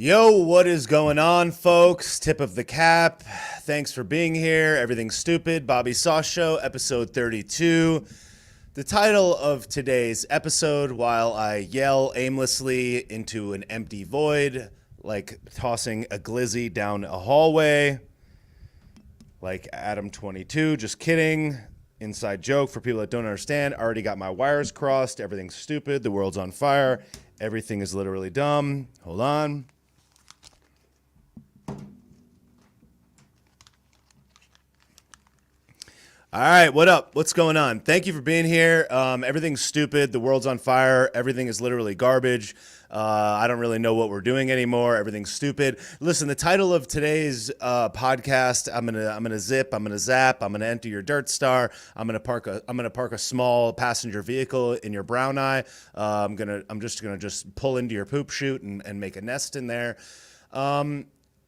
Yo, what is going on, folks? Tip of the cap. Thanks for being here. Everything's Stupid. Bobby Sauce Show, episode 32. The title of today's episode, while I yell aimlessly into an empty void, like tossing a glizzy down a hallway, like Adam 22, just kidding. Inside joke for people that don't understand. Already got my wires crossed. Everything's stupid. The world's on fire. Everything is literally dumb. Hold on. All right, what up? What's going on? Thank you for being here. Everything's stupid. The world's on fire. Everything is literally garbage. I don't really know what we're doing anymore. Everything's stupid. Listen, the title of today's podcast, I'm gonna zip, I'm gonna zap, I'm gonna enter your dirt star. I'm gonna park a small passenger vehicle in your brown eye. I'm just gonna pull into your poop chute and make a nest in there.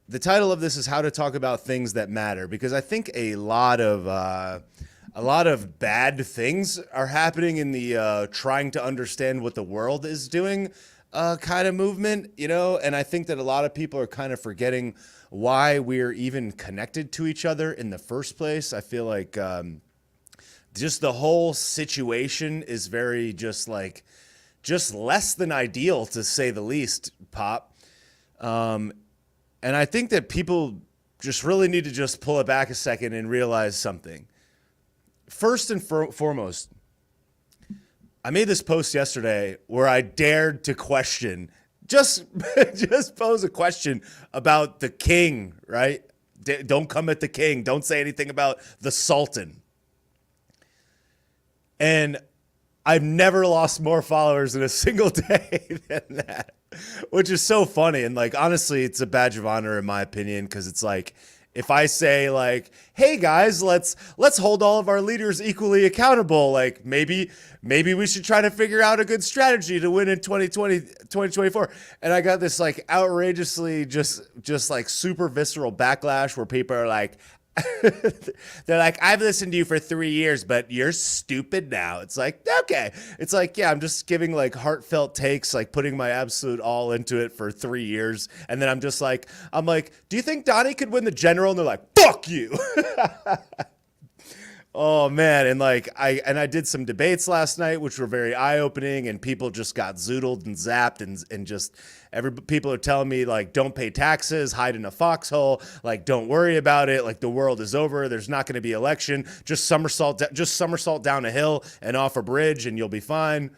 The title of this is how to talk about things that matter, because I think a lot of bad things are happening in the trying to understand what the world is doing kind of movement, you know, and I think that a lot of people are kind of forgetting why we're even connected to each other in the first place. I feel like just the whole situation is very just less than ideal, to say the least, Pop. And I think that people just really need to just pull it back a second and realize something. First and foremost, I made this post yesterday where I dared to question, just pose a question about the king, right? Don't come at the king. Don't say anything about the Sultan. And I've never lost more followers in a single day than that, which is so funny. And honestly, it's a badge of honor in my opinion, because it's like, if I say hey guys, let's hold all of our leaders equally accountable, maybe we should try to figure out a good strategy to win in 2024. And I got this outrageously just super visceral backlash where people are like, they're like, I've listened to you for 3 years, but you're stupid now. It's like, okay. It's like, yeah, I'm just giving heartfelt takes, putting my absolute all into it for 3 years. And then I'm like, do you think Donnie could win the general? And they're like, fuck you. Oh man, and I did some debates last night, which were very eye-opening, and people just got zoodled and zapped, and just people are telling me don't pay taxes, hide in a foxhole, don't worry about it, the world is over, there's not going to be election, just somersault down a hill and off a bridge, and you'll be fine.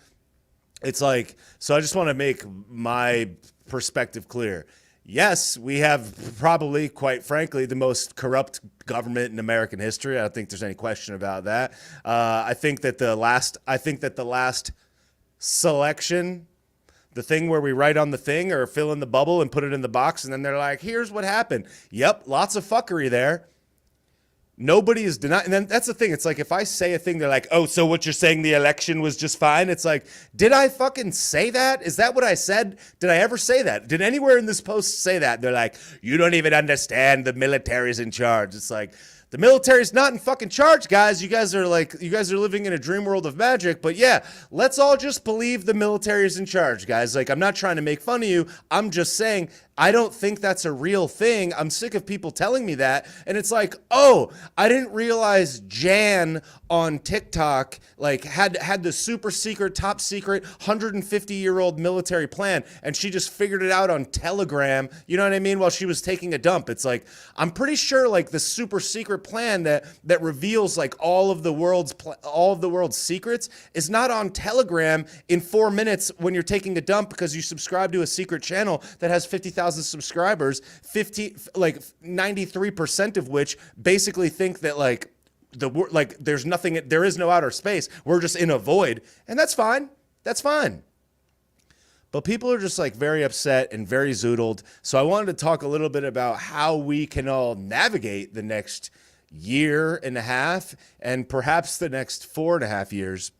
It's so I just want to make my perspective clear. Yes, we have probably, quite frankly, the most corrupt government in American history. I don't think there's any question about that. I think that the last selection, the thing where we write on the thing or fill in the bubble and put it in the box, and then they're like, here's what happened. Yep, lots of fuckery there. Nobody is denying. And then that's the thing. It's if I say a thing, they're like, oh, so what you're saying, the election was just fine? It's did I fucking say that? Is that what I said? Did I ever say that? Did anywhere in this post say that? They're like, you don't even understand, the military's in charge. It's the military's not in fucking charge, guys. You guys are living in a dream world of magic. But yeah, let's all just believe the military is in charge, guys. I'm not trying to make fun of you. I'm just saying, I don't think that's a real thing. I'm sick of people telling me that. And it's oh, I didn't realize Jan on TikTok had the super secret, top secret 150-year-old military plan, and she just figured it out on Telegram, you know what I mean, while she was taking a dump. It's I'm pretty sure the super secret plan that reveals all of the world's secrets is not on Telegram in 4 minutes when you're taking a dump, because you subscribe to a secret channel that has 50,000 subscribers, 93% of which basically think that there's nothing, there is no outer space, we're just in a void. And that's fine. But people are just very upset and very zoodled. So I wanted to talk a little bit about how we can all navigate the next year and a half, and perhaps the next 4.5 years,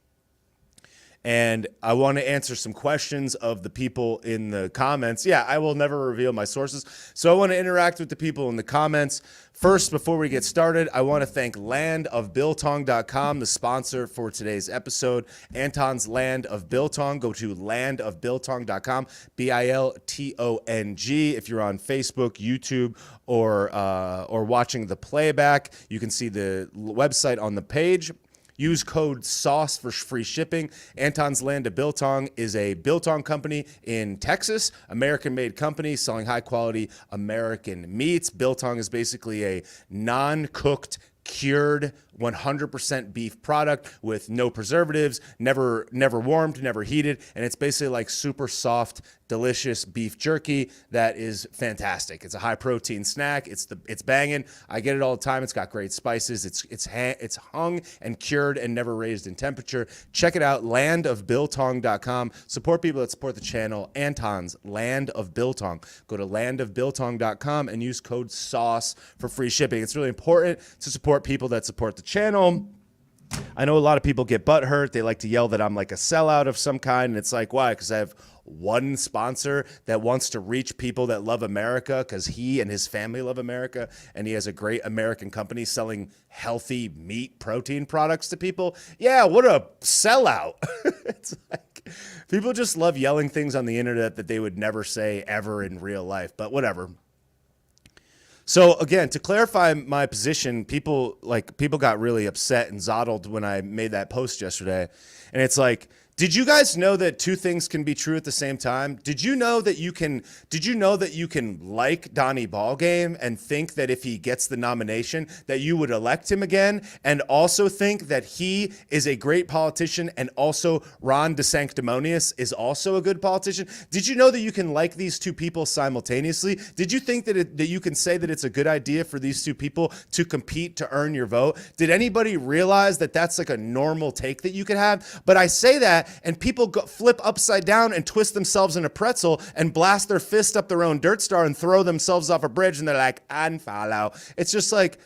And I want to answer some questions of the people in the comments. Yeah, I will never reveal my sources. So I want to interact with the people in the comments. First, before we get started, I want to thank landofbiltong.com, the sponsor for today's episode. Anton's Land of Biltong. Go to landofbiltong.com, BILTONG. If you're on Facebook, YouTube, or watching the playback, you can see the website on the page. Use code SAUCE for free shipping. Anton's Land of Biltong is a biltong company in Texas, American-made company selling high-quality American meats. Biltong is basically a non-cooked, cured 100% beef product with no preservatives, never warmed, never heated, and it's basically like super soft, delicious beef jerky that is fantastic. It's a high protein snack. It's banging. I get it all the time. It's got great spices. It's hung and cured and never raised in temperature. Check it out, landofbiltong.com. Support people that support the channel. Anton's Land of Biltong. Go to landofbiltong.com and use code SAUCE for free shipping. It's really important to support people that support the channel. I know a lot of people get butthurt. They like to yell that I'm like a sellout of some kind. And it's like, why? Because I have one sponsor that wants to reach people that love America because he and his family love America. And he has a great American company selling healthy meat protein products to people. Yeah, what a sellout. It's like people just love yelling things on the internet that they would never say ever in real life. But whatever. So again, to clarify my position, people got really upset and zoddled when I made that post yesterday. And it's like, did you guys know that two things can be true at the same time? Did you know that you can like Donnie Ballgame and think that if he gets the nomination that you would elect him again, and also think that he is a great politician and also Ron DeSanctimonious is also a good politician? Did you know that you can like these two people simultaneously? Did you think that you can say that it's a good idea for these two people to compete to earn your vote? Did anybody realize that that's like a normal take that you could have? But I say that, and people flip upside down and twist themselves in a pretzel and blast their fist up their own dirt star and throw themselves off a bridge, and they're like, unfollow. It's just like,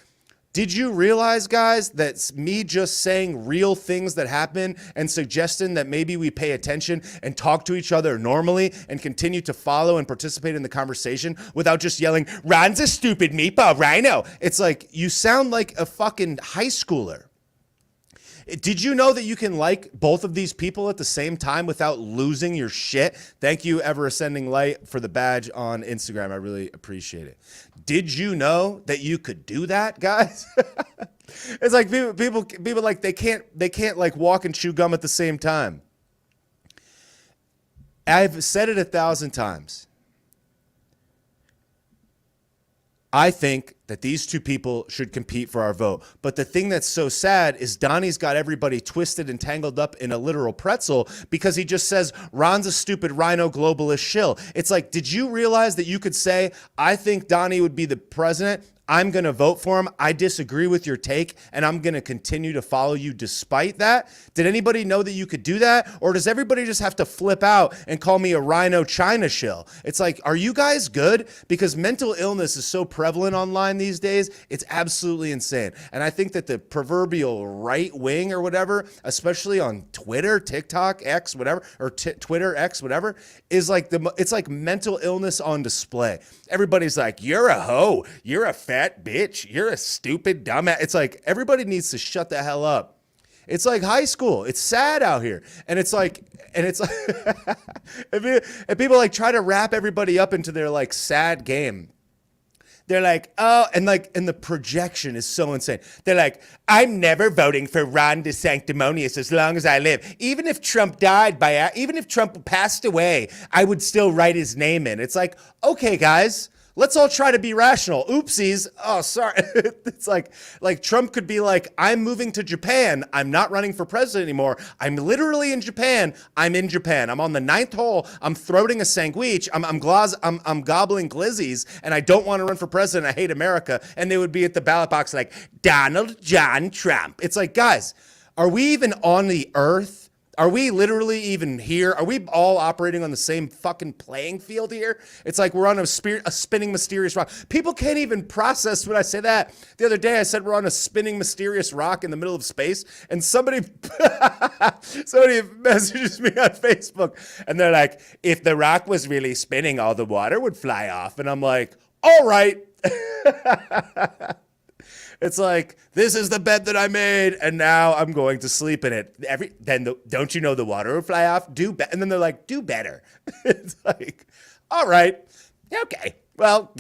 did you realize, guys, that me just saying real things that happen and suggesting that maybe we pay attention and talk to each other normally and continue to follow and participate in the conversation without just yelling, Ron's a stupid meatball rhino? It's like, you sound like a fucking high schooler. Did you know that you can like both of these people at the same time without losing your shit? Thank you, Ever Ascending Light, for the badge on Instagram. I really appreciate it. Did you know that you could do that, guys? It's like people like they can't like walk and chew gum at the same time. I've said it 1,000 times. I think that these two people should compete for our vote. But the thing that's so sad is Donnie's got everybody twisted and tangled up in a literal pretzel because he just says, Ron's a stupid rhino globalist shill. It's like, did you realize that you could say, I think Donnie would be the president? I'm going to vote for him. I disagree with your take, and I'm going to continue to follow you despite that. Did anybody know that you could do that? Or does everybody just have to flip out and call me a rhino China shill? It's like, are you guys good? Because mental illness is so prevalent online these days. It's absolutely insane. And I think that the proverbial right wing or whatever, especially on Twitter, TikTok, X, whatever, or Twitter, X, whatever, is like it's like mental illness on display. Everybody's like, you're a hoe. You're a fat bitch. You're a stupid dumbass. It's like everybody needs to shut the hell up. It's like high school. It's sad out here. And it's like, and people like try to wrap everybody up into their like sad game. They're like, oh, and the projection is so insane. They're like, I'm never voting for Ron DeSanctimonious as long as I live. Even if Trump even if Trump passed away, I would still write his name in. It's like, okay, guys, let's all try to be rational. Oopsies. Oh, sorry. It's like Trump could be like, I'm moving to Japan. I'm not running for president anymore. I'm literally in Japan. I'm in Japan. I'm on the 9th hole. I'm throating a sandwich. I'm gobbling glizzies, and I don't want to run for president. I hate America. And they would be at the ballot box like, Donald John Trump. It's like, guys, are we even on the earth? Are we literally even here? Are we all operating on the same fucking playing field here? It's like we're on a spinning mysterious rock. People can't even process when I say that. The other day I said we're on a spinning mysterious rock in the middle of space, and somebody messages me on Facebook, and they're like, if the rock was really spinning, all the water would fly off. And I'm like, all right. It's like, this is the bed that I made, and now I'm going to sleep in it. Don't you know the water will fly off? And then they're like, do better. It's like, all right, okay. Well,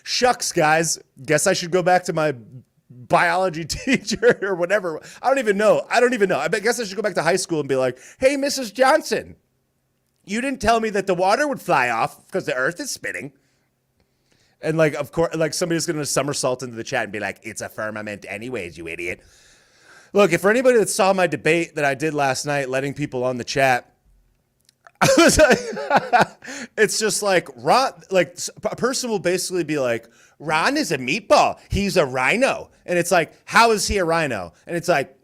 shucks, guys. Guess I should go back to my biology teacher or whatever. I don't even know. I guess I should go back to high school and be like, hey, Mrs. Johnson, you didn't tell me that the water would fly off because the earth is spinning. And like, of course, like somebody's going to somersault into the chat and be like, it's a firmament anyways, you idiot. Look, if for anybody that saw my debate that I did last night, letting people on the chat, I was like, it's just like, Ron, like a person will basically be like, Ron is a meatball. He's a rhino. And it's like, how is he a rhino? And it's like,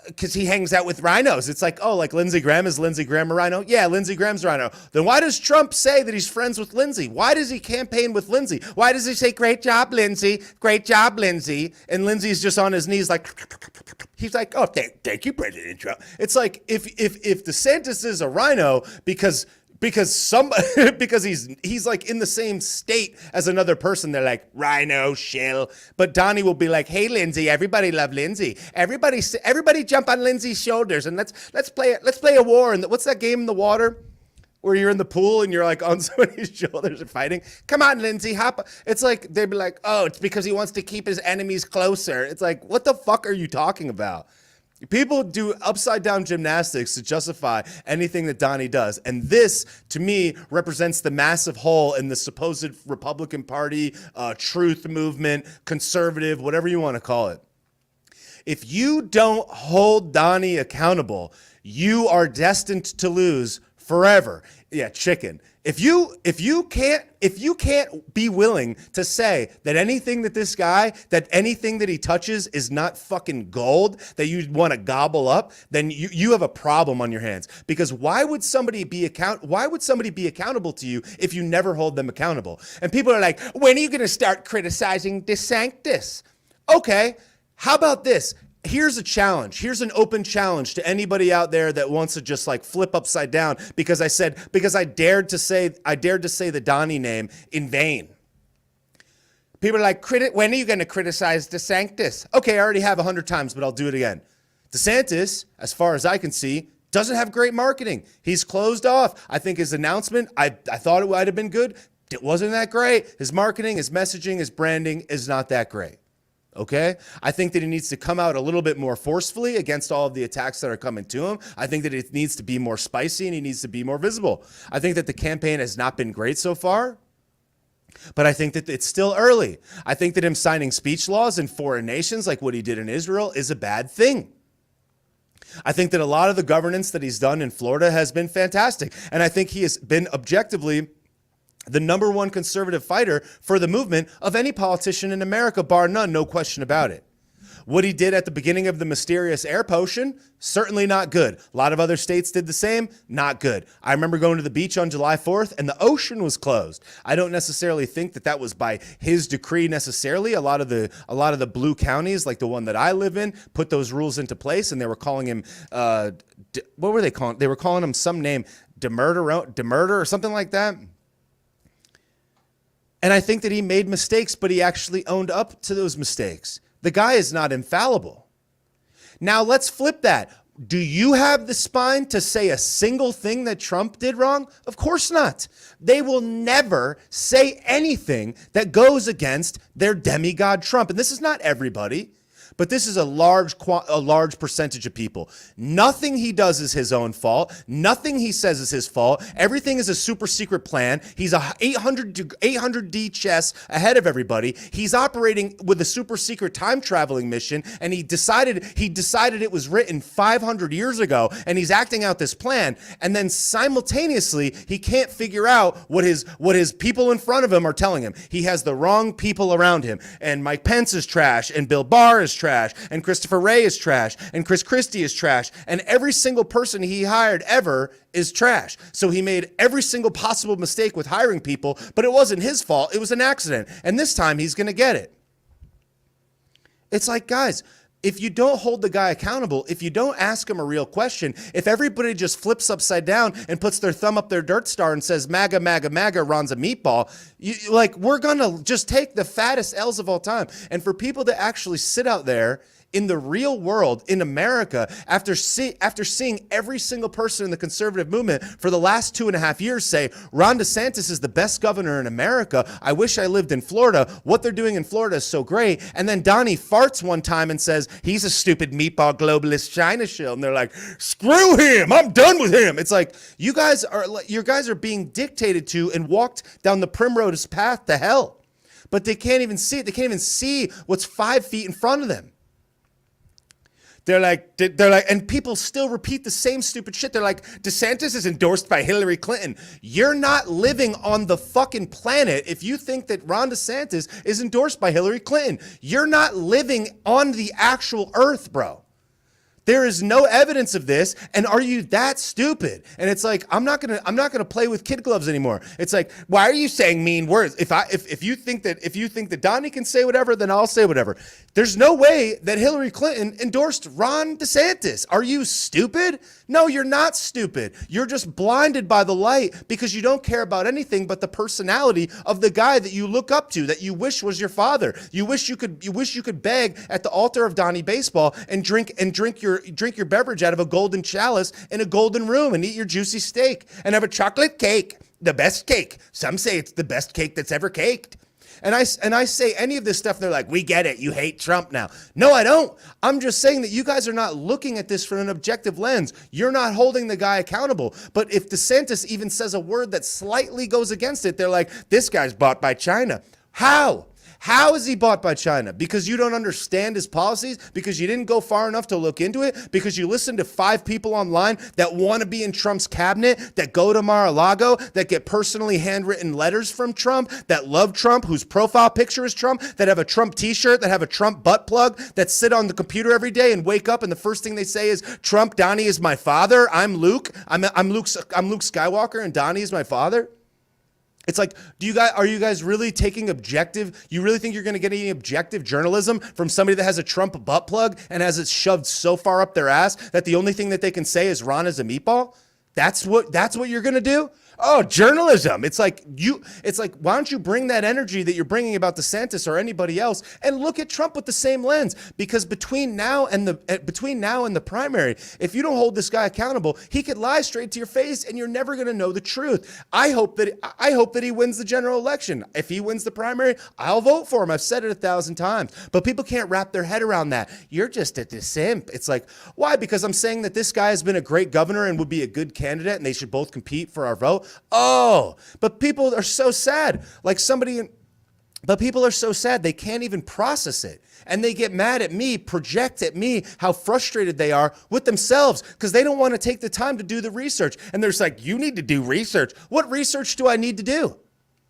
because he hangs out with rhinos. It's like, oh, like Lindsey Graham, is Lindsey Graham a rhino? Yeah, Lindsey Graham's a rhino. Then why does Trump say that he's friends with Lindsey? Why does he campaign with Lindsey? Why does he say, great job, Lindsey? Great job, Lindsey. And Lindsey's just on his knees like, he's like, oh, thank you, President Trump. It's like, if DeSantis is a rhino because he's like in the same state as another person, they're like rhino shill. But Donnie will be like, hey Lindsey, everybody love Lindsey. Everybody jump on Lindsey's shoulders and let's play a war. And what's that game in the water where you're in the pool and you're like on somebody's shoulders and fighting? Come on, Lindsey, hop. It's like they'd be like, oh, it's because he wants to keep his enemies closer. It's like, what the fuck are you talking about? People do upside down gymnastics to justify anything that Donnie does. And this, to me, represents the massive hole in the supposed Republican Party, truth movement, conservative, whatever you want to call it. If you don't hold Donnie accountable, you are destined to lose forever. Yeah, chicken. If you can't be willing to say that anything that he touches is not fucking gold that you want to gobble up, then you have a problem on your hands. Because why would somebody be accountable to you if you never hold them accountable? And people are like, when are you going to start criticizing DeSantis? Okay, how about this? Here's a challenge. Here's an open challenge to anybody out there that wants to just like flip upside down because I dared to say the Donnie name in vain. People are like, when are you going to criticize DeSantis? Okay, I already have 100 times, but I'll do it again. DeSantis, as far as I can see, doesn't have great marketing. He's closed off. I think his announcement, I thought it might have been good. It wasn't that great. His marketing, his messaging, his branding is not that great. Okay? I think that he needs to come out a little bit more forcefully against all of the attacks that are coming to him. I think that it needs to be more spicy and he needs to be more visible. I think that the campaign has not been great so far, but I think that it's still early. I think that him signing speech laws in foreign nations like what he did in Israel is a bad thing. I think that a lot of the governance that he's done in Florida has been fantastic. And I think he has been objectively the number one conservative fighter for the movement of any politician in America, bar none, no question about it. What he did at the beginning of the mysterious air potion, certainly not good. A lot of other states did the same, not good. I remember going to the beach on July 4th and the ocean was closed. I don't necessarily think that was by his decree necessarily. A lot of the blue counties, like the one that I live in, put those rules into place and they were calling him, what were they calling? They were calling him some name, demurder or something like that. And I think that he made mistakes, but he actually owned up to those mistakes. The guy is not infallible. Now let's flip that. Do you have the spine to say a single thing that Trump did wrong? Of course not. They will never say anything that goes against their demigod Trump. And this is not everybody. But this is a large percentage of people. Nothing he does is his own fault. Nothing he says is his fault. Everything is a super secret plan. He's a 800D chess ahead of everybody. He's operating with a super secret time traveling mission, and he decided it was written 500 years ago, and he's acting out this plan. And then simultaneously, he can't figure out what his people in front of him are telling him. He has the wrong people around him, and Mike Pence is trash, and Bill Barr is trash. trash, and Christopher Wray is trash, and Chris Christie is trash, and every single person he hired ever is trash. So he made every single possible mistake with hiring people, but it wasn't his fault. It was an accident. And this time he's going to get it. It's like, guys, if you don't hold the guy accountable, if you don't ask him a real question, if everybody just flips upside down and puts their thumb up their dirt star and says, MAGA, MAGA, MAGA, Ron's a meatball, we're going to just take the fattest L's of all time. And for people to actually sit out there in the real world, in America, after seeing every single person in the conservative movement for the last 2.5 years say, Ron DeSantis is the best governor in America. I wish I lived in Florida. What they're doing in Florida is so great. And then Donnie farts one time and says, he's a stupid meatball globalist China shill. And they're like, screw him. I'm done with him. It's like, you guys are being dictated to and walked down the primrose path to hell. But they can't even see it. They can't even see what's 5 feet in front of them. They're like, and people still repeat the same stupid shit. They're like, DeSantis is endorsed by Hillary Clinton. You're not living on the fucking planet if you think that Ron DeSantis is endorsed by Hillary Clinton. You're not living on the actual earth, bro. There is no evidence of this, and are you that stupid? And it's like, I'm not gonna play with kid gloves anymore. It's like, why are you saying mean words? If you think that Donnie can say whatever, then I'll say whatever. There's no way that Hillary Clinton endorsed Ron DeSantis. Are you stupid? No, you're not stupid. You're just blinded by the light because you don't care about anything but the personality of the guy that you look up to, that you wish was your father. You wish you could beg at the altar of Donnie Baseball and drink your beverage out of a golden chalice in a golden room and eat your juicy steak and have a chocolate cake, the best cake. Some say it's the best cake that's ever caked. And I say any of this stuff, they're like, we get it. You hate Trump now. No, I don't. I'm just saying that you guys are not looking at this from an objective lens. You're not holding the guy accountable. But if DeSantis even says a word that slightly goes against it, they're like, this guy's bought by China. How? How is he bought by China? Because you don't understand his policies? Because you didn't go far enough to look into it? Because you listened to 5 people online that want to be in Trump's cabinet, that go to Mar-a-Lago, that get personally handwritten letters from Trump, that love Trump, whose profile picture is Trump, that have a Trump t-shirt, that have a Trump butt plug, that sit on the computer every day and wake up and the first thing they say is, Trump, Donnie is my father. I'm Luke. I'm Luke Skywalker and Donnie is my father. It's like, are you guys really taking objective? You really think you're going to get any objective journalism from somebody that has a Trump butt plug and has it shoved so far up their ass that the only thing that they can say is Ron is a meatball? That's what you're going to do? Oh, journalism. It's like, why don't you bring that energy that you're bringing about DeSantis or anybody else and look at Trump with the same lens? Because between now and the primary, if you don't hold this guy accountable, he could lie straight to your face and you're never going to know the truth. I hope that he wins the general election. If he wins the primary, I'll vote for him. I've said it 1,000 times, but people can't wrap their head around that. You're just a simp. It's like, why? Because I'm saying that this guy has been a great governor and would be a good candidate and they should both compete for our vote. Oh, but people are so sad. But people are so sad they can't even process it. And they get mad at me, project at me how frustrated they are with themselves because they don't want to take the time to do the research. And they're just like, you need to do research. What research do I need to do?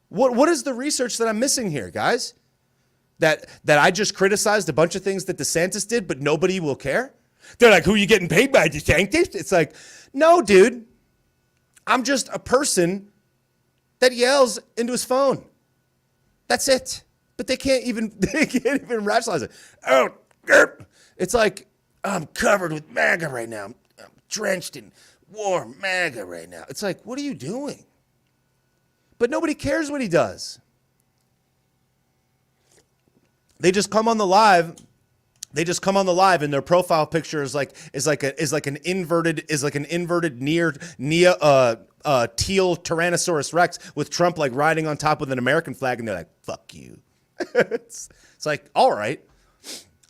What is the research that I'm missing here, guys? That I just criticized a bunch of things that DeSantis did, but nobody will care? They're like, who are you getting paid by, DeSantis? It's like, no, dude. I'm just a person that yells into his phone. That's it. But they can't even rationalize it. Oh, it's like, I'm covered with MAGA right now. I'm drenched in warm MAGA right now. It's like, what are you doing? But nobody cares what he does. They just come on the live. And their profile picture is like an inverted near teal Tyrannosaurus Rex with Trump like riding on top with an American flag, and they're like, "Fuck you." It's like, all right.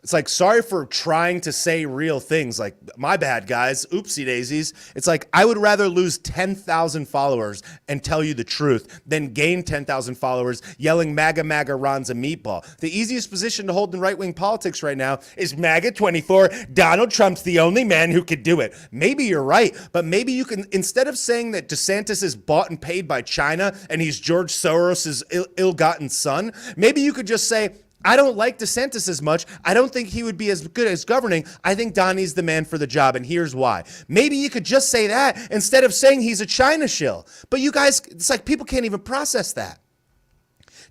It's like, sorry for trying to say real things. Like, my bad, guys. Oopsie daisies. It's like, I would rather lose 10,000 followers and tell you the truth than gain 10,000 followers yelling MAGA, MAGA, Ron's a meatball. The easiest position to hold in right-wing politics right now is MAGA 24. Donald Trump's the only man who could do it. Maybe you're right, but maybe you can, instead of saying that DeSantis is bought and paid by China and he's George Soros's ill-gotten son, maybe you could just say, I don't like DeSantis as much. I don't think he would be as good as governing. I think Donnie's the man for the job, and here's why. Maybe you could just say that instead of saying he's a China shill. But you guys, it's like people can't even process that.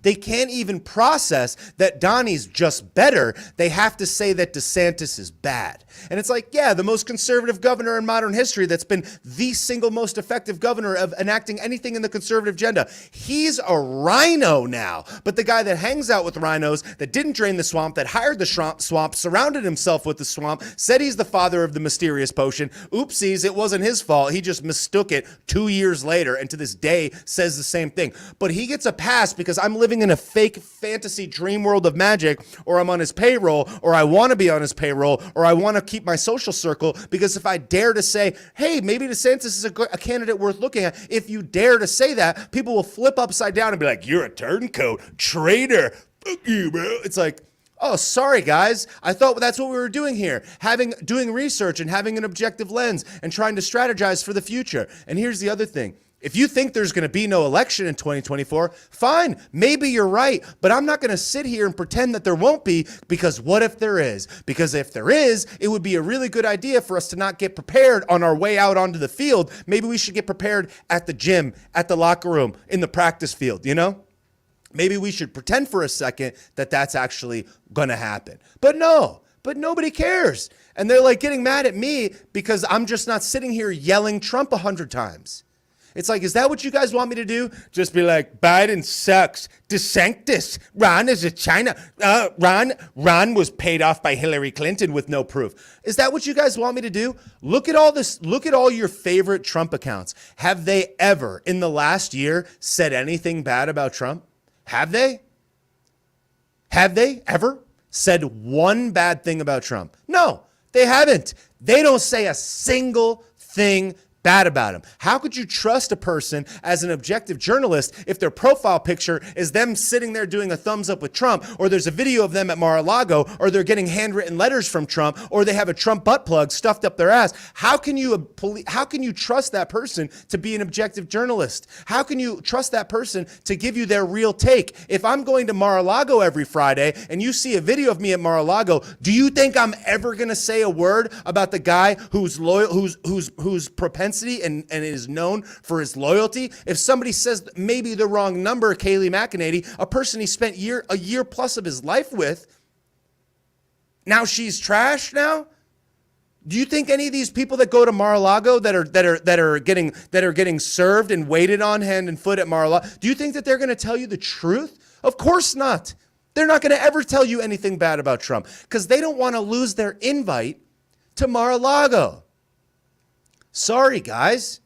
They can't even process that Donnie's just better. They have to say that DeSantis is bad. And it's like, yeah, the most conservative governor in modern history that's been the single most effective governor of enacting anything in the conservative agenda. He's a rhino now. But the guy that hangs out with rhinos, that didn't drain the swamp, that hired the swamp, surrounded himself with the swamp, said he's the father of the mysterious potion. Oopsies, it wasn't his fault. He just mistook it 2 years later and to this day says the same thing. But he gets a pass because I'm living in a fake fantasy dream world of magic, or I'm on his payroll, or I want to be on his payroll, or I want to keep my social circle, because if I dare to say, hey, maybe DeSantis is a candidate worth looking at, if you dare to say that, people will flip upside down and be like, you're a turncoat, traitor, fuck you, bro. It's like, oh, sorry, guys. I thought that's what we were doing here, doing research and having an objective lens and trying to strategize for the future. And here's the other thing. If you think there's going to be no election in 2024, fine, maybe you're right, but I'm not going to sit here and pretend that there won't be, because what if there is? Because if there is, it would be a really good idea for us to not get prepared on our way out onto the field. Maybe we should get prepared at the gym, at the locker room, in the practice field, you know? Maybe we should pretend for a second that that's actually going to happen. But no, but nobody cares. And they're like getting mad at me because I'm just not sitting here yelling Trump 100 times. It's like, is that what you guys want me to do? Just be like, Biden sucks. DeSantis. Ron is a China. Ron was paid off by Hillary Clinton with no proof. Is that what you guys want me to do? Look at all this. Look at all your favorite Trump accounts. Have they ever in the last year said anything bad about Trump? Have they? Have they ever said one bad thing about Trump? No, they haven't. They don't say a single thing bad about him. How could you trust a person as an objective journalist if their profile picture is them sitting there doing a thumbs up with Trump, or there's a video of them at Mar-a-Lago, or they're getting handwritten letters from Trump, or they have a Trump butt plug stuffed up their ass? How can you trust that person to be an objective journalist? How can you trust that person to give you their real take? If I'm going to Mar-a-Lago every Friday and you see a video of me at Mar-a-Lago, do you think I'm ever going to say a word about the guy who's loyal, whose propensity and is known for his loyalty? If somebody says maybe the wrong number, Kayleigh McEnany, a person he spent a year plus of his life with, now she's trash now? Do you think any of these people that go to Mar-a-Lago that are getting served and waited on hand and foot at Mar-a-Lago, do you think that they're going to tell you the truth? Of course not. They're not going to ever tell you anything bad about Trump because they don't want to lose their invite to Mar-a-Lago. Sorry, guys.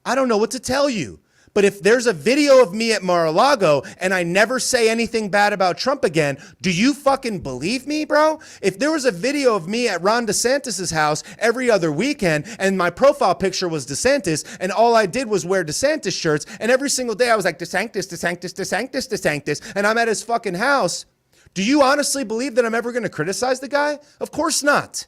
I don't know what to tell you. But if there's a video of me at Mar-a-Lago and I never say anything bad about Trump again, do you fucking believe me, bro? If there was a video of me at Ron DeSantis' house every other weekend and my profile picture was DeSantis and all I did was wear DeSantis shirts and every single day I was like, DeSantis, DeSantis, DeSantis, DeSantis, and I'm at his fucking house, do you honestly believe that I'm ever going to criticize the guy? Of course not.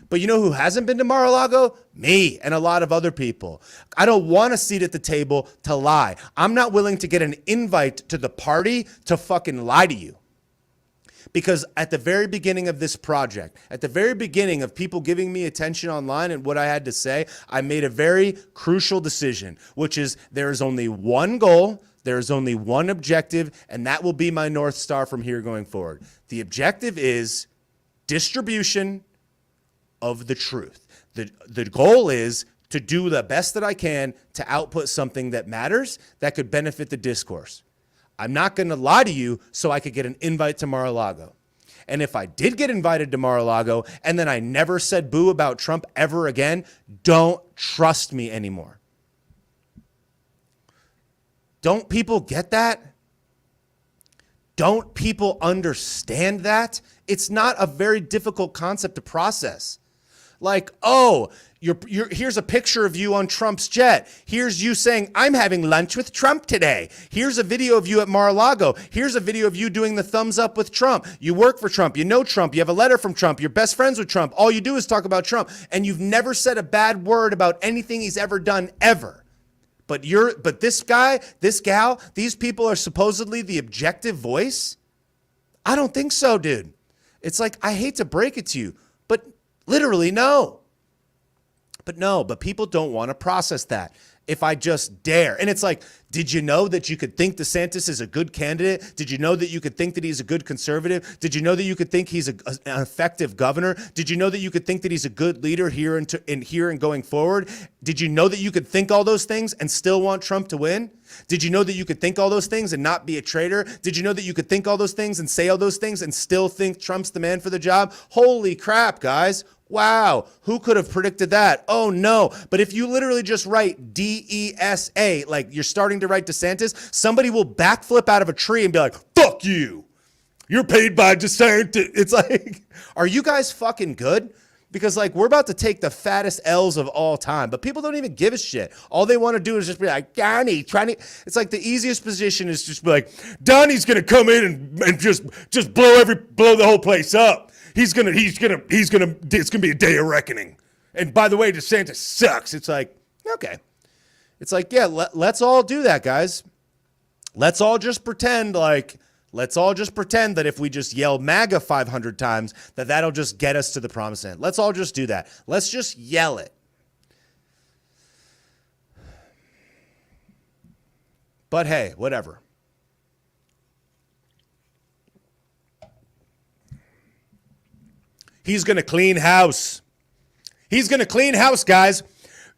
But you know who hasn't been to Mar-a-Lago? Me and a lot of other people. I don't want a seat at the table to lie. I'm not willing to get an invite to the party to fucking lie to you. Because at the very beginning of this project, at the very beginning of people giving me attention online and what I had to say, I made a very crucial decision, which is there is only one goal, there is only one objective, and that will be my North Star from here going forward. The objective is distribution of the truth. The goal is to do the best that I can to output something that matters, that could benefit the discourse. I'm not going to lie to you so I could get an invite to Mar-a-Lago. And if I did get invited to Mar-a-Lago and then I never said boo about Trump ever again, don't trust me anymore. Don't people get that? Don't people understand that? It's not a very difficult concept to process. Like, oh, here's a picture of you on Trump's jet. Here's you saying, I'm having lunch with Trump today. Here's a video of you at Mar-a-Lago. Here's a video of you doing the thumbs up with Trump. You work for Trump. You know Trump. You have a letter from Trump. You're best friends with Trump. All you do is talk about Trump. And you've never said a bad word about anything he's ever done, ever. But this guy, this gal, these people are supposedly the objective voice. I don't think so, dude. It's like, I hate to break it to you, but literally no. But people don't want to process that. If I just dare. And it's like, did you know that you could think DeSantis is a good candidate? Did you know that you could think that he's a good conservative? Did you know that you could think he's an effective governor? Did you know that you could think that he's a good leader here and going forward? Did you know that you could think all those things and still want Trump to win? Did you know that you could think all those things and not be a traitor? Did you know that you could think all those things and say all those things and still think Trump's the man for the job? Holy crap, guys. Wow, who could have predicted that? Oh no. But if you literally just write DESA, like you're starting to write DeSantis, somebody will backflip out of a tree and be like, fuck you. You're paid by DeSantis. It's like, are you guys fucking good? Because like we're about to take the fattest L's of all time, but people don't even give a shit. All they want to do is just be like, Donnie, it's like the easiest position is just be like, Donnie's going to come in and just blow the whole place up. It's gonna be a day of reckoning. And by the way, DeSantis sucks. It's like, okay. It's like, yeah, let's all do that, guys. Let's all just pretend that if we just yell MAGA 500 times, that'll just get us to the promised land. Let's all just do that. Let's just yell it. But hey, whatever. He's going to clean house. He's going to clean house, guys.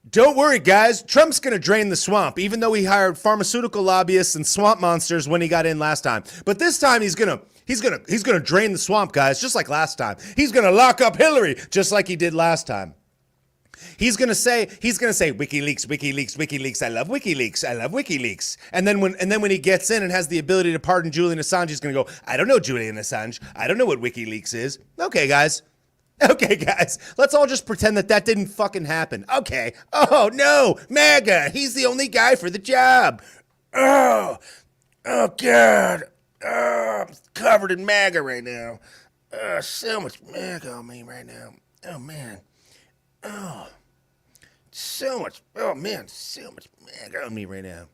Don't worry, guys. Trump's going to drain the swamp, even though he hired pharmaceutical lobbyists and swamp monsters when he got in last time. But this time he's going to drain the swamp, guys, just like last time. He's going to lock up Hillary just like he did last time. He's going to say WikiLeaks, WikiLeaks, WikiLeaks. I love WikiLeaks. I love WikiLeaks. And then when he gets in and has the ability to pardon Julian Assange, he's going to go, I don't know Julian Assange. I don't know what WikiLeaks is. Okay, guys, let's all just pretend that didn't fucking happen. Okay. Oh, no, MAGA. He's the only guy for the job. Oh, God. Oh, I'm covered in MAGA right now. So much MAGA on me right now. Oh, man. Oh, so much MAGA on me right now.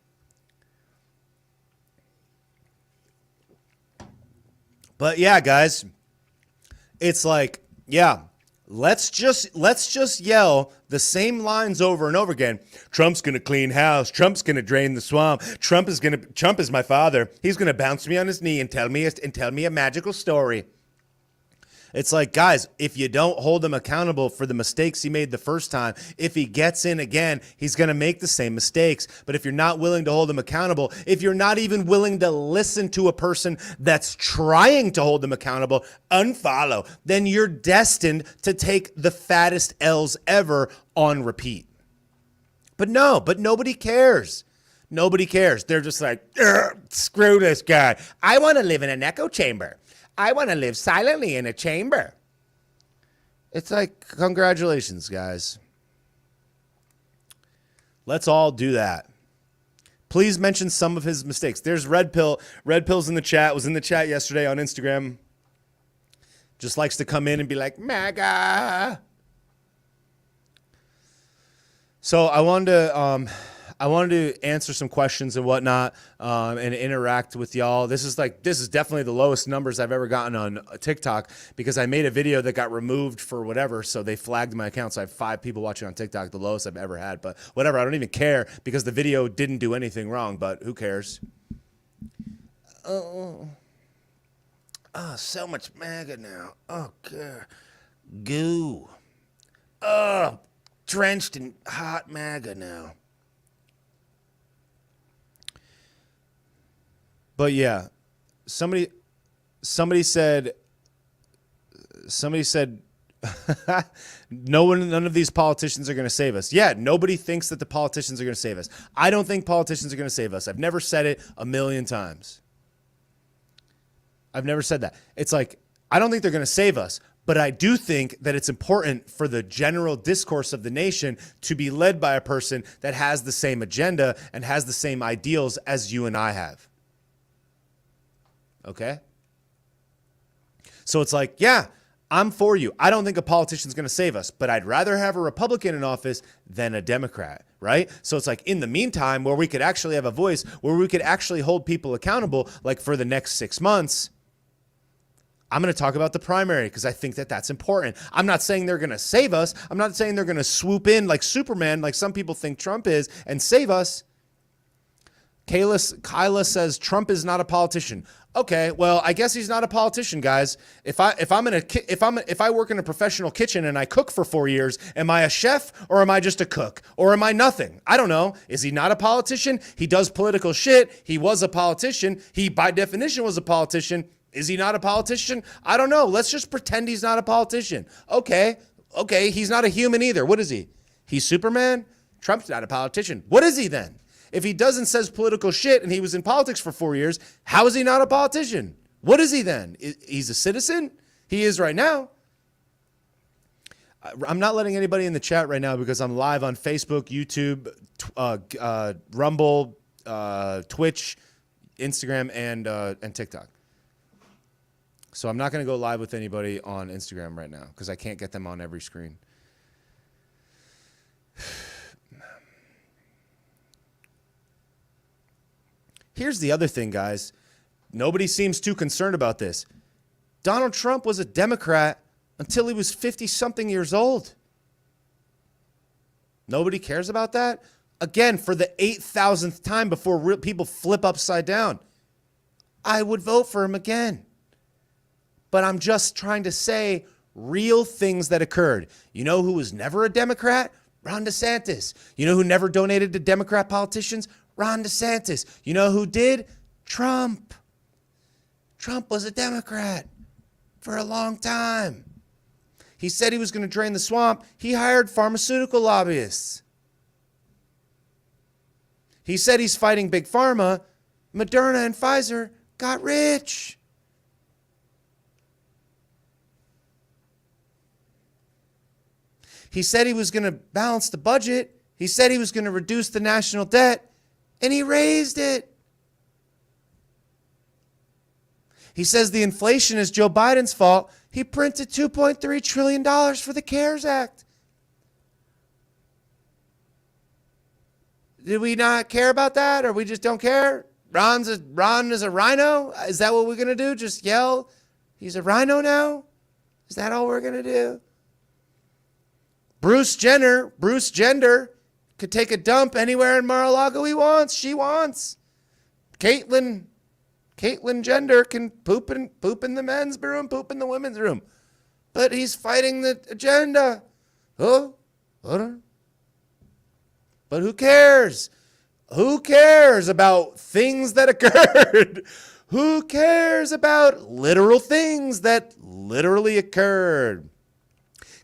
But yeah, guys, it's like, yeah, let's just yell the same lines over and over again. Trump's going to clean house. Trump's going to drain the swamp. Trump is my father. He's going to bounce me on his knee and tell me a magical story. It's like, guys, if you don't hold him accountable for the mistakes he made the first time, if he gets in again, he's going to make the same mistakes. But if you're not willing to hold him accountable, if you're not even willing to listen to a person that's trying to hold him accountable, unfollow, then you're destined to take the fattest L's ever on repeat. But nobody cares. Nobody cares. They're just like, screw this guy. I want to live in an echo chamber. I want to live silently in a chamber. It's like, congratulations, guys. Let's all do that. Please mention some of his mistakes. There's Red Pill. Red Pill's in the chat. Was in the chat yesterday on Instagram. Just likes to come in and be like, MAGA. So I wanted to answer some questions and whatnot, and interact with y'all. This is definitely the lowest numbers I've ever gotten on TikTok because I made a video that got removed for whatever, so they flagged my account. So I have 5 people watching on TikTok, the lowest I've ever had. But whatever, I don't even care because the video didn't do anything wrong. But who cares? Oh, so much MAGA now. Oh God, goo. Oh, drenched in hot MAGA now. But yeah, somebody said none of these politicians are going to save us. Yeah, nobody thinks that the politicians are going to save us. I don't think politicians are going to save us. I've never said it a million times. I've never said that. It's like, I don't think they're going to save us, but I do think that it's important for the general discourse of the nation to be led by a person that has the same agenda and has the same ideals as you and I have. Okay? So it's like, yeah, I'm for you. I don't think a politician's going to save us, but I'd rather have a Republican in office than a Democrat, right? So it's like, in the meantime, where we could actually have a voice, where we could actually hold people accountable, like for the next 6 months, I'm going to talk about the primary because I think that that's important. I'm not saying they're going to save us. I'm not saying they're going to swoop in like Superman, like some people think Trump is, and save us. Kyla says Trump is not a politician. Okay, well, I guess he's not a politician, guys. If I work in a professional kitchen and I cook for 4 years, am I a chef or am I just a cook or am I nothing? I don't know. Is he not a politician? He does political shit. He was a politician. He, by definition, was a politician. Is he not a politician? I don't know. Let's just pretend he's not a politician. Okay, he's not a human either. What is he? He's Superman? Trump's not a politician. What is he then? If he does and says political shit and he was in politics for 4 years, how is he not a politician? What is he then? He's a citizen? He is right now. I'm not letting anybody in the chat right now because I'm live on Facebook, YouTube, Rumble, Twitch, Instagram, and TikTok. So I'm not going to go live with anybody on Instagram right now because I can't get them on every screen. Here's the other thing, guys. Nobody seems too concerned about this. Donald Trump was a Democrat until he was 50-something years old. Nobody cares about that? Again, for the 8,000th time before people flip upside down, I would vote for him again. But I'm just trying to say real things that occurred. You know who was never a Democrat? Ron DeSantis. You know who never donated to Democrat politicians? Ron DeSantis. You know who did? Trump. Trump was a Democrat for a long time. He said he was going to drain the swamp. He hired pharmaceutical lobbyists. He said he's fighting Big Pharma. Moderna and Pfizer got rich. He said he was going to balance the budget. He said he was going to reduce the national debt. And he raised it. He says the inflation is Joe Biden's fault. He printed $2.3 trillion for the CARES Act. Did we not care about that, or we just don't care? Ron is a rhino? Is that what we're going to do? Just yell, he's a rhino now? Is that all we're going to do? Bruce Jenner could take a dump anywhere in Mar-a-Lago he wants. She wants. Caitlyn Jenner can poop in the men's room, poop in the women's room. But he's fighting the agenda. Oh, but who cares? Who cares about things that occurred? Who cares about literal things that literally occurred?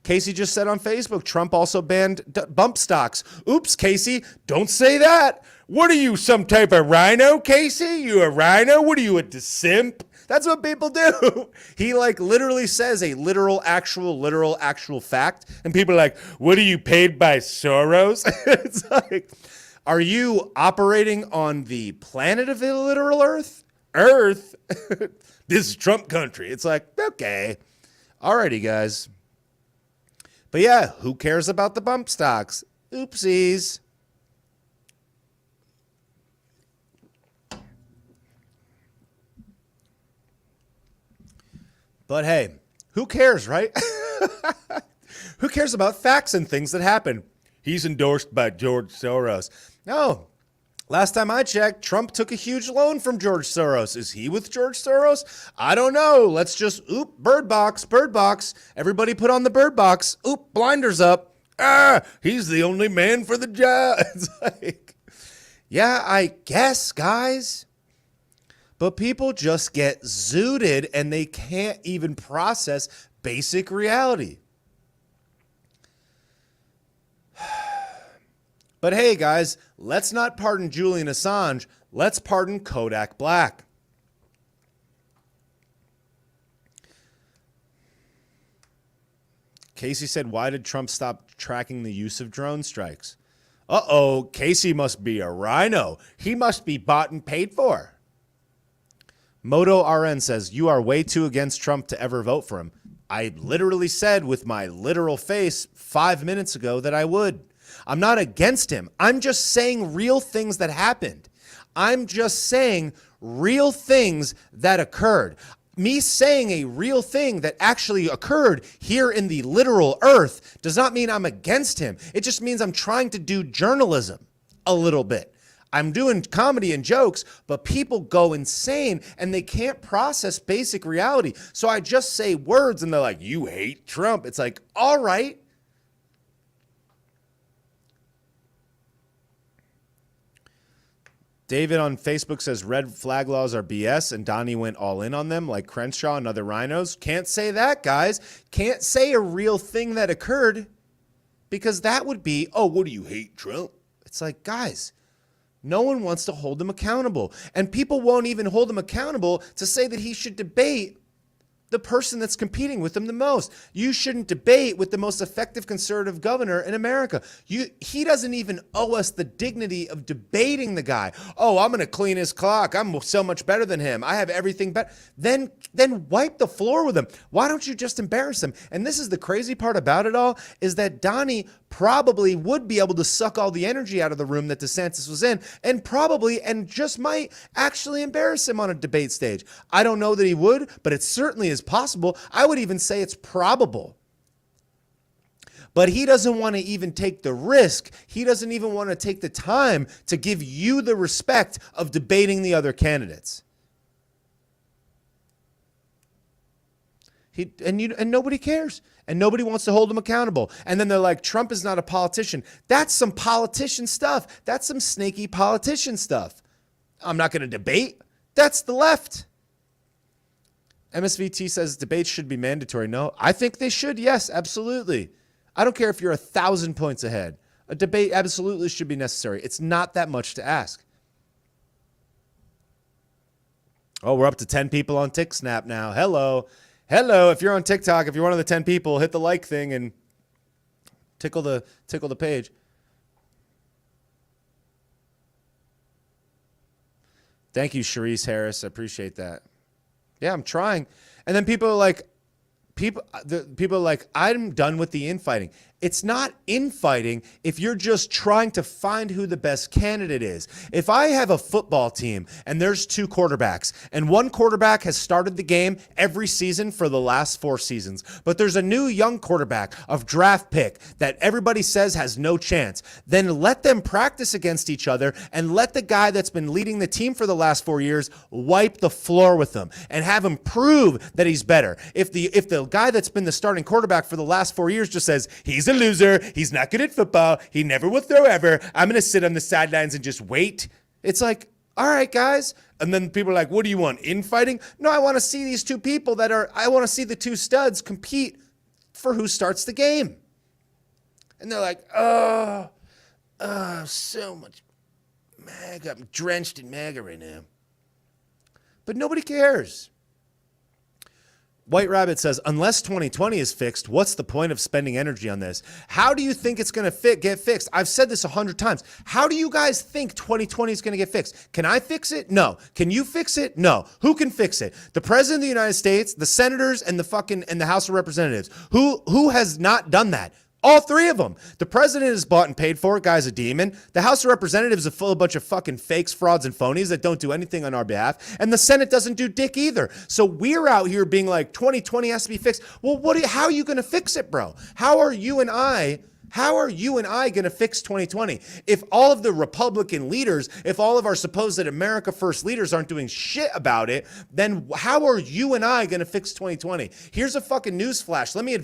Casey just said on Facebook, Trump also banned bump stocks. Oops, Casey, don't say that. What are you, some type of rhino, Casey? You a rhino? What are you, a simp? That's what people do. He literally says a literal, actual fact. And people are like, what are you, paid by Soros? It's like, are you operating on the planet of the literal Earth? Earth? This is Trump country. It's like, okay. Alrighty, guys. But yeah, who cares about the bump stocks? Oopsies. But hey, who cares, right? Who cares about facts and things that happen? He's endorsed by George Soros. No. Last time I checked, Trump took a huge loan from George Soros. Is he with George Soros? I don't know. Let's just, bird box. Everybody put on the bird box. Blinders up. He's the only man for the job. It's like, yeah, I guess, guys. But people just get zooted and they can't even process basic reality. But hey, guys, let's not pardon Julian Assange. Let's pardon Kodak Black. Casey said, why did Trump stop tracking the use of drone strikes? Uh-oh, Casey must be a rhino. He must be bought and paid for. Moto RN says, you are way too against Trump to ever vote for him. I literally said with my literal face 5 minutes ago that I would. I'm not against him. I'm just saying real things that happened. I'm just saying real things that occurred. Me saying a real thing that actually occurred here in the literal earth does not mean I'm against him. It just means I'm trying to do journalism a little bit. I'm doing comedy and jokes, but people go insane and they can't process basic reality. So I just say words and they're like, you hate Trump. It's like, all right. David on Facebook says red flag laws are BS and Donnie went all in on them like Crenshaw and other rhinos. Can't say that, guys. Can't say a real thing that occurred because that would be, oh, what do you hate Trump? It's like, guys, no one wants to hold him accountable. And people won't even hold him accountable to say that he should debate the person that's competing with him the most. You shouldn't debate with the most effective conservative governor in America. He doesn't even owe us the dignity of debating the guy. Oh, I'm going to clean his clock. I'm so much better than him. I have everything better. Then wipe the floor with him. Why don't you just embarrass him? And this is the crazy part about it all, is that Donnie probably would be able to suck all the energy out of the room that DeSantis was in and probably and just might actually embarrass him on a debate stage. I don't know that he would, but it certainly is possible. I would even say it's probable. But he doesn't want to even take the risk. He doesn't even want to take the time to give you the respect of debating the other candidates. And nobody cares. And nobody wants to hold him accountable. And then they're like, Trump is not a politician. That's some politician stuff. That's some snaky politician stuff. I'm not going to debate. That's the left. MSVT says debates should be mandatory. No, I think they should. Yes, absolutely. I don't care if you're 1,000 points ahead. A debate absolutely should be necessary. It's not that much to ask. Oh, we're up to 10 people on TikSnap now. Hello. If you're on TikTok, if you're one of the 10 people, hit the like thing and tickle the page. Thank you, Sharice Harris. I appreciate that. Yeah, I'm trying. And then people are like, I'm done with the infighting. It's not infighting if you're just trying to find who the best candidate is. If I have a football team and there's 2 quarterbacks and one quarterback has started the game every season for the last 4 seasons, but there's a new young quarterback of draft pick that everybody says has no chance, then let them practice against each other and let the guy that's been leading the team for the last 4 years wipe the floor with them and have him prove that he's better. If the guy that's been the starting quarterback for the last 4 years just says, he's a loser, he's not good at football, he never will throw ever, I'm going to sit on the sidelines and just wait. It's like, all right, guys. And then people are like, what do you want, infighting? No, I want to see these 2 people I want to see the 2 studs compete for who starts the game. And they're like, oh, so much MAGA. I'm drenched in MAGA right now. But nobody cares. White Rabbit says, unless 2020 is fixed, what's the point of spending energy on this? How do you think it's going to get fixed? I've said this 100 times. How do you guys think 2020 is going to get fixed? Can I fix it? No. Can you fix it? No. Who can fix it? The President of the United States, the senators, and the House of Representatives. Who has not done that? All 3 of them. The president is bought and paid for. Guy's a demon. The House of Representatives is full of a bunch of fucking fakes, frauds, and phonies that don't do anything on our behalf. And the Senate doesn't do dick either. So we're out here being like, 2020 has to be fixed. Well, how are you going to fix it, bro? How are you and I going to fix 2020? If all of the Republican leaders, if all of our supposed America First leaders aren't doing shit about it, then how are you and I going to fix 2020? Here's a fucking news flash. Let me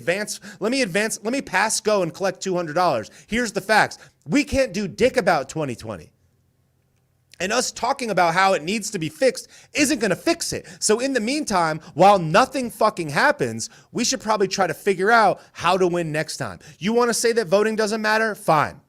pass go and collect $200. Here's the facts. We can't do dick about 2020. And us talking about how it needs to be fixed isn't going to fix it. So in the meantime, while nothing fucking happens, we should probably try to figure out how to win next time. You want to say that voting doesn't matter? Fine.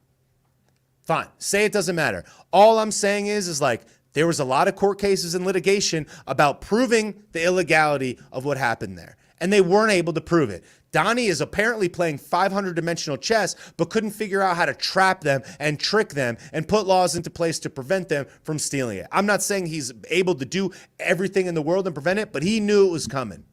Say it doesn't matter. All I'm saying is like, there was a lot of court cases and litigation about proving the illegality of what happened there. And they weren't able to prove it. Donnie is apparently playing 500-dimensional chess, but couldn't figure out how to trap them and trick them and put laws into place to prevent them from stealing it. I'm not saying he's able to do everything in the world and prevent it, but he knew it was coming.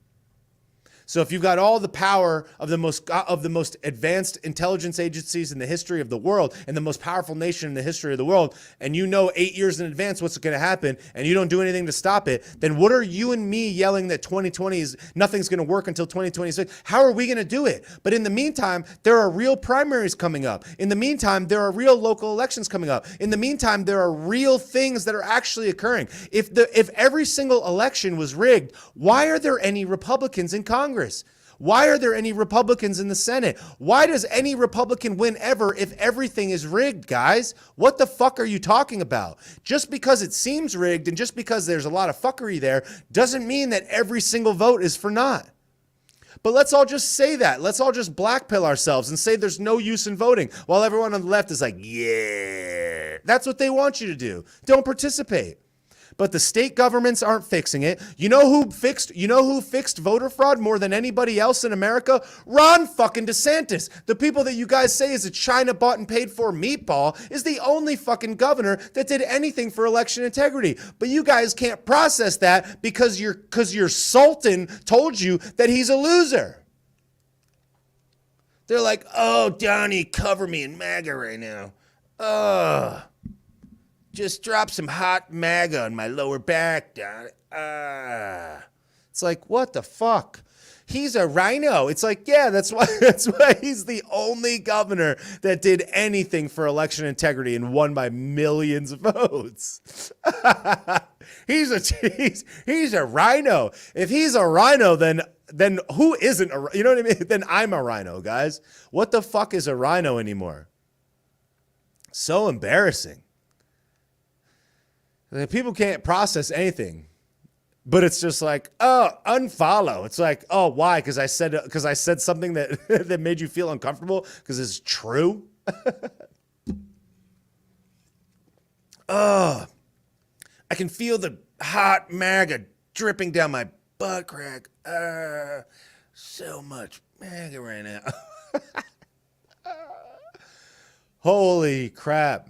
So if you've got all the power of the most advanced intelligence agencies in the history of the world and the most powerful nation in the history of the world, and you know 8 years in advance what's going to happen, and you don't do anything to stop it, then what are you and me yelling that 2020 is nothing's going to work until 2026? How are we going to do it? But in the meantime, there are real primaries coming up. In the meantime, there are real local elections coming up. In the meantime, there are real things that are actually occurring. If every single election was rigged, why are there any Republicans in Congress? Why are there any Republicans in the Senate? Why does any Republican win ever if everything is rigged, guys? What the fuck are you talking about? Just because it seems rigged and just because there's a lot of fuckery there doesn't mean that every single vote is for naught. But let's all just say that. Let's all just blackpill ourselves and say there's no use in voting while everyone on the left is like, yeah. That's what they want you to do. Don't participate. But the state governments aren't fixing it. You know who fixed voter fraud more than anybody else in America? Ron fucking DeSantis. The people that you guys say is a China bought and paid for meatball is the only fucking governor that did anything for election integrity. But you guys can't process that because your sultan told you that he's a loser. They're like, oh, Donnie, cover me in MAGA right now. Ugh. Just drop some hot MAGA on my lower back, Don. It's like, what the fuck? He's a rhino. It's like, yeah, that's why he's the only governor that did anything for election integrity and won by millions of votes. He's a rhino. If he's a rhino, then who isn't a, you know what I mean? Then I'm a rhino, guys. What the fuck is a rhino anymore? So embarrassing. People can't process anything, but it's just like, oh, unfollow. It's like, oh, why? Because I said something that that made you feel uncomfortable because it's true. Oh, I can feel the hot MAGA dripping down my butt crack. So much MAGA right now. Holy crap.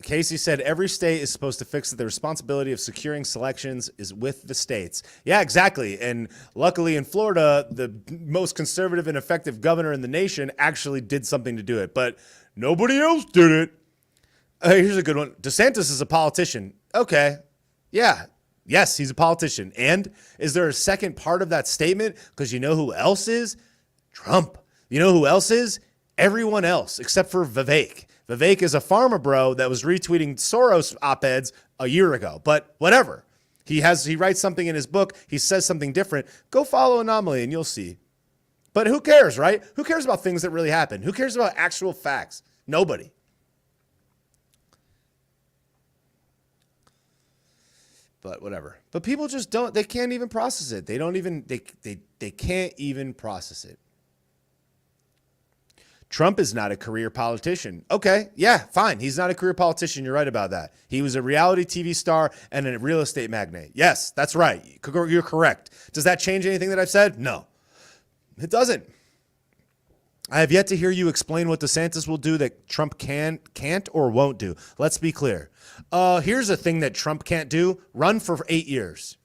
Casey said every state is supposed to fix it. The responsibility of securing selections is with the states. Yeah, exactly. And luckily in Florida, the most conservative and effective governor in the nation actually did something to do it, but nobody else did it. Here's a good one. DeSantis is a politician. Okay. Yeah. Yes, he's a politician. And is there a second part of that statement? Because you know who else is? Trump. You know who else is? Everyone else except for Vivek. Vivek is a farmer bro that was retweeting Soros op-eds a year ago, but whatever. He writes something in his book. He says something different. Go follow Anomaly and you'll see. But who cares, right? Who cares about things that really happen? Who cares about actual facts? Nobody. But whatever. But people just don't, they can't even process it. They can't even process it. Trump is not a career politician. Okay, yeah, fine. He's not a career politician. You're right about that. He was a reality TV star and a real estate magnate. Yes, that's right. You're correct. Does that change anything that I've said? No, it doesn't. I have yet to hear you explain what DeSantis will do that Trump can't or won't do. Let's be clear. Here's a thing that Trump can't do. Run for 8 years.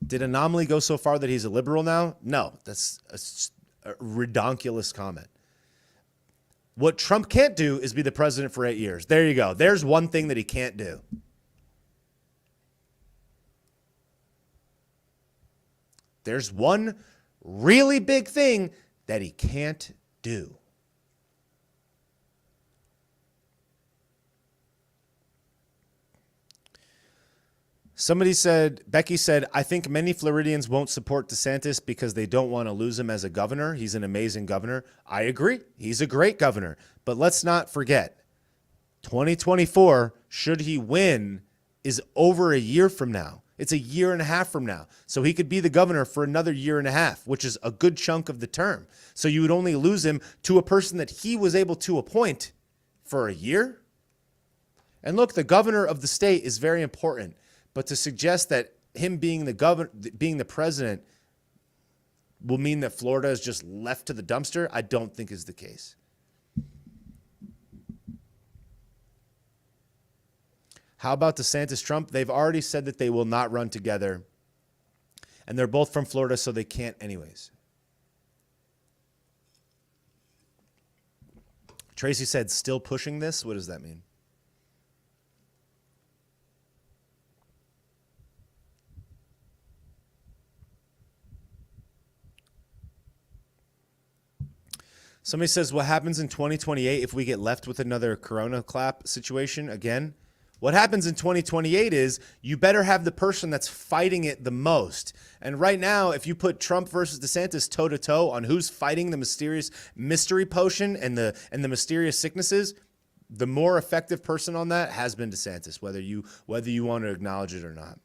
Did Anomaly go so far that he's a liberal now? No, that's a redonkulous comment. What Trump can't do is be the president for 8 years. There you go. There's one thing that he can't do. There's one really big thing that he can't do. Becky said, I think many Floridians won't support DeSantis because they don't want to lose him as a governor. He's an amazing governor. I agree. He's a great governor. But let's not forget, 2024, should he win, is over a year from now. It's a year and a half from now. So he could be the governor for another year and a half, which is a good chunk of the term. So you would only lose him to a person that he was able to appoint for a year. And look, the governor of the state is very important. But to suggest that him being the governor, being the president, will mean that Florida is just left to the dumpster, I don't think is the case. How about DeSantis Trump? They've already said that they will not run together. And they're both from Florida, so they can't anyways. Tracy said, still pushing this? What does that mean? Somebody says, what happens in 2028 if we get left with another Corona clap situation again? What happens in 2028 is you better have the person that's fighting it the most. And right now, if you put Trump versus DeSantis toe to toe on who's fighting the mysterious mystery potion and the mysterious sicknesses, the more effective person on that has been DeSantis, whether you want to acknowledge it or not.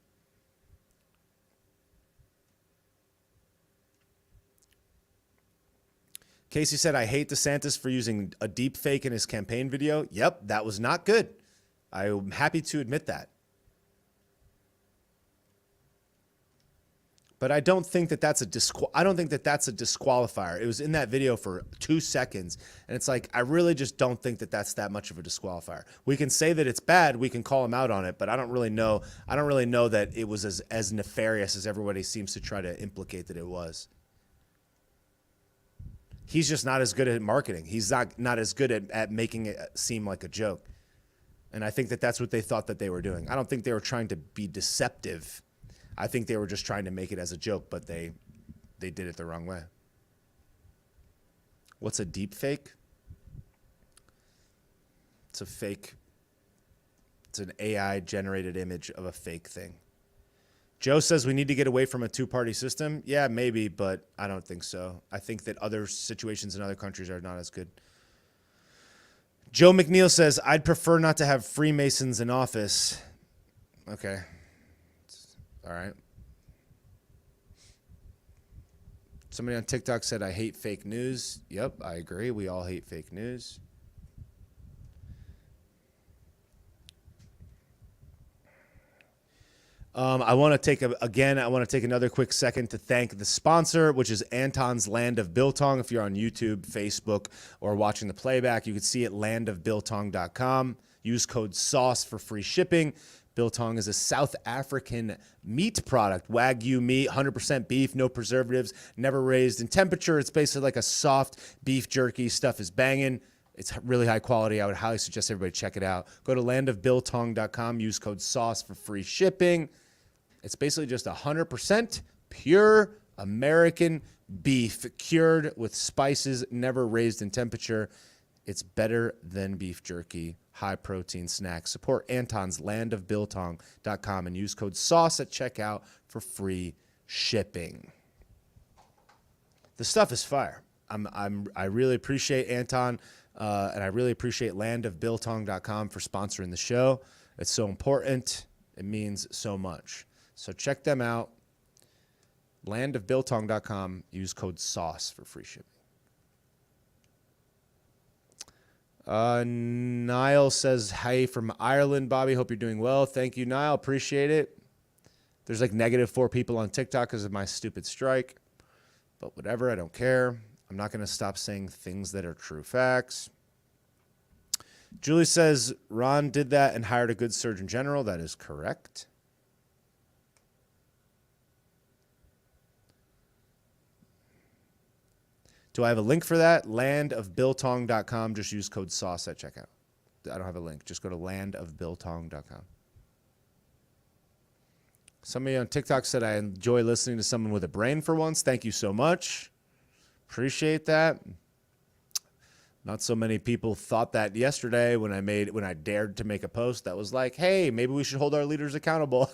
Casey said, I hate DeSantis for using a deep fake in his campaign video. Yep, that was not good. I'm happy to admit that. But I don't think that that's a disqualifier. It was in that video for 2 seconds, and it's like I really just don't think that that's that much of a disqualifier. We can say that it's bad, we can call him out on it, but I don't really know that it was as nefarious as everybody seems to try to implicate that it was. He's just not as good at marketing. He's not as good at making it seem like a joke. And I think that that's what they thought that they were doing. I don't think they were trying to be deceptive. I think they were just trying to make it as a joke, but they did it the wrong way. What's a deep fake? It's a fake. It's an AI generated image of a fake thing. Joe says we need to get away from a two-party system. Yeah, maybe, but I don't think so. I think that other situations in other countries are not as good. Joe McNeil says, I'd prefer not to have Freemasons in office. Okay. All right. Somebody on TikTok said, I hate fake news. Yep, I agree. We all hate fake news. I want to take another quick second to thank the sponsor, which is Anton's Land of Biltong. If you're on YouTube, Facebook, or watching the playback, you can see it landofbiltong.com. Use code SAUCE for free shipping. Biltong is a South African meat product, Wagyu meat, 100% beef, no preservatives, never raised in temperature. It's basically like a soft beef jerky. Stuff is banging. It's really high quality. I would highly suggest everybody check it out. Go to landofbiltong.com. Use code SAUCE for free shipping. It's basically just 100% pure American beef, cured with spices, never raised in temperature. It's better than beef jerky, high-protein snack. Support Anton's landofbiltong.com and use code SAUCE at checkout for free shipping. The stuff is fire. I really appreciate Anton, and I really appreciate landofbiltong.com for sponsoring the show. It's so important. It means so much. So check them out. Landofbiltong.com. Use code SAUCE for free shipping. Niall says, hey from Ireland, Bobby. Hope you're doing well. Thank you, Niall. Appreciate it. There's like -4 people on TikTok because of my stupid strike. But whatever, I don't care. I'm not going to stop saying things that are true facts. Julie says, Ron did that and hired a good surgeon general. That is correct. Do I have a link for that? Landofbiltong.com. Just use code SAUCE at checkout. I don't have a link. Just go to landofbiltong.com. Somebody on TikTok said, I enjoy listening to someone with a brain for once. Thank you so much. Appreciate that. Not so many people thought that yesterday when I dared to make a post that was like, hey, maybe we should hold our leaders accountable.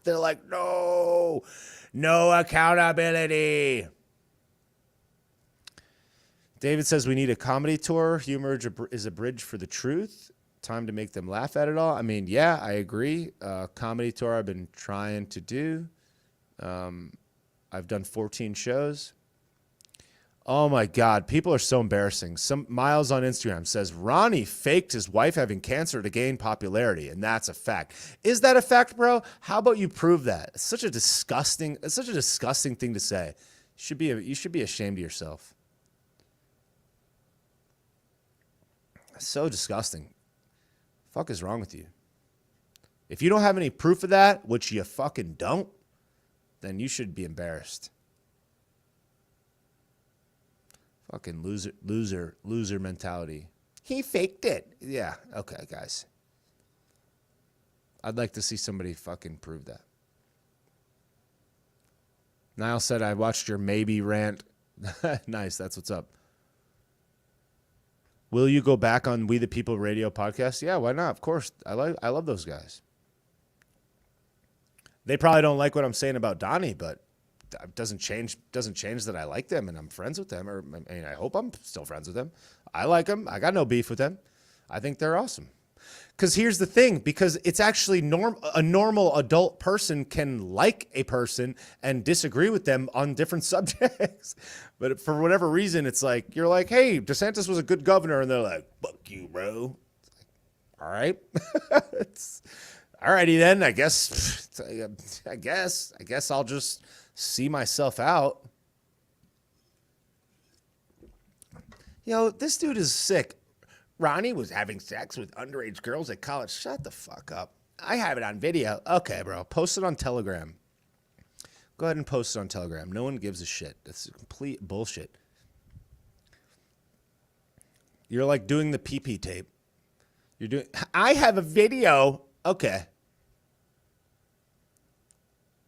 They're like, no accountability. David says we need a comedy tour. Humor is a bridge for the truth. Time to make them laugh at it all. I mean, yeah, I agree. Comedy tour I've been trying to do. I've done 14 shows. Oh my God, people are so embarrassing. Some Miles on Instagram says Ronnie faked his wife having cancer to gain popularity, and that's a fact. Is that a fact, bro? How about you prove that? It's such a disgusting thing to say. You should be ashamed of yourself. So disgusting. Fuck is wrong with you? If you don't have any proof of that, which you fucking don't, then you should be embarrassed. Fucking loser mentality. He faked it. Yeah, okay, guys. I'd like to see somebody fucking prove that. Niall said, I watched your maybe rant. Nice, that's what's up. Will you go back on We the People Radio podcast? Yeah, why not? Of course. I love those guys. They probably don't like what I'm saying about Donnie, but it doesn't change that I like them and I'm friends with them. Or I mean, I hope I'm still friends with them. I like them. I got no beef with them. I think they're awesome. Because here's the thing, because it's actually a normal adult person can like a person and disagree with them on different subjects. But for whatever reason, it's like, you're like, hey, DeSantis was a good governor. And they're like, fuck you, bro. All right. Alrighty then, I guess I'll just see myself out. Yo, this dude is sick. Ronnie was having sex with underage girls at college. Shut the fuck up. I have it on video. Okay, bro. Post it on Telegram. Go ahead and post it on Telegram. No one gives a shit. That's complete bullshit. You're like doing the pee-pee tape. I have a video. Okay.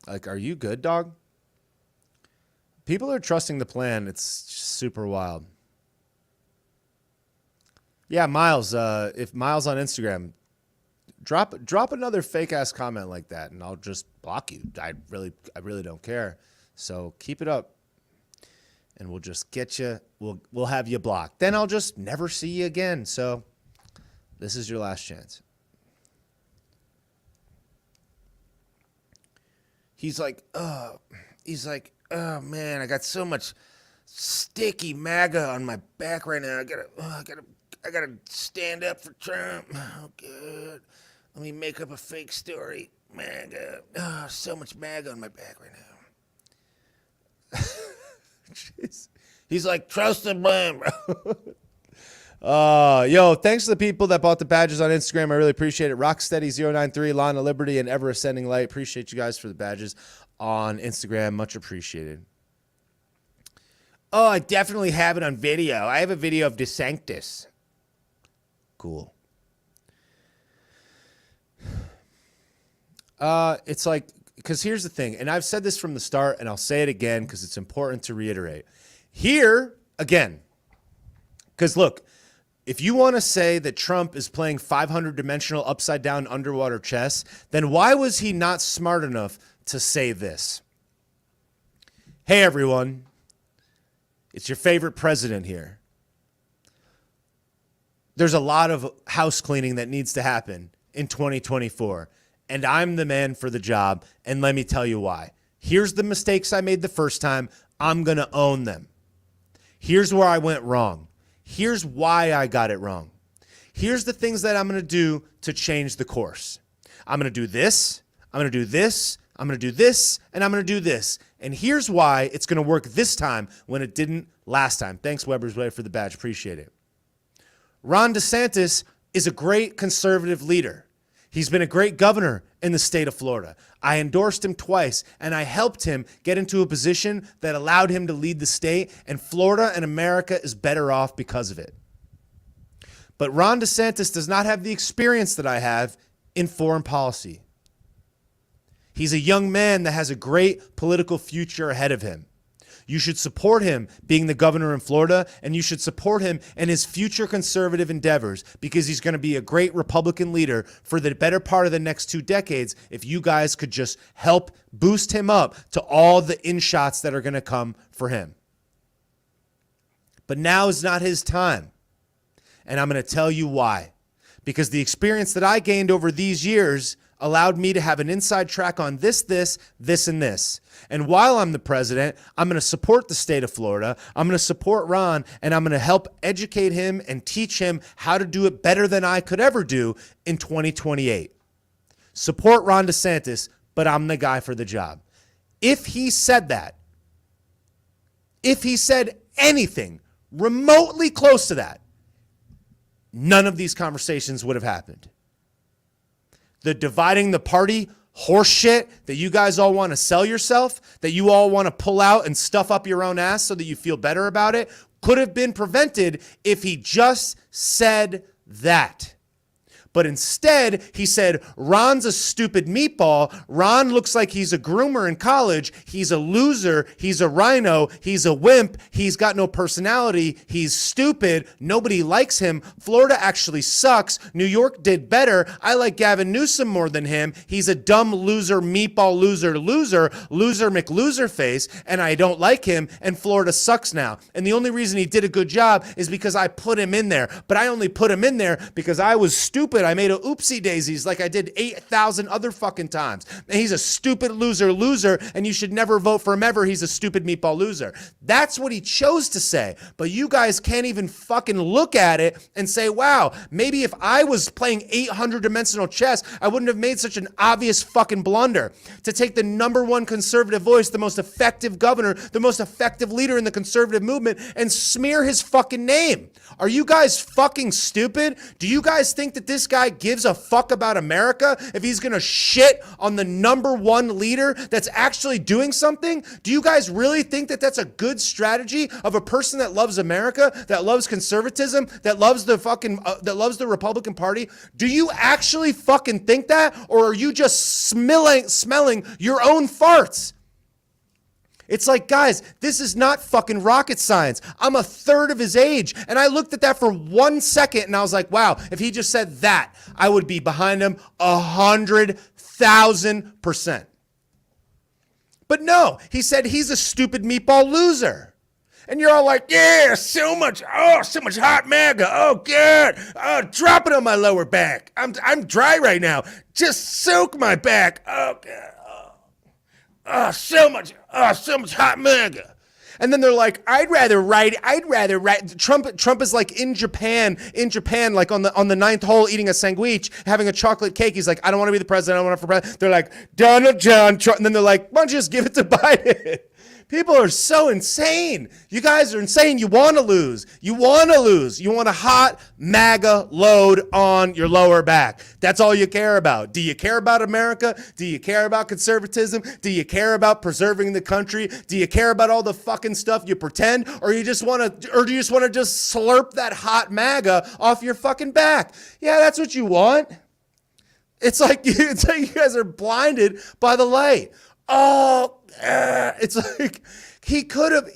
Like, are you good, dog? People are trusting the plan. It's just super wild. Yeah, Miles, if Miles on Instagram, drop another fake ass comment like that and I'll just block you. I really don't care. So keep it up and we'll just get you. We'll have you blocked. Then I'll just never see you again. So this is your last chance. He's like, oh man, I got so much sticky MAGA on my back right now. I gotta stand up for Trump. Oh, good. Let me make up a fake story. MAGA. Oh, so much MAGA on my back right now. Jeez. He's like, trust the blame, bro. Yo, thanks to the people that bought the badges on Instagram. I really appreciate it. Rocksteady093, Lawn of Liberty, and Ever Ascending Light. Appreciate you guys for the badges on Instagram. Much appreciated. Oh, I definitely have it on video. I have a video of DeSantis. Cool. It's like, because here's the thing, and I've said this from the start, and I'll say it again because it's important to reiterate. Here, again, because look, if you want to say that Trump is playing 500-dimensional upside-down underwater chess, then why was he not smart enough to say this? Hey, everyone. It's your favorite president here. There's a lot of house cleaning that needs to happen in 2024, and I'm the man for the job, and let me tell you why. Here's the mistakes I made the first time. I'm going to own them. Here's where I went wrong. Here's why I got it wrong. Here's the things that I'm going to do to change the course. I'm going to do this. I'm going to do this. I'm going to do this. And I'm going to do this. And here's why it's going to work this time when it didn't last time. Thanks, Weber's Way, for the badge. Appreciate it. Ron DeSantis is a great conservative leader. He's been a great governor in the state of Florida. I endorsed him twice, and I helped him get into a position that allowed him to lead the state, and Florida and America is better off because of it. But Ron DeSantis does not have the experience that I have in foreign policy. He's a young man that has a great political future ahead of him. You should support him being the governor in Florida, and you should support him in his future conservative endeavors because he's going to be a great Republican leader for the better part of the next 2 decades if you guys could just help boost him up to all the in-shots that are going to come for him. But now is not his time, and I'm going to tell you why. Because the experience that I gained over these years allowed me to have an inside track on this, and this. And while I'm the president, I'm going to support the state of Florida. I'm going to support Ron, and I'm going to help educate him and teach him how to do it better than I could ever do in 2028. Support Ron DeSantis, but I'm the guy for the job. If he said that, if he said anything remotely close to that, none of these conversations would have happened. the dividing the party horse shit that you guys all want to sell yourself, that you all want to pull out and stuff up your own ass so that you feel better about it, could have been prevented if he just said that. But instead, he said, Ron's a stupid meatball. Ron looks like he's a groomer in college. He's a loser. He's a rhino. He's a wimp. He's got no personality. He's stupid. Nobody likes him. Florida actually sucks. New York did better. I like Gavin Newsom more than him. He's a dumb loser, meatball loser McLoser face, and I don't like him, and Florida sucks now. And the only reason he did a good job is because I put him in there. But I only put him in there because I was stupid. I made a oopsie daisies like I did 8,000 other fucking times. And he's a stupid loser, and you should never vote for him ever. He's a stupid meatball loser. That's what he chose to say. But you guys can't even fucking look at it and say, wow, maybe if I was playing 800-dimensional chess, I wouldn't have made such an obvious fucking blunder to take the number one conservative voice, the most effective governor, the most effective leader in the conservative movement, and smear his fucking name. Are you guys fucking stupid? Do you guys think that this guy gives a fuck about America if he's gonna shit on the number one leader that's actually doing something? Do you guys really think that that's a good strategy of a person that loves America, that loves conservatism, that loves the fucking, that loves the Republican Party? Do you actually fucking think that? Or are you just smelling your own farts? It's like, guys, this is not fucking rocket science. I'm a third of his age. And I looked at that for 1 second and I was like, wow, if he just said that, I would be behind him 100,000%. But no, he said he's a stupid meatball loser. And you're all like, yeah, so much hot MAGA. Oh, God. Oh, drop it on my lower back. I'm dry right now. Just soak my back. Oh, God. So much hot MAGA. And then they're like, I'd rather write. Trump is like in Japan, like on the ninth hole, eating a sandwich, having a chocolate cake. He's like, I don't want to be the president. I don't want to be for president. They're like, Donald John Trump. And then they're like, why don't you just give it to Biden? People are so insane. You guys are insane. You want to lose. You want a hot MAGA load on your lower back. That's all you care about. Do you care about America? Do you care about conservatism? Do you care about preserving the country? Do you care about all the fucking stuff you pretend? Or do you just want to slurp that hot MAGA off your fucking back? Yeah, that's what you want. It's like you guys are blinded by the light. Oh, it's like he could have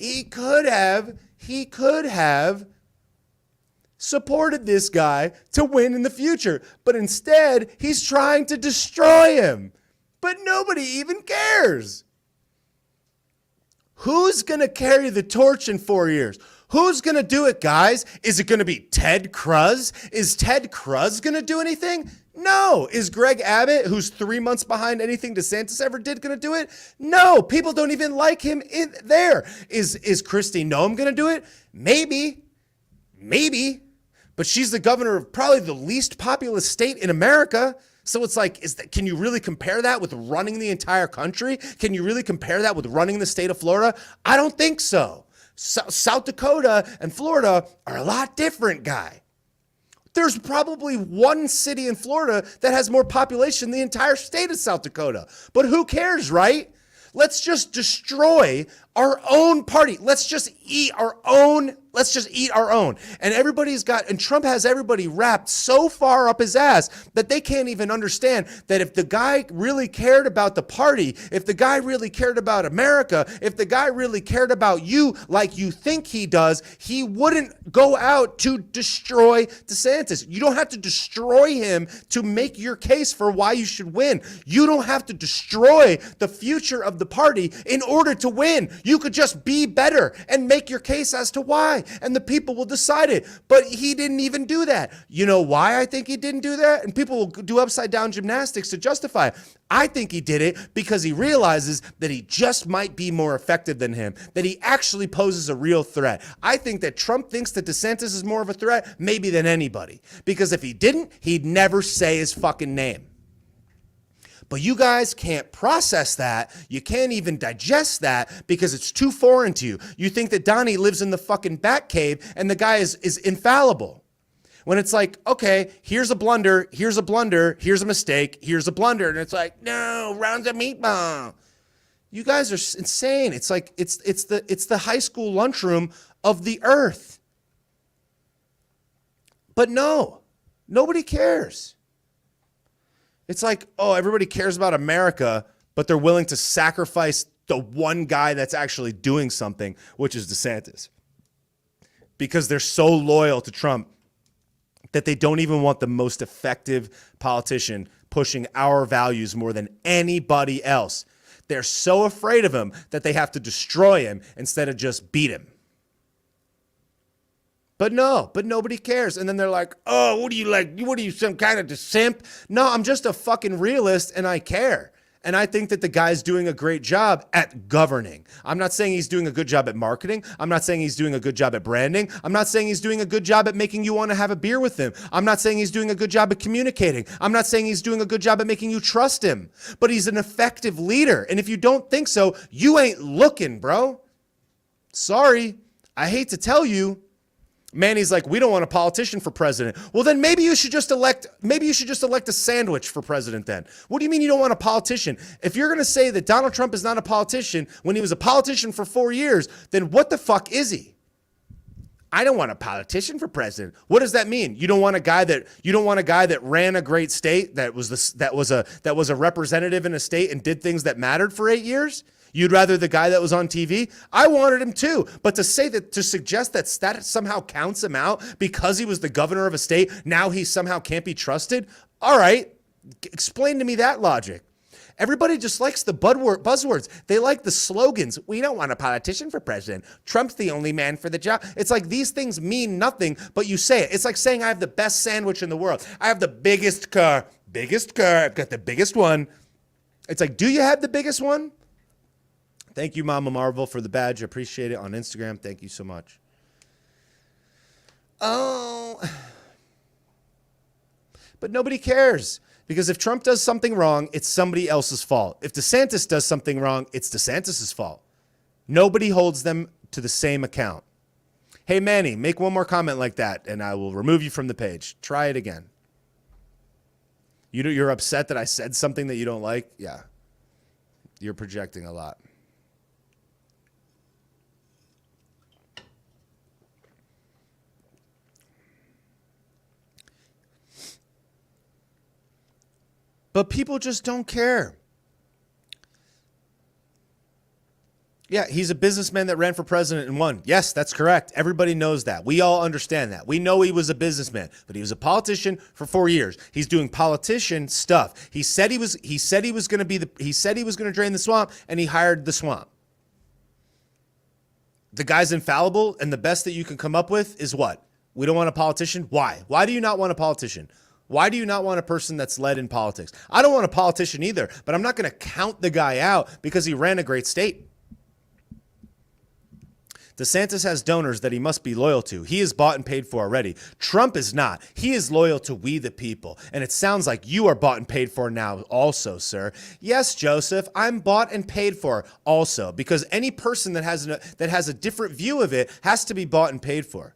supported this guy to win in the future, but instead he's trying to destroy him. But nobody even cares. Who's going to carry the torch in 4 years? Who's going to do it, guys? Is it going to be Ted Cruz? Is Ted Cruz going to do anything? No. Is Greg Abbott, who's 3 months behind anything DeSantis ever did, going to do it? No. People don't even like him in there. Is Kristi Noem going to do it? Maybe. But she's the governor of probably the least populous state in America. So it's like, can you really compare that with running the entire country? Can you really compare that with running the state of Florida? I don't think so. South Dakota and Florida are a lot different, guy. There's probably one city in Florida that has more population than the entire state of South Dakota. But who cares, right? Let's just destroy our own party. Let's just eat our own. And Trump has everybody wrapped so far up his ass that they can't even understand that if the guy really cared about the party, if the guy really cared about America, if the guy really cared about you like you think he does, he wouldn't go out to destroy DeSantis. You don't have to destroy him to make your case for why you should win. You don't have to destroy the future of the party in order to win. You could just be better and make your case as to why, and the people will decide it. But he didn't even do that. You know why I think he didn't do that? And people will do upside down gymnastics to justify it. I think he did it because he realizes that he just might be more effective than him, that he actually poses a real threat. I think that Trump thinks that DeSantis is more of a threat maybe than anybody, because if he didn't, he'd never say his fucking name. But you guys can't process that. You can't even digest that because it's too foreign to you. You think that Donnie lives in the fucking Batcave and the guy is infallible. When it's like, okay, here's a blunder, here's a blunder, here's a mistake, here's a blunder. And it's like, no, Ron's a meatball. You guys are insane. It's like, it's the high school lunchroom of the earth. But no, nobody cares. It's like, oh, everybody cares about America, but they're willing to sacrifice the one guy that's actually doing something, which is DeSantis. Because they're so loyal to Trump that they don't even want the most effective politician pushing our values more than anybody else. They're so afraid of him that they have to destroy him instead of just beat him. But nobody cares. And then they're like, oh, what are you, some kind of simp? No, I'm just a fucking realist and I care. And I think that the guy's doing a great job at governing. I'm not saying he's doing a good job at marketing. I'm not saying he's doing a good job at branding. I'm not saying he's doing a good job at making you want to have a beer with him. I'm not saying he's doing a good job at communicating. I'm not saying he's doing a good job at making you trust him. But he's an effective leader. And if you don't think so, you ain't looking, bro. Sorry. I hate to tell you. Manny's like, we don't want a politician for president. Well, then maybe you should just elect a sandwich for president then. What do you mean you don't want a politician? If you're going to say that Donald Trump is not a politician when he was a politician for 4 years, then what the fuck is he? I don't want a politician for president. What does that mean? You don't want a guy that ran a great state, that was a representative in a state and did things that mattered for 8 years? You'd rather the guy that was on TV? I wanted him too. But to suggest that somehow counts him out because he was the governor of a state, now he somehow can't be trusted? All right, explain to me that logic. Everybody just likes the buzzwords. They like the slogans. We don't want a politician for president. Trump's the only man for the job. It's like these things mean nothing, but you say it. It's like saying I have the best sandwich in the world. I have the biggest car. I've got the biggest one. It's like, do you have the biggest one? Thank you, Mama Marvel, for the badge. I appreciate it on Instagram. Thank you so much. Oh. But nobody cares. Because if Trump does something wrong, it's somebody else's fault. If DeSantis does something wrong, it's DeSantis' fault. Nobody holds them to the same account. Hey, Manny, make one more comment like that, and I will remove you from the page. Try it again. You're upset that I said something that you don't like? Yeah. You're projecting a lot. But people just don't care. Yeah, he's a businessman that ran for president and won. Yes, that's correct. Everybody knows that. We all understand that. We know he was a businessman, but he was a politician for 4 years. He's doing politician stuff. He said he was going to drain the swamp, and he hired the swamp. The guy's infallible, and the best that you can come up with is what? We don't want a politician? Why? Why do you not want a politician? Why do you not want a person that's led in politics? I don't want a politician either, but I'm not going to count the guy out because he ran a great state. DeSantis has donors that he must be loyal to. He is bought and paid for already. Trump is not. He is loyal to we the people. And it sounds like you are bought and paid for now also, sir. Yes, Joseph, I'm bought and paid for also, because any person that has a different view of it has to be bought and paid for.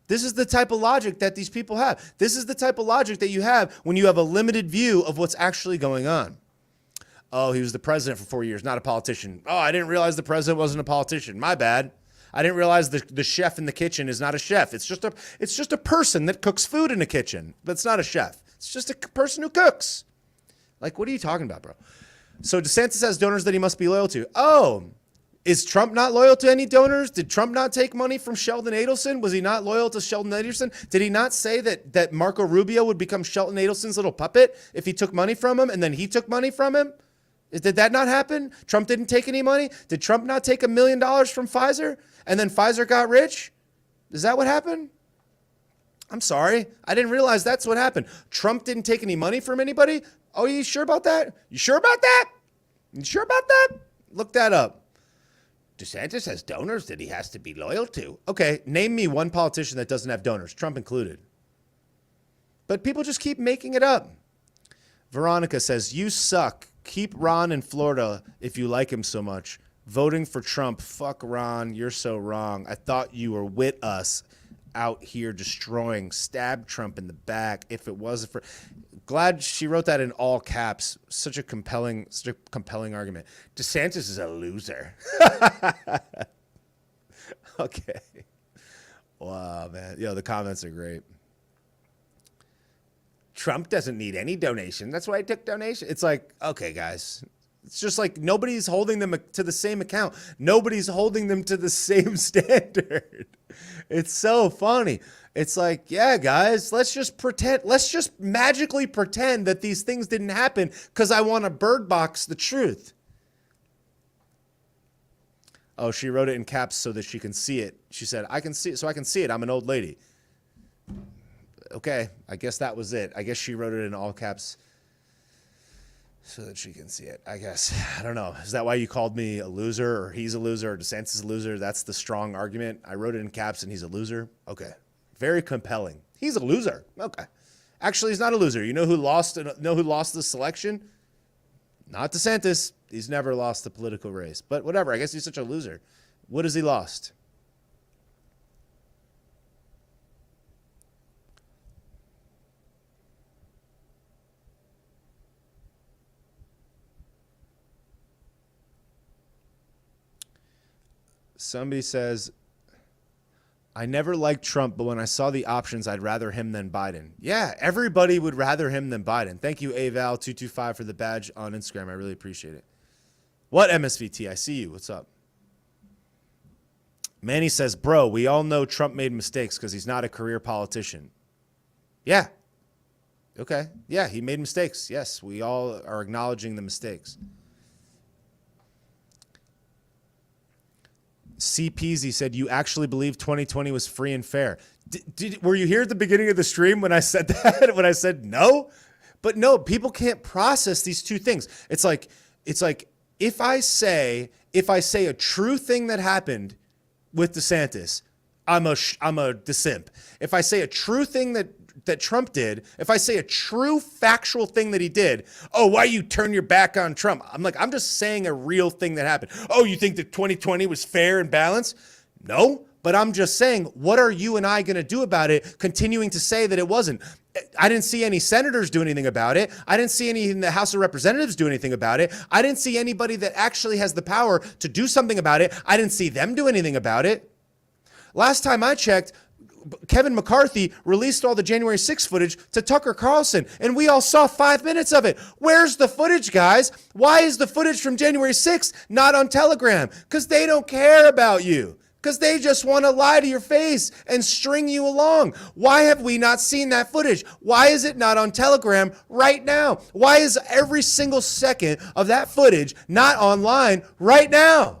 This is the type of logic that these people have. This is the type of logic that you have when you have a limited view of what's actually going on. Oh, he was the president for 4 years, not a politician. Oh, I didn't realize the president wasn't a politician. My bad. I didn't realize the chef in the kitchen is not a chef. It's just a person that cooks food in a kitchen, but it's not a chef. It's just a person who cooks. Like, what are you talking about, bro? So DeSantis has donors that he must be loyal to. Oh, is Trump not loyal to any donors? Did Trump not take money from Sheldon Adelson? Was he not loyal to Sheldon Adelson? Did he not say that Marco Rubio would become Sheldon Adelson's little puppet if he took money from him and then he took money from him? Did that not happen? Trump didn't take any money? Did Trump not take $1 million from Pfizer and then Pfizer got rich? Is that what happened? I'm sorry. I didn't realize that's what happened. Trump didn't take any money from anybody? Oh, you sure about that? You sure about that? You sure about that? Look that up. DeSantis has donors that he has to be loyal to. Okay, name me one politician that doesn't have donors, Trump included. But people just keep making it up. Veronica says, you suck. Keep Ron in Florida if you like him so much. Voting for Trump, fuck Ron, you're so wrong. I thought you were with us. out here destroying, stab Trump in the back. If it wasn't for, glad she wrote that in all caps. Such a compelling argument. DeSantis is a loser. Okay. Wow, man. Yo, the comments are great. Trump doesn't need any donation. That's why he took donation. It's like, okay, guys. It's just like nobody's holding them to the same account. Nobody's holding them to the same standard. It's so funny. It's like, yeah, guys, let's just pretend. Let's just magically pretend that these things didn't happen because I want to bird box the truth. Oh, she wrote it in caps so that she can see it. She said, I can see it, so I can see it. I'm an old lady. Okay, I guess that was it. I guess she wrote it in all caps so that she can see it. I guess. I don't know. Is that why you called me a loser, or he's a loser, or DeSantis is a loser? That's the strong argument. I wrote it in caps and he's a loser. Okay. Very compelling. He's a loser. Okay. Actually, he's not a loser. You know who lost the selection? Not DeSantis. He's never lost the political race. But whatever. I guess he's such a loser. What has he lost? Somebody says, I never liked Trump, but when I saw the options, I'd rather him than Biden. Yeah, everybody would rather him than Biden. Thank you, Aval225, for the badge on Instagram. I really appreciate it. What, MSVT? I see you. What's up? Manny says, bro, we all know Trump made mistakes because he's not a career politician. Yeah. Okay. Yeah, he made mistakes. Yes, we all are acknowledging the mistakes. C. Peasy said, you actually believe 2020 was free and fair. Were you here at the beginning of the stream when I said that? When I said no? But no, people can't process these two things. It's like if I say a true thing that happened with DeSantis, I'm a DeSimp. If I say a true thing that Trump did, if I say a true factual thing that he did, oh, why you turn your back on Trump? I'm just saying a real thing that happened. Oh, you think that 2020 was fair and balanced? No, but I'm just saying, what are you and I going to do about it, continuing to say that it wasn't? I didn't see any senators do anything about it. I didn't see any in the House of Representatives do anything about it. I didn't see anybody that actually has the power to do something about it. I didn't see them do anything about it. Last time I checked, Kevin McCarthy released all the January 6th footage to Tucker Carlson, and we all saw 5 minutes of it. Where's the footage, guys? Why is the footage from January 6th not on Telegram? Because they don't care about you. Because they just want to lie to your face and string you along. Why have we not seen that footage? Why is it not on Telegram right now? Why is every single second of that footage not online right now?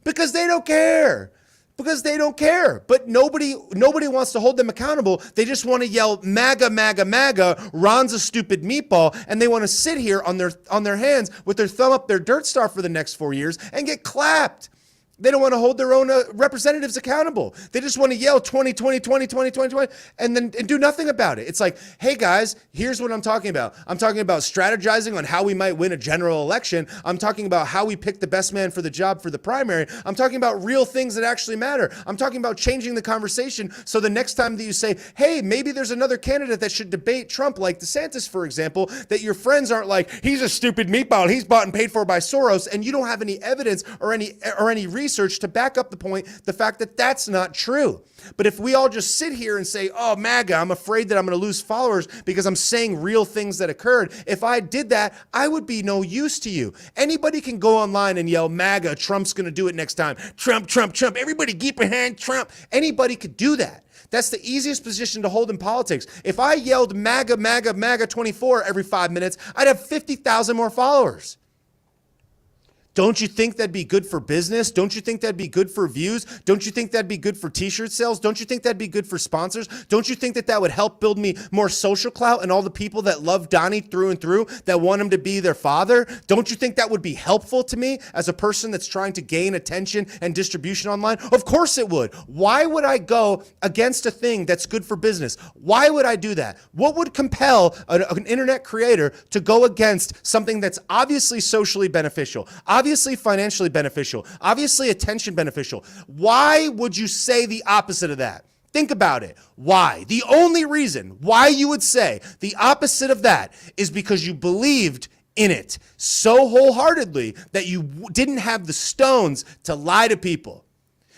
Because they don't care. Because they don't care. But nobody wants to hold them accountable. They just want to yell MAGA, MAGA, MAGA, Ron's a stupid meatball, and they want to sit here on their hands with their thumb up their dirt star for the next 4 years and get clapped. They don't want to hold their own representatives accountable. They just want to yell 2020, 2020, 2020, and do nothing about it. It's like, hey guys, here's what I'm talking about. I'm talking about strategizing on how we might win a general election. I'm talking about how we pick the best man for the job for the primary. I'm talking about real things that actually matter. I'm talking about changing the conversation so the next time that you say, hey, maybe there's another candidate that should debate Trump, like DeSantis, for example, that your friends aren't like, he's a stupid meatball, he's bought and paid for by Soros, and you don't have any evidence or any research to back up the fact that that's not true. But if we all just sit here and say, oh, MAGA, I'm afraid that I'm going to lose followers because I'm saying real things that occurred. If I did that, I would be no use to you. Anybody can go online and yell MAGA, Trump's going to do it next time. Trump, Trump, Trump. Everybody keep behind Trump. Anybody could do that. That's the easiest position to hold in politics. If I yelled MAGA, MAGA, MAGA 24 every 5 minutes, I'd have 50,000 more followers. Don't you think that'd be good for business? Don't you think that'd be good for views? Don't you think that'd be good for t-shirt sales? Don't you think that'd be good for sponsors? Don't you think that would help build me more social clout and all the people that love Donnie through and through, that want him to be their father? Don't you think that would be helpful to me as a person that's trying to gain attention and distribution online? Of course it would. Why would I go against a thing that's good for business? Why would I do that? What would compel an internet creator to go against something that's obviously socially beneficial, obviously financially beneficial, obviously attention beneficial? Why would you say the opposite of that? Think about it. Why? The only reason why you would say the opposite of that is because you believed in it so wholeheartedly that you didn't have the stones to lie to people.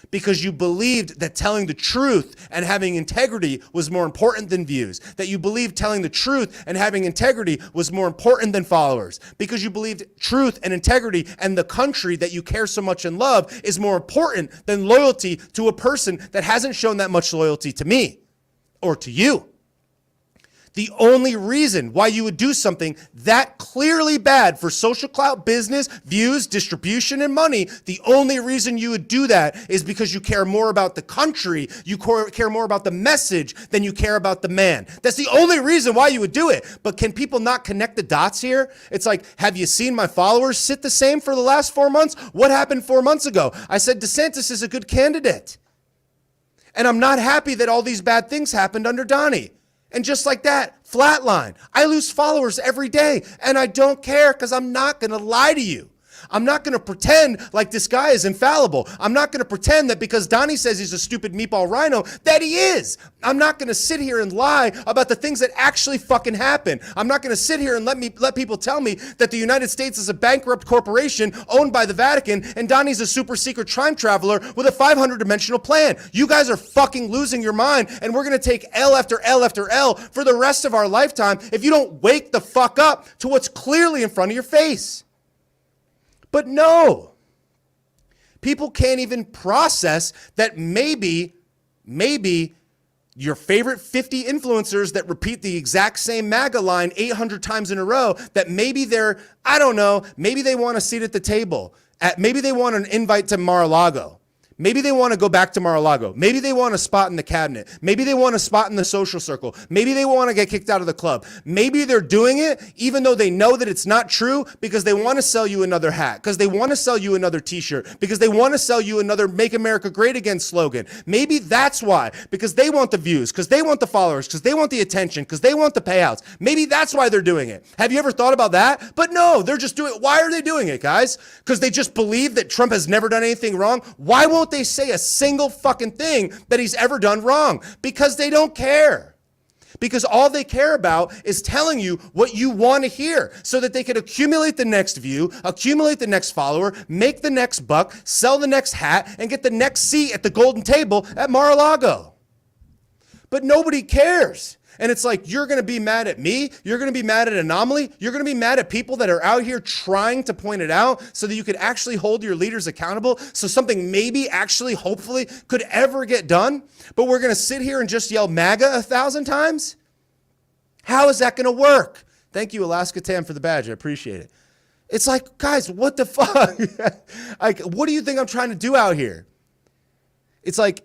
Because you believed that telling the truth and having integrity was more important than views. That you believed telling the truth and having integrity was more important than followers. Because you believed truth and integrity and the country that you care so much and love is more important than loyalty to a person that hasn't shown that much loyalty to me or to you. The only reason why you would do something that clearly bad for social clout, business, views, distribution, and money, the only reason you would do that is because you care more about the country, you care more about the message than you care about the man. That's the only reason why you would do it. But can people not connect the dots here? It's like, have you seen my followers sit the same for the last 4 months? What happened 4 months ago? I said DeSantis is a good candidate. And I'm not happy that all these bad things happened under Donnie. And just like that, flatline. I lose followers every day, and I don't care because I'm not going to lie to you. I'm not going to pretend like this guy is infallible. I'm not going to pretend that because Donnie says he's a stupid meatball rhino, that he is. I'm not going to sit here and lie about the things that actually fucking happen. I'm not going to sit here and let people tell me that the United States is a bankrupt corporation owned by the Vatican and Donnie's a super secret time traveler with a 500-dimensional plan. You guys are fucking losing your mind, and we're going to take L after L after L for the rest of our lifetime if you don't wake the fuck up to what's clearly in front of your face. But no, people can't even process that maybe your favorite 50 influencers that repeat the exact same MAGA line 800 times in a row, that maybe they're, I don't know, maybe they want a seat at the table. Maybe they want an invite to Mar-a-Lago. Maybe they want to go back to Mar-a-Lago. Maybe they want a spot in the cabinet. Maybe they want a spot in the social circle. Maybe they want to get kicked out of the club. Maybe they're doing it even though they know that it's not true because they want to sell you another hat, because they want to sell you another t-shirt, because they want to sell you another Make America Great Again slogan. Maybe that's why, because they want the views, because they want the followers, because they want the attention, because they want the payouts. Maybe that's why they're doing it. Have you ever thought about that? But no, they're just doing it. Why are they doing it, guys? Because they just believe that Trump has never done anything wrong? Why won't they say a single fucking thing that he's ever done wrong? Because they don't care. Because all they care about is telling you what you want to hear so that they can accumulate the next view, accumulate the next follower, make the next buck, sell the next hat, and get the next seat at the golden table at Mar-a-Lago. But nobody cares. And it's like, you're going to be mad at me. You're going to be mad at Anomaly. You're going to be mad at people that are out here trying to point it out so that you could actually hold your leaders accountable. So something maybe actually, hopefully could ever get done. But we're going to sit here and just yell MAGA 1,000 times. How is that going to work? Thank you, Alaska Tam, for the badge. I appreciate it. It's like, guys, what the fuck? Like, what do you think I'm trying to do out here? It's like,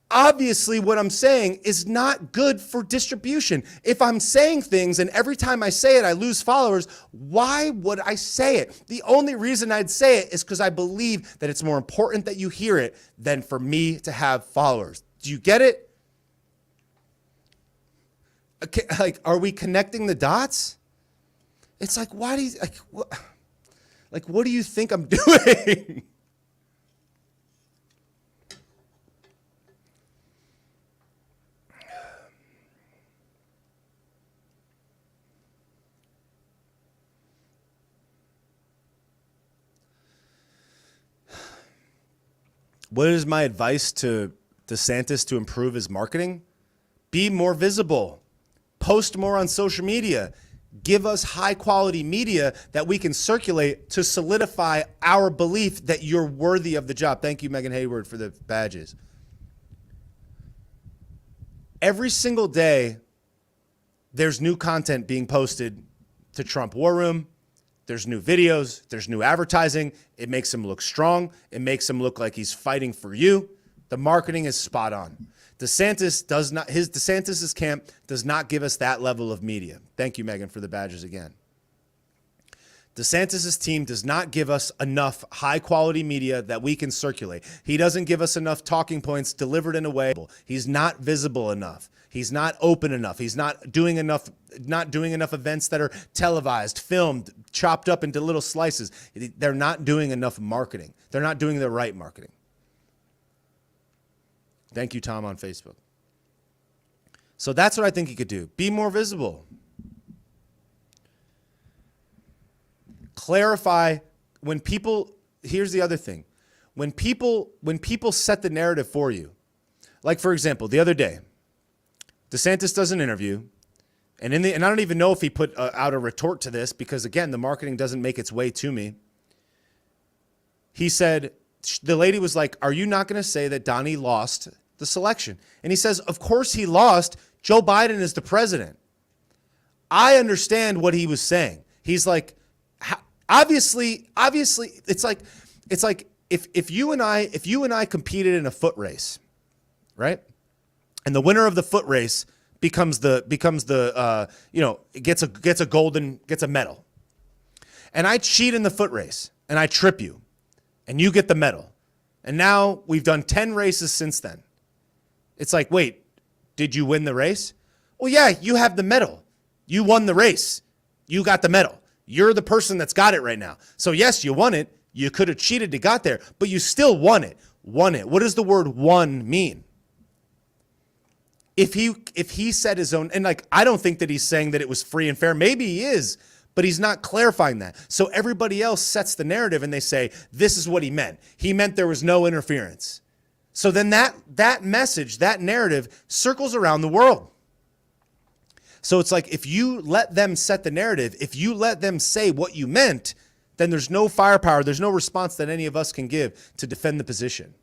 obviously, what I'm saying is not good for distribution. If I'm saying things and every time I say it, I lose followers, why would I say it? The only reason I'd say it is because I believe that it's more important that you hear it than for me to have followers. Do you get it? Okay, like, are we connecting the dots? It's like, why do you, what do you think I'm doing? What is my advice to DeSantis to improve his marketing? Be more visible. Post more on social media. Give us high quality media that we can circulate to solidify our belief that you're worthy of the job. Thank you, Megan Hayward, for the badges. Every single day, there's new content being posted to Trump War Room. There's new videos, there's new advertising. It makes him look strong. It makes him look like he's fighting for you. The marketing is spot on. DeSantis's camp does not give us that level of media. Thank you, Megan, for the badges again. DeSantis's team does not give us enough high quality media that we can circulate. He doesn't give us enough talking points delivered in a way. He's not visible enough. He's not open enough. He's not doing enough events that are televised, filmed, chopped up into little slices. They're not doing enough marketing. They're not doing the right marketing. Thank you, Tom, on Facebook. So that's what I think he could do. Be more visible. Clarify when people, here's the other thing. When people set the narrative for you, like for example, the other day, DeSantis does an interview, and I don't even know if he put out a retort to this because again, the marketing doesn't make its way to me. He said, the lady was like, "Are you not going to say that Donnie lost the selection?" And he says, "Of course he lost. Joe Biden is the president." I understand what he was saying. He's like, obviously, it's like if you and I competed in a foot race, right? And the winner of the foot race gets a medal. And I cheat in the foot race and I trip you and you get the medal. And now we've done 10 races since then. It's like, wait, did you win the race? Well, yeah, you have the medal. You won the race. You got the medal. You're the person that's got it right now. So yes, you won it. You could have cheated to got there, but you still won it. Won it. What does the word won mean? If he said his own, and like, I don't think that he's saying that it was free and fair. Maybe he is, but he's not clarifying that. So everybody else sets the narrative and they say, this is what he meant. He meant there was no interference. So then that message, that narrative circles around the world. So it's like, if you let them set the narrative, if you let them say what you meant, then there's no firepower, there's no response that any of us can give to defend the position.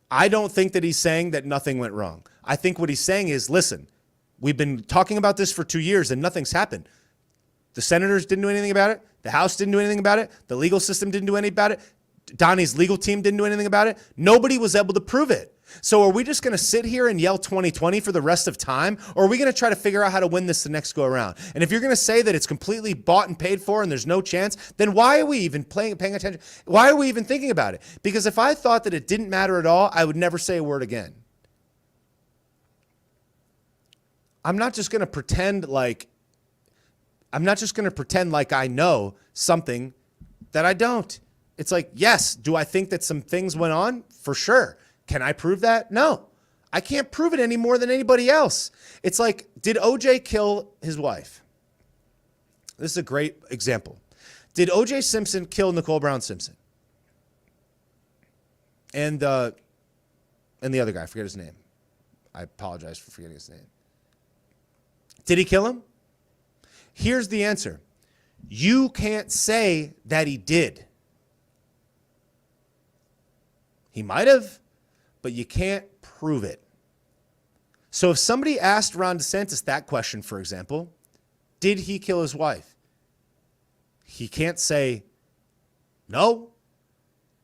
I don't think that he's saying that nothing went wrong. I think what he's saying is, listen, we've been talking about this for 2 years and nothing's happened. The senators didn't do anything about it. The House didn't do anything about it. The legal system didn't do anything about it. Donnie's legal team didn't do anything about it. Nobody was able to prove it. So are we just going to sit here and yell 2020 for the rest of time? Or are we going to try to figure out how to win this the next go around? And if you're going to say that it's completely bought and paid for and there's no chance, then why are we even paying attention? Why are we even thinking about it? Because if I thought that it didn't matter at all, I would never say a word again. I'm not just going to pretend like I know something that I don't. It's like, yes, do I think that some things went on? For sure. Can I prove that? No. I can't prove it any more than anybody else. It's like, did OJ kill his wife? This is a great example. Did OJ Simpson kill Nicole Brown Simpson? And the other guy, I forget his name. I apologize for forgetting his name. Did he kill him? Here's the answer. You can't say that he did. He might have, but you can't prove it. So if somebody asked Ron DeSantis that question, for example, did he kill his wife? He can't say no.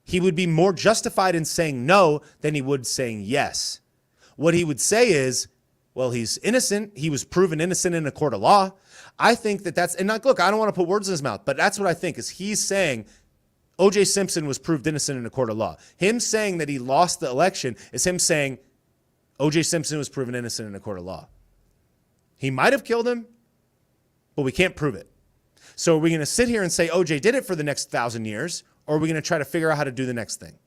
He would be more justified in saying no than he would saying yes. What he would say is, well, he's innocent. He was proven innocent in a court of law. I think that's, and not, look, I don't want to put words in his mouth, but that's what I think is he's saying O.J. Simpson was proved innocent in a court of law. Him saying that he lost the election is him saying O.J. Simpson was proven innocent in a court of law. He might have killed him, but we can't prove it. So are we going to sit here and say O.J. did it for the next 1,000 years, or are we going to try to figure out how to do the next thing?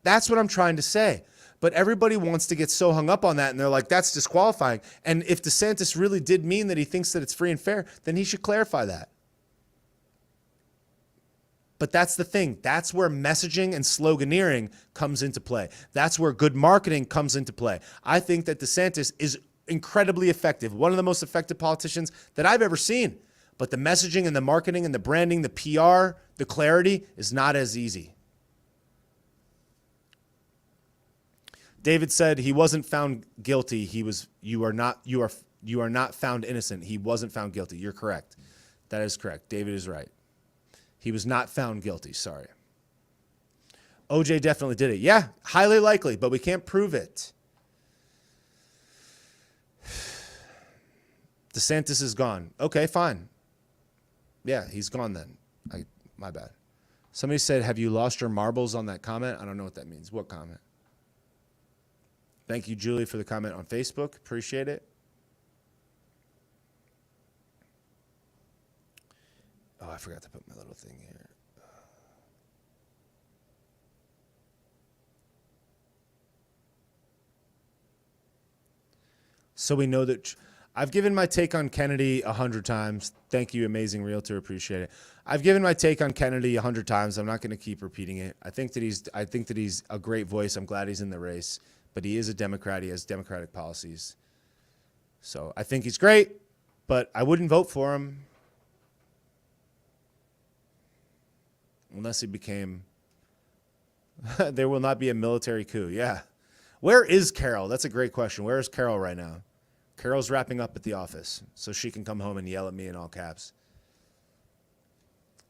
That's what I'm trying to say. But everybody wants to get so hung up on that, and they're like, that's disqualifying. And if DeSantis really did mean that he thinks that it's free and fair, then he should clarify that. But that's the thing. That's where messaging and sloganeering comes into play. That's where good marketing comes into play. I think that DeSantis is incredibly effective, one of the most effective politicians that I've ever seen. But the messaging and the marketing and the branding, the PR, the clarity is not as easy. David said he wasn't found guilty. You are not found innocent. He wasn't found guilty. You're correct. That is correct. David is right. He was not found guilty. Sorry. OJ definitely did it. Yeah, highly likely, but we can't prove it. DeSantis is gone. Okay, fine. Yeah, he's gone then. My bad. Somebody said, have you lost your marbles on that comment? I don't know what that means. What comment? Thank you, Julie, for the comment on Facebook. Appreciate it. Oh, I forgot to put my little thing here. So we know that I've given my take on Kennedy 100 times. Thank you, amazing realtor. Appreciate it. I've given my take on Kennedy 100 times. I'm not going to keep repeating it. I think that he's a great voice. I'm glad he's in the race, but he is a Democrat. He has Democratic policies. So I think he's great, but I wouldn't vote for him unless he became there will not be a military coup. Yeah. Where is Carol? That's a great question. Where is Carol right now? Carol's wrapping up at the office, so she can come home and yell at me in all caps.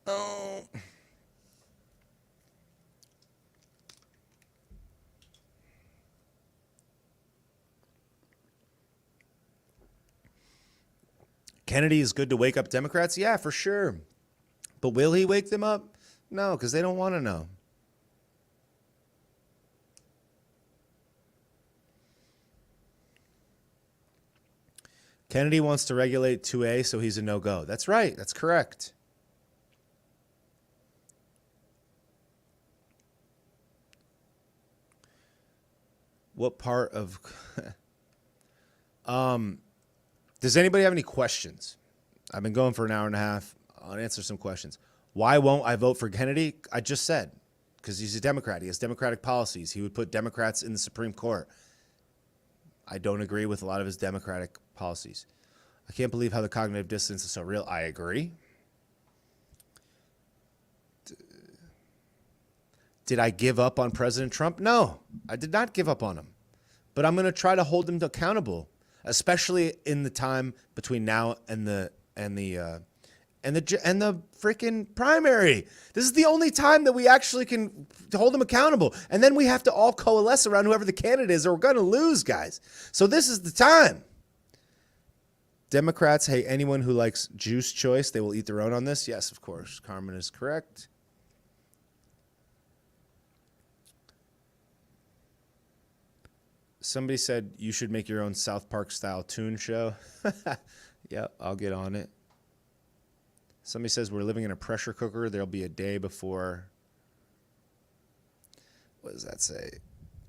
Oh. Kennedy is good to wake up Democrats? Yeah, for sure. But will he wake them up? No, because they don't want to know. Kennedy wants to regulate 2A, so he's a no-go. That's right. That's correct. What part of... Does anybody have any questions? I've been going for an hour and a half. I'll answer some questions. Why won't I vote for Kennedy? I just said, because he's a Democrat. He has Democratic policies. He would put Democrats in the Supreme Court. I don't agree with a lot of his Democratic policies. I can't believe how the cognitive dissonance is so real. I agree. Did I give up on President Trump? No, I did not give up on him. But I'm going to try to hold him accountable, especially in the time between now and the freaking primary. This is the only time that we actually can hold them accountable. And then we have to all coalesce around whoever the candidate is, or we're going to lose, guys. So this is the time. Democrats hate anyone who likes juice choice. They will eat their own on this. Yes, of course. Carmen is correct. Somebody said you should make your own South Park style tune show. Yep, I'll get on it. Somebody says we're living in a pressure cooker. There'll be a day before. What does that say?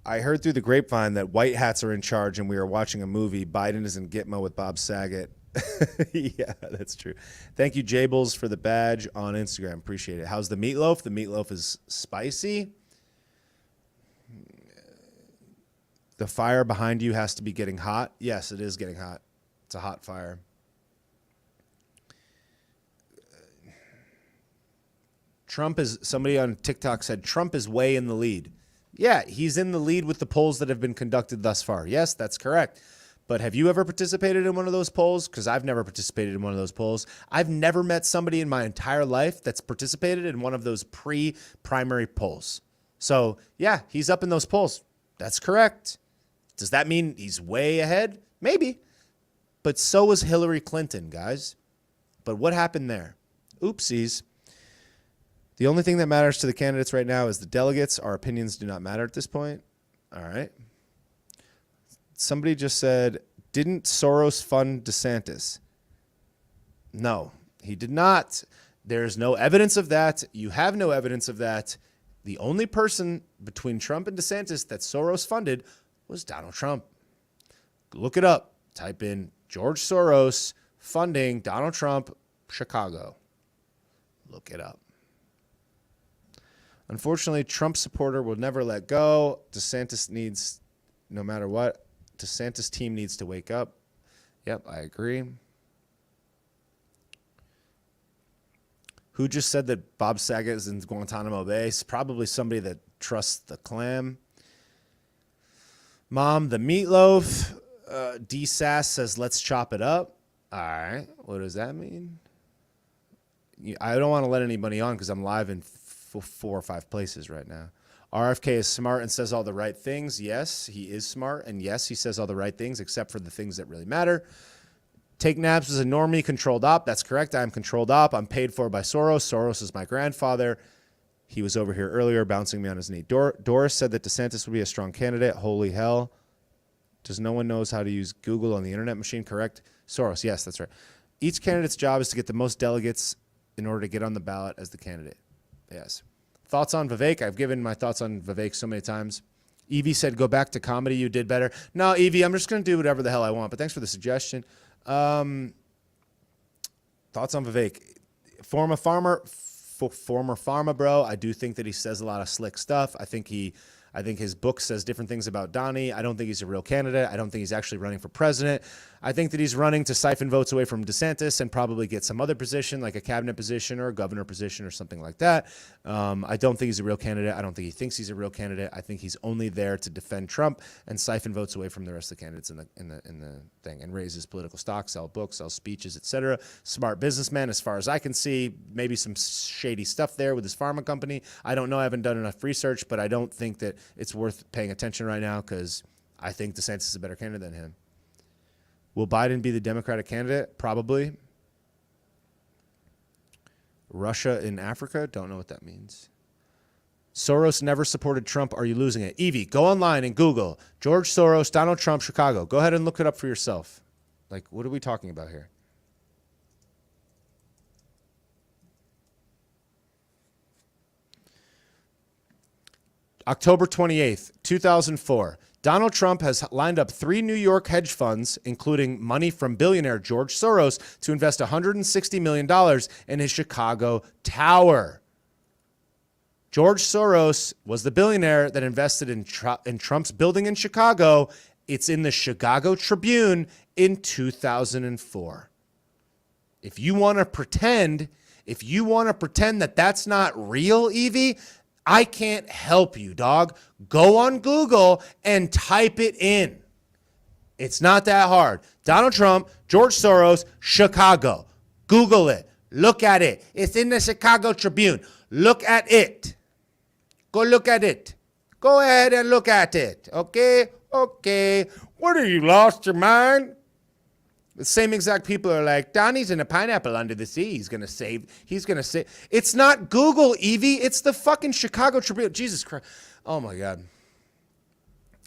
I heard through the grapevine that white hats are in charge and we are watching a movie. Biden is in Gitmo with Bob Saget. Yeah, that's true. Thank you, Jables, for the badge on Instagram. Appreciate it. How's the meatloaf? The meatloaf is spicy. The fire behind you has to be getting hot. Yes, it is getting hot. It's a hot fire. Trump is, somebody on TikTok said, Trump is way in the lead. Yeah, he's in the lead with the polls that have been conducted thus far. Yes, that's correct. But have you ever participated in one of those polls? Because I've never participated in one of those polls. I've never met somebody in my entire life that's participated in one of those pre-primary polls. So, yeah, he's up in those polls. That's correct. Does that mean he's way ahead? Maybe. But so was Hillary Clinton, guys. But what happened there? Oopsies. The only thing that matters to the candidates right now is the delegates. Our opinions do not matter at this point. All right. Somebody just said, didn't Soros fund DeSantis? No, he did not. There's no evidence of that. You have no evidence of that. The only person between Trump and DeSantis that Soros funded was Donald Trump. Look it up. Type in George Soros funding Donald Trump, Chicago. Look it up. Unfortunately, Trump supporter will never let go. DeSantis needs, no matter what, DeSantis team needs to wake up. Yep, I agree. Who just said that Bob Saget is in Guantanamo Bay? It's probably somebody that trusts the clam. Mom, the meatloaf. D. Sass says, let's chop it up. All right. What does that mean? I don't want to let anybody on because I'm live in 4 or 5 places right now. RFK is smart and says all the right things. Yes, he is smart. And yes, he says all the right things, except for the things that really matter. Take naps as a normie, controlled op. That's correct. I'm controlled op. I'm paid for by Soros. Soros is my grandfather. He was over here earlier bouncing me on his knee. Doris said that DeSantis would be a strong candidate. Holy hell. Does no one knows how to use Google on the internet machine? Correct. Soros. Yes, that's right. Each candidate's job is to get the most delegates in order to get on the ballot as the candidate. Yes. Thoughts on Vivek? I've given my thoughts on Vivek so many times. Evie said, go back to comedy. You did better. No, Evie, I'm just going to do whatever the hell I want. But thanks for the suggestion. Thoughts on Vivek? Former pharma bro. I do think that he says a lot of slick stuff. I think his book says different things about Donnie. I don't think he's a real candidate. I don't think he's actually running for president. I think that he's running to siphon votes away from DeSantis and probably get some other position, like a cabinet position or a governor position or something like that. I don't think he's a real candidate. I don't think he thinks he's a real candidate. I think he's only there to defend Trump and siphon votes away from the rest of the candidates in the thing and raise his political stock, sell books, sell speeches, etc. Smart businessman, as far as I can see. Maybe some shady stuff there with his pharma company. I don't know. I haven't done enough research, but I don't think that it's worth paying attention right now because I think DeSantis is a better candidate than him. Will Biden be the Democratic candidate? Probably. Russia in Africa? Don't know what that means. Soros never supported Trump. Are you losing it? Evie, go online and Google George Soros, Donald Trump, Chicago. Go ahead and look it up for yourself. Like, what are we talking about here? October 28th, 2004. Donald Trump has lined up 3 New York hedge funds, including money from billionaire George Soros, to invest $160 million in his Chicago tower. George Soros was the billionaire that invested in Trump's building in Chicago. It's in the Chicago Tribune in 2004. If you want to pretend that that's not real, Evie, I can't help you, dog. Go on Google and type it in. It's not that hard. Donald Trump, George Soros, Chicago. Google it. Look at it. It's in the Chicago Tribune. Look at it. Go look at it. Go ahead and look at it. Okay? Okay. What, are you lost your mind? The same exact people are like, Donnie's in a pineapple under the sea. He's going to save. It's not Google, Evie. It's the fucking Chicago Tribune. Jesus Christ. Oh, my God.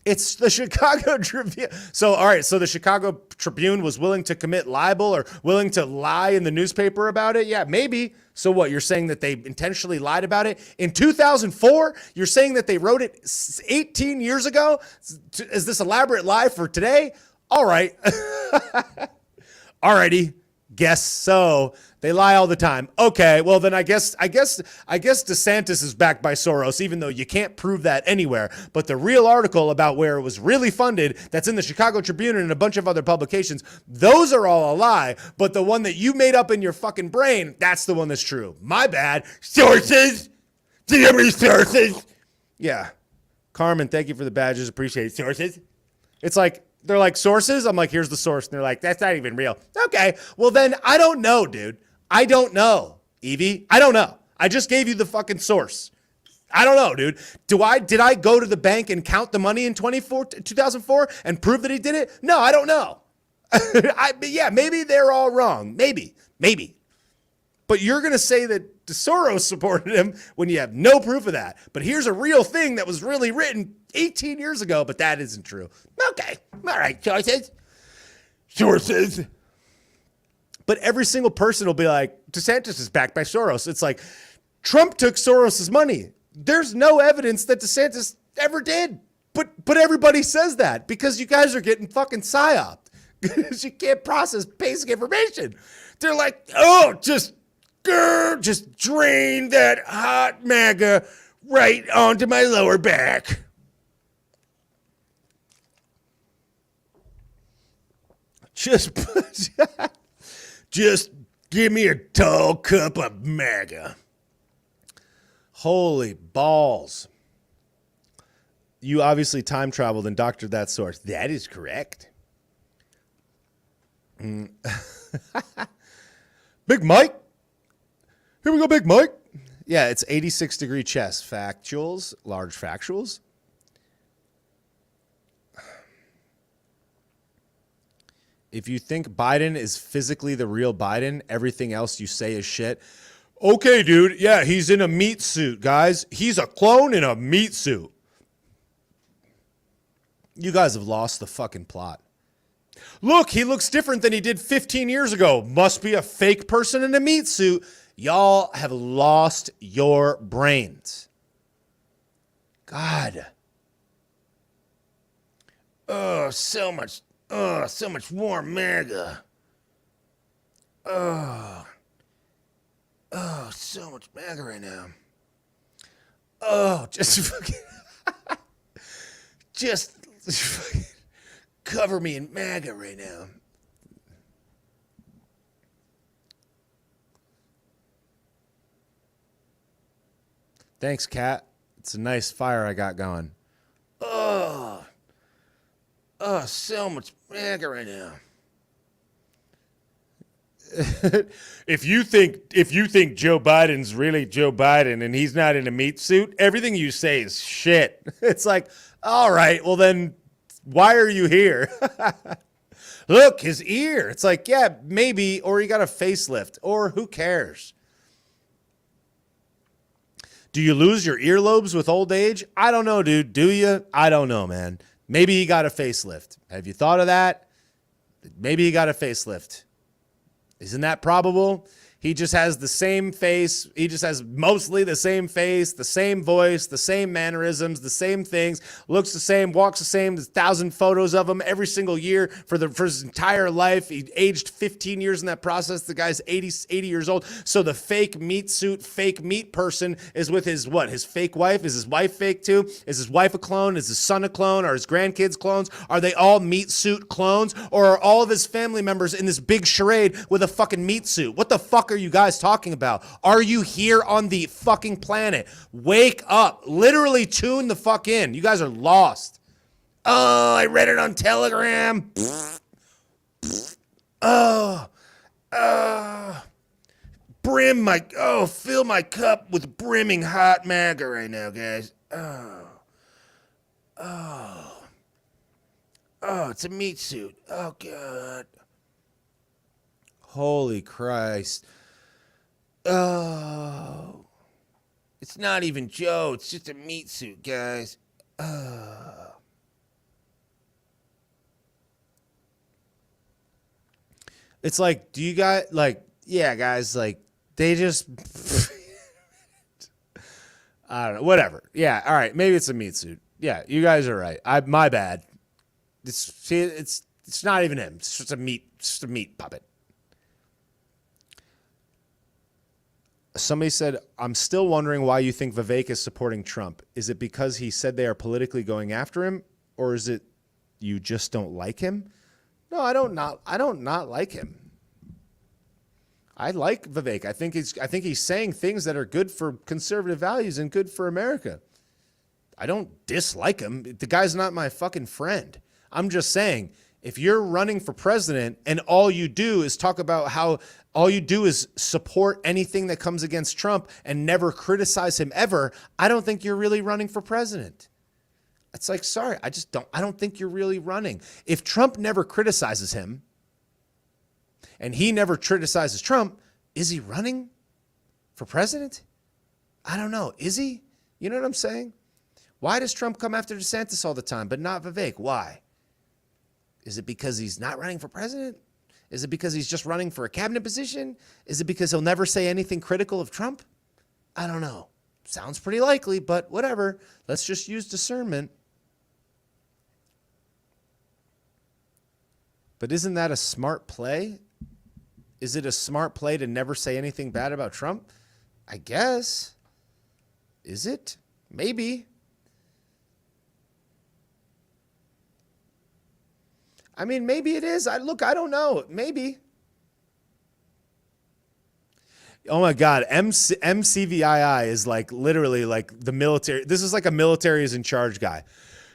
It's the Chicago Tribune. So, all right. So the Chicago Tribune was willing to commit libel or willing to lie in the newspaper about it? Yeah, maybe. So what? You're saying that they intentionally lied about it? In 2004, you're saying that they wrote it 18 years ago? Is this elaborate lie for today? All right. Alrighty, guess so. They lie all the time. Okay, well then I guess DeSantis is backed by Soros, even though you can't prove that anywhere. But the real article about where it was really funded, that's in the Chicago Tribune and a bunch of other publications, those are all a lie. But the one that you made up in your fucking brain, that's the one that's true. My bad. Sources. Do you have any sources? Yeah. Carmen, thank you for the badges. Appreciate it. Sources. It's like, they're like, sources? I'm like, here's the source. And they're like, that's not even real. Okay, well then, I don't know, dude. I don't know, Evie. I don't know. I just gave you the fucking source. I don't know, dude. Did I go to the bank and count the money in 2004 and prove that he did it? No, I don't know. Yeah, maybe they're all wrong. Maybe. But you're going to say that Soros supported him when you have no proof of that. But here's a real thing that was really written 18 years ago, but that isn't true. Okay. All right. Sources. But every single person will be like, DeSantis is backed by Soros. It's like, Trump took Soros's money. There's no evidence that DeSantis ever did. But everybody says that because you guys are getting fucking psyoped. Because you can't process basic information. They're like, oh, just drain that hot MAGA right onto my lower back. Just give me a tall cup of MAGA. Holy balls. You obviously time traveled and doctored that source. That is correct. Big Mike. Here we go, Big Mike. Yeah, it's 86-degree chess. Factuals, large factuals. If you think Biden is physically the real Biden, everything else you say is shit. Okay, dude. Yeah, he's in a meat suit, guys. He's a clone in a meat suit. You guys have lost the fucking plot. Look, he looks different than he did 15 years ago. Must be a fake person in a meat suit. Y'all have lost your brains. God. Oh, so much warm MAGA. Oh, so much MAGA right now. Oh, just fucking, just fucking cover me in MAGA right now. Thanks, Kat. It's a nice fire I got going. Oh, so much MAGA right now. If you think Joe Biden's really Joe Biden and he's not in a meat suit, everything you say is shit. It's like, all right, well then, why are you here? Look, his ear. It's like, yeah, maybe, or he got a facelift, or who cares? Do you lose your earlobes with old age? I don't know, dude. Do you? I don't know, man. Maybe he got a facelift. Have you thought of that? Maybe he got a facelift. Isn't that probable? He just has the same face. He just has mostly the same face, the same voice, the same mannerisms, the same things, looks the same, walks the same. There's 1,000 photos of him every single year for his entire life. He aged 15 years in that process. The guy's 80 years old. So the fake meat suit, fake meat person is with his what? His fake wife? Is his wife fake too? Is his wife a clone? Is his son a clone? Are his grandkids clones? Are they all meat suit clones? Or are all of his family members in this big charade with a fucking meat suit? What the fuck are you guys talking about? Are you here on the fucking planet? Wake up. Literally tune the fuck in. You guys are lost. Oh, I read it on Telegram. Oh, fill my cup with brimming hot MAGA right now, guys. Oh, it's a meat suit. Oh, God. Holy Christ. Oh, it's not even Joe. It's just a meat suit, guys. It's like, do you guys, like, yeah, guys, like, they just, I don't know, whatever. Yeah, all right, maybe it's a meat suit. Yeah, you guys are right. My bad. It's not even him. It's just a meat puppet. Somebody said, I'm still wondering why you think Vivek is supporting Trump. Is it because he said they are politically going after him, or is it you just don't like him? No, I don't not like him. I like Vivek. I think he's saying things that are good for conservative values and good for America. I don't dislike him. The guy's not my fucking friend. I'm just saying, if you're running for president and all you do is talk about how all you do is support anything that comes against Trump and never criticize him ever, I don't think you're really running for president. It's like, sorry, I don't think you're really running. If Trump never criticizes him and he never criticizes Trump, is he running for president? I don't know. Is he? You know what I'm saying? Why does Trump come after DeSantis all the time, but not Vivek? Why? Is it because he's not running for president? Is it because he's just running for a cabinet position? Is it because he'll never say anything critical of Trump? I don't know. Sounds pretty likely, but whatever. Let's just use discernment. But isn't that a smart play? Is it a smart play to never say anything bad about Trump? I guess. Is it? Maybe. I mean, maybe it is. I don't know. Maybe. Oh my God. MCVII is like literally like the military. This is like a military is in charge guy.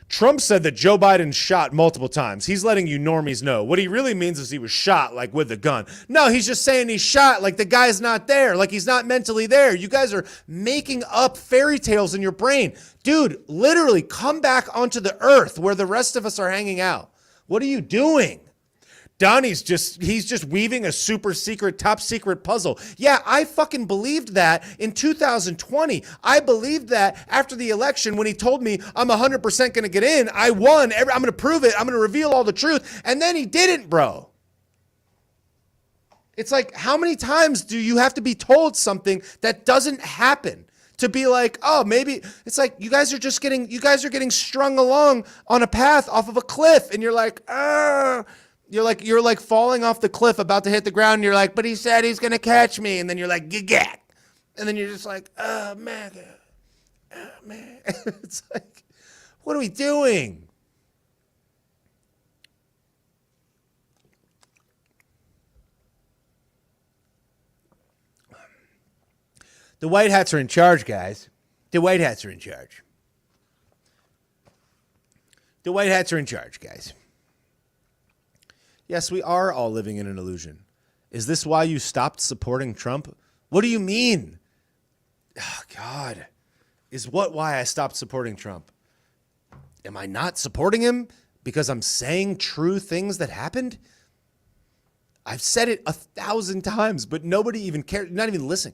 Trump said that Joe Biden shot multiple times. He's letting you normies know. What he really means is he was shot like with a gun. No, he's just saying he's shot like the guy's not there, like he's not mentally there. You guys are making up fairy tales in your brain. Dude, literally come back onto the earth where the rest of us are hanging out. What are you doing? Donnie's he's just weaving a super secret, top secret puzzle. Yeah, I fucking believed that in 2020. I believed that after the election when he told me I'm 100% going to get in. I won. I'm going to prove it. I'm going to reveal all the truth. And then he didn't, bro. It's like, how many times do you have to be told something that doesn't happen? to be like, oh, maybe it's like you guys are getting strung along on a path off of a cliff, and you're like, you're like falling off the cliff, about to hit the ground, and you're like, but he said he's gonna catch me, and then you're like, gag, and then you're just like, oh man, it's like, what are we doing? The white hats are in charge, guys. The white hats are in charge. The white hats are in charge, guys. Yes, we are all living in an illusion. Is this why you stopped supporting Trump? What do you mean? Oh, God. Is what why I stopped supporting Trump? Am I not supporting him because I'm saying true things that happened? I've said it 1,000 times, but nobody even cared, not even listening.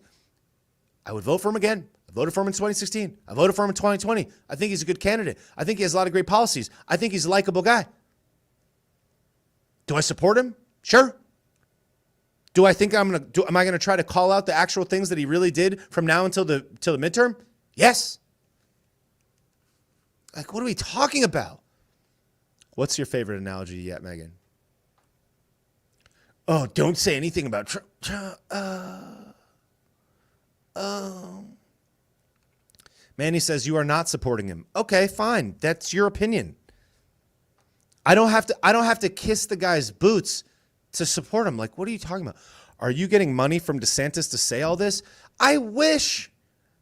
I would vote for him again. I voted for him in 2016. I voted for him in 2020. I think he's a good candidate. I think he has a lot of great policies. I think he's a likable guy. Do I support him? Sure. Do I think am I going to try to call out the actual things that he really did from now until the midterm? Yes. Like, what are we talking about? What's your favorite analogy yet, Megan? Oh, don't say anything about Trump. Manny says you are not supporting him. Okay, fine. That's your opinion. I don't have to kiss the guy's boots to support him. Like, what are you talking about? Are you getting money from DeSantis to say all this? I wish.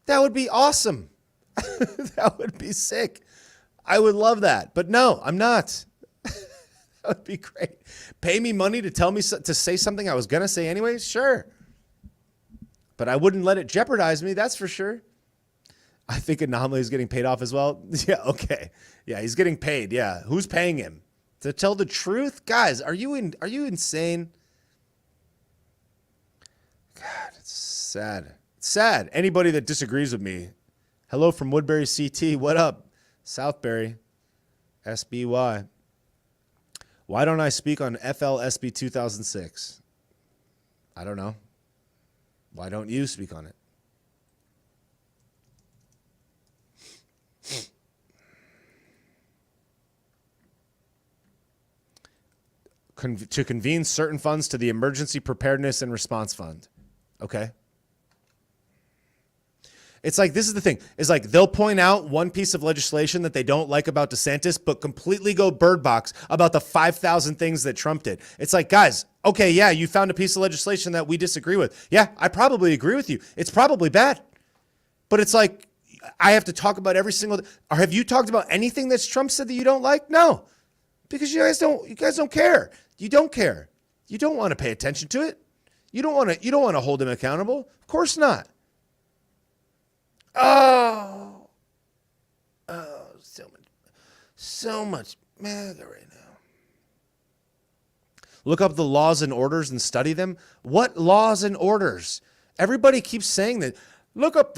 That would be awesome. That would be sick. I would love that. But no, I'm not. That would be great. Pay me money to tell me to say something I was going to say anyways? Sure. But I wouldn't let it jeopardize me, that's for sure. I think Anomaly is getting paid off as well. Yeah, okay. Yeah, he's getting paid. Yeah. Who's paying him? To tell the truth? Guys, are you insane? God, it's sad. It's sad. Anybody that disagrees with me, hello from Woodbury CT. What up? Southbury. SBY. Why don't I speak on FLSB 2006? I don't know. Why don't you speak on it? To convene certain funds to the Emergency Preparedness and Response Fund. Okay. It's like, this is the thing. It's like they'll point out one piece of legislation that they don't like about DeSantis, but completely go bird box about the 5,000 things that Trump did. It's like, guys, okay, yeah, you found a piece of legislation that we disagree with. Yeah, I probably agree with you. It's probably bad. But it's like, I have to talk about every single, or have you talked about anything that Trump said that you don't like? No, because you guys don't care. You don't care. You don't want to pay attention to it. You don't want to hold him accountable. Of course not. Oh, so much MAGA right now. Look up the laws and orders and study them. What laws and orders? Everybody keeps saying that. Look up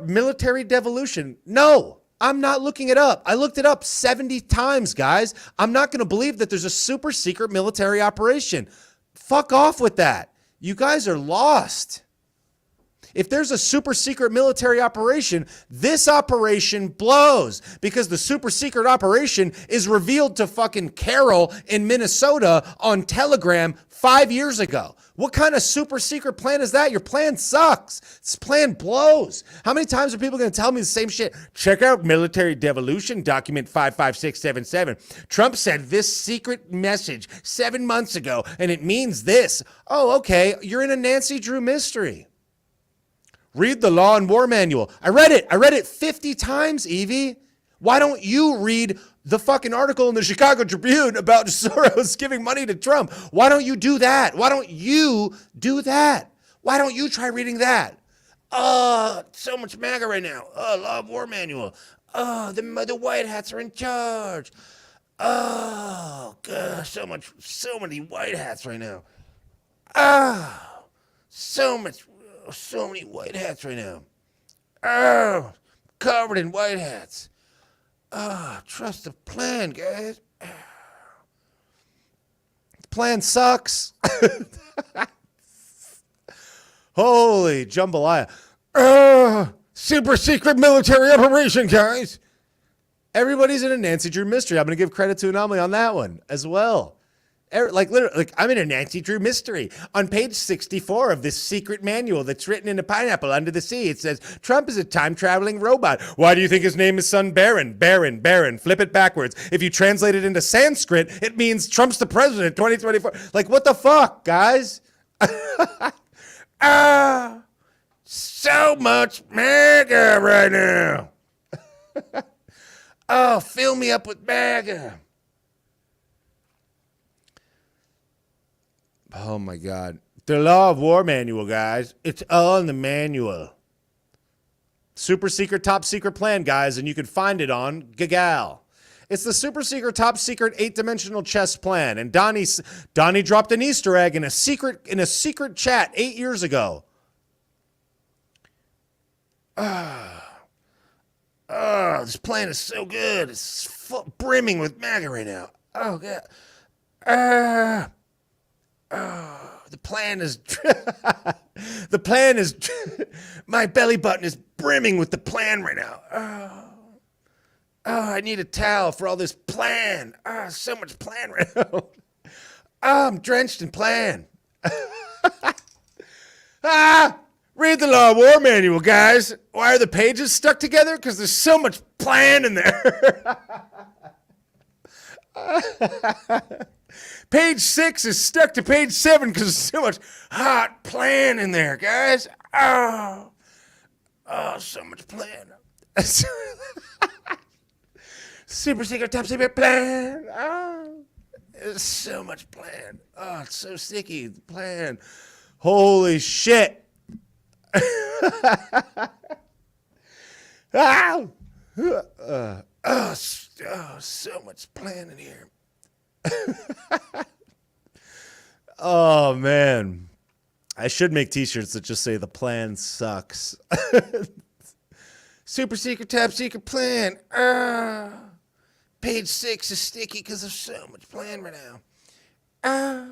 military devolution. No, I'm not looking it up. I looked it up 70 times, guys. I'm not going to believe that there's a super secret military operation. Fuck off with that. You guys are lost. If there's a super secret military operation, this operation blows because the super secret operation is revealed to fucking Carol in Minnesota on Telegram 5 years ago. What kind of super secret plan is that? Your plan sucks. This plan blows. How many times are people going to tell me the same shit? Check out military devolution document 55677. Trump said this secret message 7 months ago, and it means this. Oh, okay. You're in a Nancy Drew mystery. Read the Law and War Manual. I read it 50 times, Evie. Why don't you read the fucking article in the Chicago Tribune about Soros giving money to Trump? Why don't you do that? Why don't you do that? Why don't you try reading that? So much MAGA right now. Law and War Manual. The white hats are in charge. Oh, gosh, so many white hats right now. So many white hats right now. Covered in white hats. Trust the plan, guys. The plan sucks. Holy jambalaya. super secret military operation, guys. Everybody's in a Nancy Drew mystery. I'm going to give credit to Anomaly on that one as well. Like literally, like I'm in a Nancy Drew mystery. On page 64 of this secret manual that's written in a pineapple under the sea, it says, Trump is a time-traveling robot. Why do you think his name is Son Baron? Baron, Baron. Flip it backwards. If you translate it into Sanskrit, it means Trump's the president 2024. Like, what the fuck, guys? So much MAGA right now. Oh, fill me up with MAGA. Oh, my God. The Law of War manual, guys. It's all in the manual. Super secret, top secret plan, guys, and you can find it on Gagal. It's the super secret, top secret 8-dimensional chess plan, and Donnie dropped an Easter egg in a secret chat 8 years ago. This plan is so good. It's brimming with MAGA right now. Oh, God. The plan is my belly button is brimming with the plan right now. I need a towel for all this plan. So much plan right now. I'm drenched in plan. Read the Law of War manual, guys. Why are the pages stuck together? Because there's so much plan in there. Page 6 is stuck to page 7 because there's so much hot plan in there, guys. Oh, so much plan. Super secret, top secret plan. Oh, there's so much plan. Oh, it's so sticky. The plan. Holy shit. So much plan in here. Oh, man. I should make t-shirts that just say the plan sucks. Super secret, top secret plan. Page 6 is sticky because there's so much plan right now.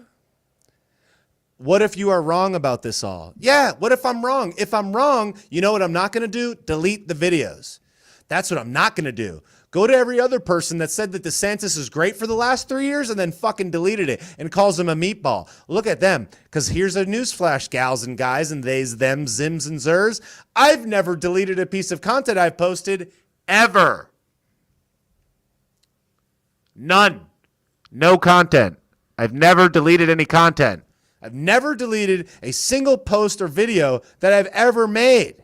What if you are wrong about this all? Yeah, what if I'm wrong? If I'm wrong, you know what I'm not going to do? Delete the videos. That's what I'm not going to do. Go to every other person that said that DeSantis is great for the last 3 years and then fucking deleted it and calls him a meatball. Look at them. Because here's a newsflash, gals and guys, and theys, them, zims, and zers. I've never deleted a piece of content I've posted ever. None. No content. I've never deleted any content. I've never deleted a single post or video that I've ever made.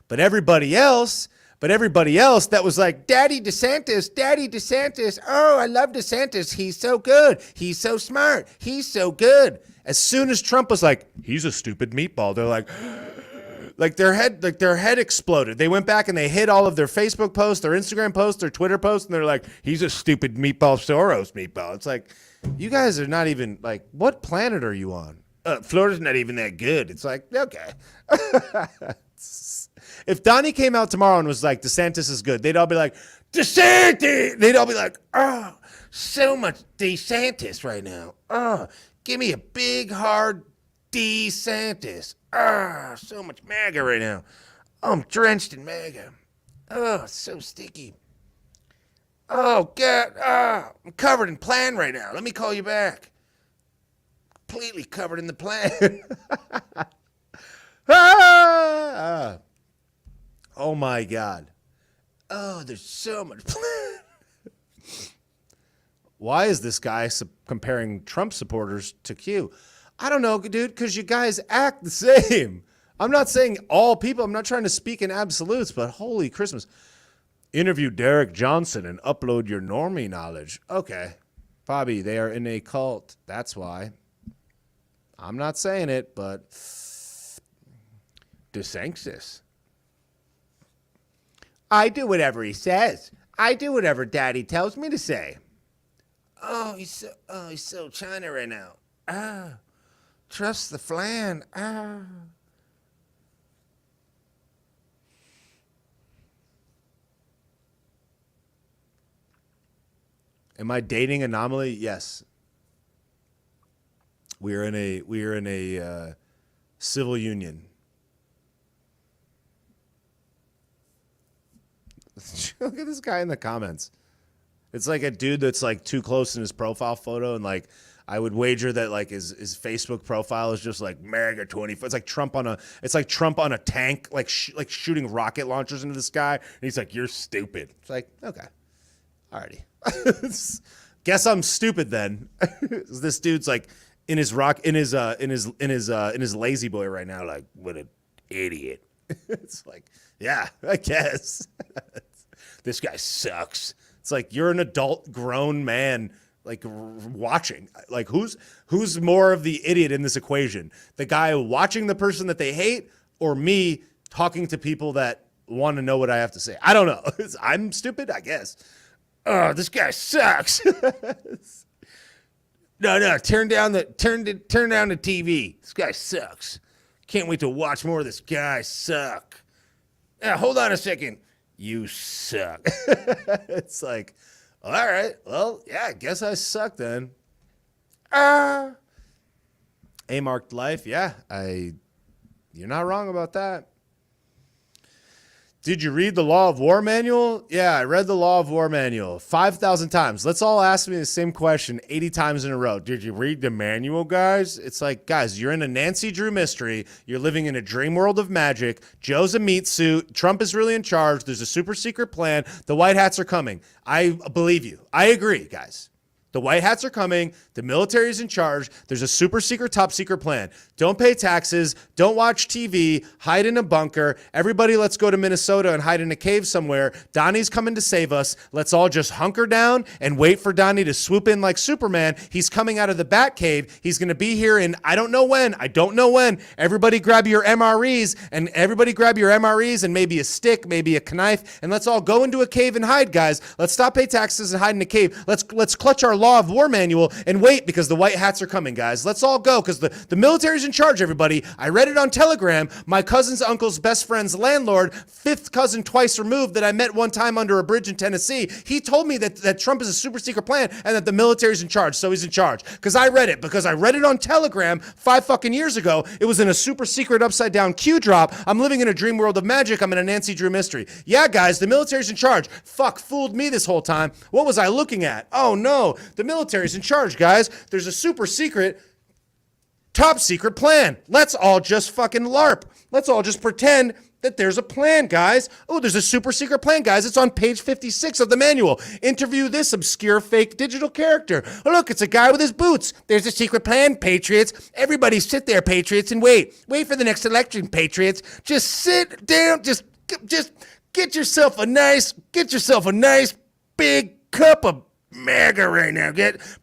But everybody else that was like, Daddy DeSantis. Oh, I love DeSantis. He's so good. He's so smart. He's so good. As soon as Trump was like, he's a stupid meatball, they're like their head exploded. They went back and they hid all of their Facebook posts, their Instagram posts, their Twitter posts, and they're like, he's a stupid meatball, Soros meatball. It's like, you guys are not even, like, what planet are you on? Florida's not even that good. It's like, okay. If Donnie came out tomorrow and was like, DeSantis is good, they'd all be like, DeSantis! They'd all be like, oh, so much DeSantis right now. Oh, give me a big, hard DeSantis. So much MAGA right now. Oh, I'm drenched in MAGA. Oh, so sticky. Oh, God. I'm covered in plan right now. Let me call you back. Completely covered in the plan. Oh, my God. Oh, there's so much plan. Why is this guy comparing Trump supporters to Q? I don't know, dude, because you guys act the same. I'm not saying all people. I'm not trying to speak in absolutes, but holy Christmas. Interview Derek Johnson and upload your normie knowledge. Okay. Bobby, they are in a cult. That's why. I'm not saying it, but DeSantis. I do whatever he says. I do whatever Daddy tells me to say. Oh, he's so China right now. Trust the flan. Am I dating Anomaly? Yes. We are in a civil union. Look at this guy in the comments. It's like a dude that's like too close in his profile photo, and like I would wager that like his Facebook profile is just like MAGA 24. It's like Trump on a tank, like shooting rocket launchers into the sky, and he's like, "You're stupid." It's like, okay, alrighty. Guess I'm stupid then. This dude's like in his lazy boy right now, like, what an idiot. It's like, yeah, I guess. This guy sucks. It's like you're an adult grown man like watching. Like who's more of the idiot in this equation? The guy watching the person that they hate, or me talking to people that want to know what I have to say? I don't know. I'm stupid, I guess. Oh, this guy sucks. No, turn down the TV. This guy sucks. Can't wait to watch more of this guy suck. Hold on a second. You suck. It's like, all right, well, yeah, I guess I suck then. A-marked life, yeah, you're not wrong about that. Did you read the Law of War manual? Yeah, I read the Law of War manual 5,000 times. Let's all ask me the same question 80 times in a row. Did you read the manual, guys? It's like, guys, you're in a Nancy Drew mystery. You're living in a dream world of magic. Joe's a meat suit. Trump is really in charge. There's a super secret plan. The white hats are coming. I believe you. I agree, guys. The white hats are coming. The military is in charge. There's a super secret, top secret plan. Don't pay taxes. Don't watch TV. Hide in a bunker. Everybody, let's go to Minnesota and hide in a cave somewhere. Donnie's coming to save us. Let's all just hunker down and wait for Donnie to swoop in like Superman. He's coming out of the Bat Cave. He's going to be here in I don't know when. Everybody grab your MREs and maybe a stick, maybe a knife, and let's all go into a cave and hide, guys. Let's stop pay taxes and hide in a cave. Let's clutch our Law of War manual and wait because the white hats are coming, guys. Let's all go because the military's in charge, everybody. I read it on Telegram. My cousin's uncle's best friend's landlord, fifth cousin twice removed that I met one time under a bridge in Tennessee, he told me that Trump is a super secret plan and that the military's in charge, so he's in charge. Because I read it on Telegram 5 fucking years ago. It was in a super secret upside down Q drop. I'm living in a dream world of magic. I'm in a Nancy Drew mystery. Yeah, guys, the military's in charge. Fuck, fooled me this whole time. What was I looking at? Oh no, the military's in charge, guys. There's a super secret, top secret plan. Let's all just fucking LARP. Let's all just pretend that there's a plan, guys. Oh, there's a super secret plan, guys. It's on page 56 of the manual. Interview this obscure fake digital character. Oh, look, it's a guy with his boots. There's a secret plan, Patriots. Everybody sit there, Patriots, and wait. Wait for the next election, Patriots. Just sit down. Just get yourself a nice big cup of MAGA right now.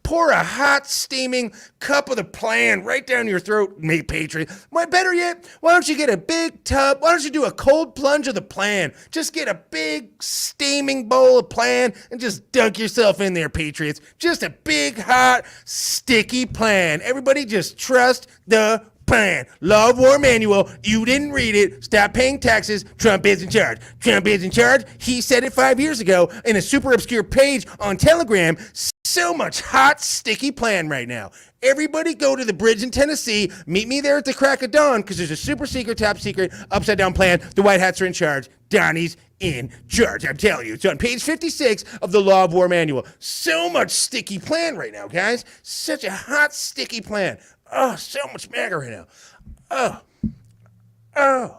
Pour a hot, steaming cup of the plan right down your throat, mate, Patriot. Better yet, why don't you get a big tub? Why don't you do a cold plunge of the plan? Just get a big, steaming bowl of plan and just dunk yourself in there, Patriots. Just a big, hot, sticky plan. Everybody just trust the plan. Law of War manual. You didn't read it. Stop paying taxes. Trump is in charge. Trump is in charge. He said it 5 years ago in a super obscure page on Telegram. So much hot, sticky plan right now. Everybody go to the bridge in Tennessee. Meet me there at the crack of dawn because there's a super secret, top secret, upside down plan. The white hats are in charge. Donnie's in charge. I'm telling you. It's on page 56 of the Law of War manual. So much sticky plan right now, guys. Such a hot, sticky plan. Oh, so much MAGA right now. Oh.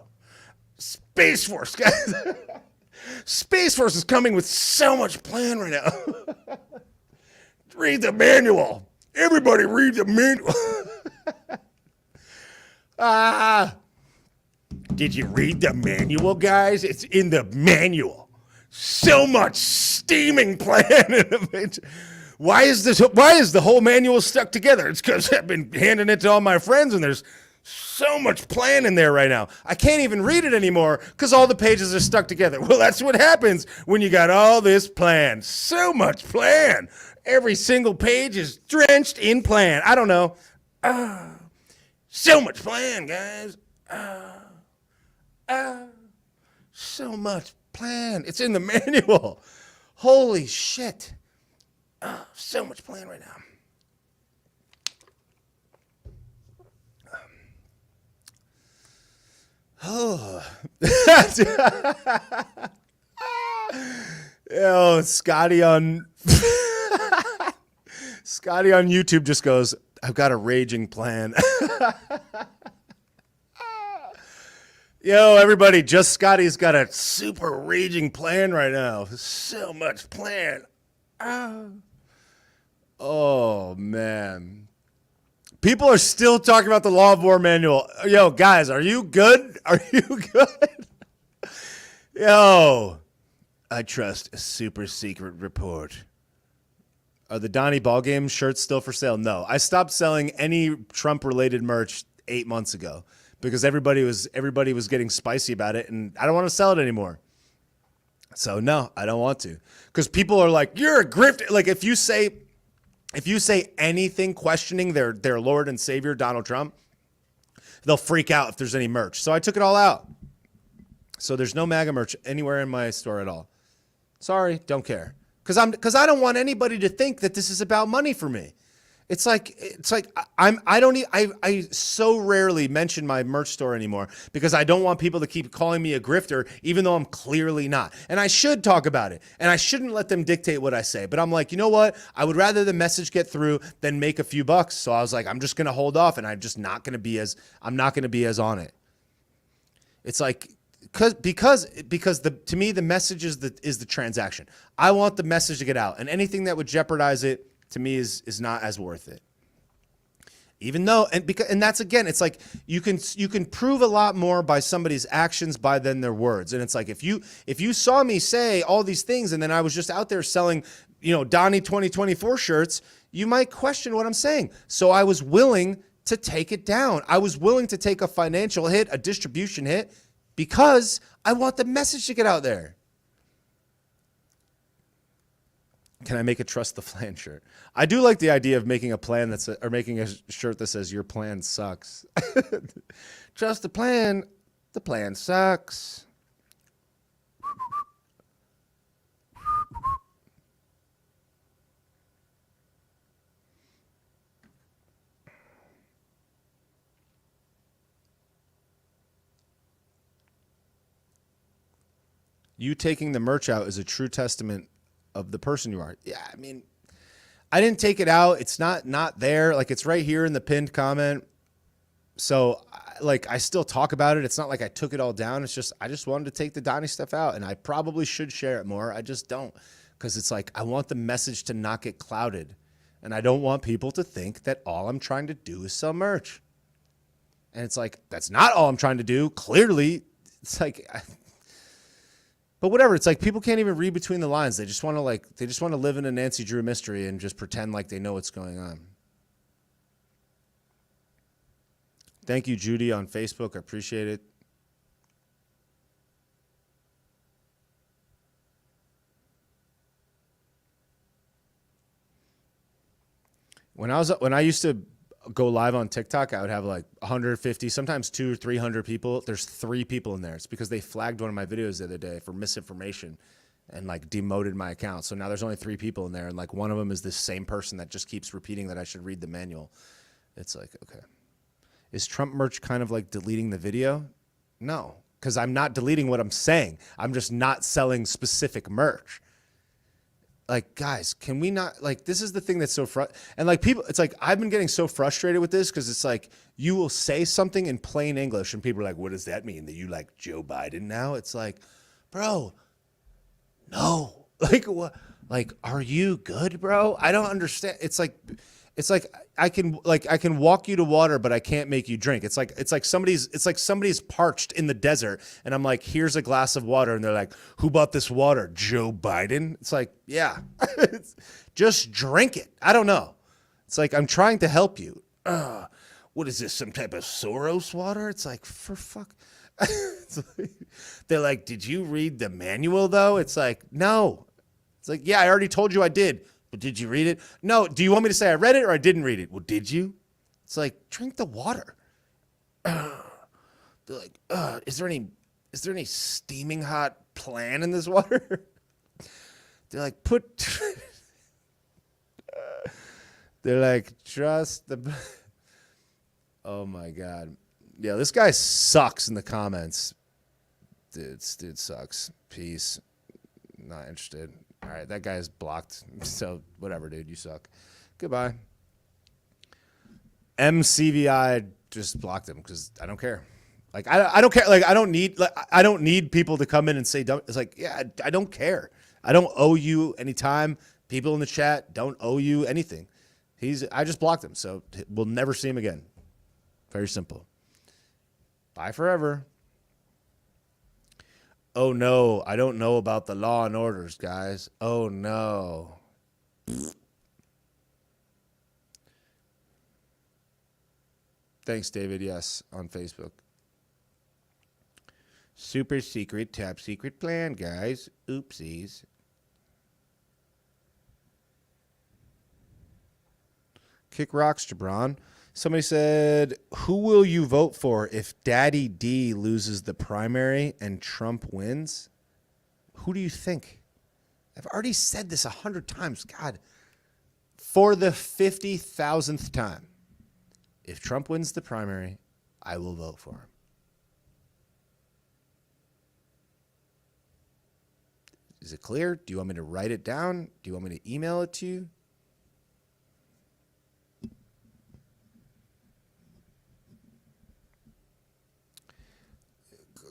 Space Force, guys. Space Force is coming with so much plan right now. Read the manual. Everybody read the manual. Did you read the manual, guys? It's in the manual. So much steaming plan in the page. Why is the whole manual stuck together? It's because I've been handing it to all my friends and there's so much plan in there right now. I can't even read it anymore because all the pages are stuck together. Well, that's what happens when you got all this plan. So much plan. Every single page is drenched in plan. I don't know. So much plan, guys. So much plan. It's in the manual. Holy shit. So much plan right now. Yo, Scotty on YouTube just goes, I've got a raging plan. Yo, everybody, just Scotty's got a super raging plan right now. So much plan. Oh, man. People are still talking about the Law of War manual. Yo, guys, are you good? Are you good? Yo, I trust a super secret report. Are the Donnie Ballgame shirts still for sale? No. I stopped selling any Trump-related merch 8 months ago because everybody was getting spicy about it, and I don't want to sell it anymore. So no, I don't want to. Because people are like, you're a grifter. Like if you say anything questioning their Lord and Savior, Donald Trump, they'll freak out if there's any merch. So I took it all out. So there's no MAGA merch anywhere in my store at all. Sorry, don't care. Because I don't want anybody to think that this is about money for me. It's like I so rarely mention my merch store anymore because I don't want people to keep calling me a grifter, even though I'm clearly not. And I should talk about it, and I shouldn't let them dictate what I say. But I'm like, you know what? I would rather the message get through than make a few bucks. So I was like, I'm just gonna hold off, and I'm not gonna be as on it. It's like because to me the message is the transaction. I want the message to get out, and anything that would jeopardize it, to me is not as worth it. Even though, and that's again, it's like you can prove a lot more by somebody's actions than their words. And it's like if you saw me say all these things and then I was just out there selling, Donnie 2024 shirts, you might question what I'm saying. So I was willing to take it down. I was willing to take a financial hit, a distribution hit, because I want the message to get out there. Can I make a Trust the Plan shirt? I do like the idea of making making a shirt that says your plan sucks. Trust the plan sucks. You taking the merch out is a true testament of the person you are. Yeah, I mean, I didn't take it out. It's not there. Like it's right here in the pinned comment. So I still talk about it. It's not like I took it all down. It's just, I just wanted to take the Donnie stuff out, and I probably should share it more. I just don't, because it's like, I want the message to not get clouded, and I don't want people to think that all I'm trying to do is sell merch. And it's like, that's not all I'm trying to do. Clearly, it's like, but whatever. It's like people can't even read between the lines. They just want to live in a Nancy Drew mystery and just pretend like they know what's going on. Thank you, Judy, on Facebook. I appreciate it. When I used to go live on TikTok, I would have like 150, sometimes 200 or 300 people. There's 3 people in there. It's because they flagged one of my videos the other day for misinformation and like demoted my account. So now there's only 3 people in there, and like one of them is this same person that just keeps repeating that I should read the manual. It's like, okay. Is Trump merch kind of like deleting the video? No, because I'm not deleting what I'm saying. I'm just not selling specific merch. Like, guys, can we not, like, this is the thing that's so and like people, it's like, I've been getting so frustrated with this because it's like, you will say something in plain English and people are like, what does that mean? That you like Joe Biden now? It's like, bro, no. Like, what? Like, are you good, bro? I don't understand. It's like I can walk you to water, but I can't make you drink. It's like somebody's parched in the desert, and I'm like, here's a glass of water, and they're like, who bought this water? Joe Biden? It's like, yeah, just drink it. I don't know. It's like, I'm trying to help you. What is this? Some type of Soros water? It's like, for fuck. They're like, did you read the manual though? It's like, no. It's like, yeah, I already told you I did. But did you read it? No. Do you want me to say I read it or I didn't read it? Well, did you? It's like, drink the water. They're like, is there any steaming hot plan in this water? They're like, they're like, trust the. Oh my God. Yeah, this guy sucks in the comments. Dude sucks. Peace. Not interested. All right, that guy's blocked. So whatever, dude. You suck. Goodbye. MCVI just blocked him because I don't care. Like I don't care. Like I don't need people to come in and say dumb. It's like yeah, I don't care. I don't owe you any time. People in the chat don't owe you anything. I just blocked him, so we'll never see him again. Very simple. Bye forever. Oh no, I don't know about the law and orders, guys. Oh no. Thanks, David. Yes, on Facebook. Super secret, top secret plan, guys. Oopsies. Kick rocks, Jabron. Somebody said, who will you vote for if Daddy D loses the primary and Trump wins? Who do you think? I've already said this 100 times. God. For the 50,000th time. If Trump wins the primary, I will vote for him. Is it clear? Do you want me to write it down? Do you want me to email it to you?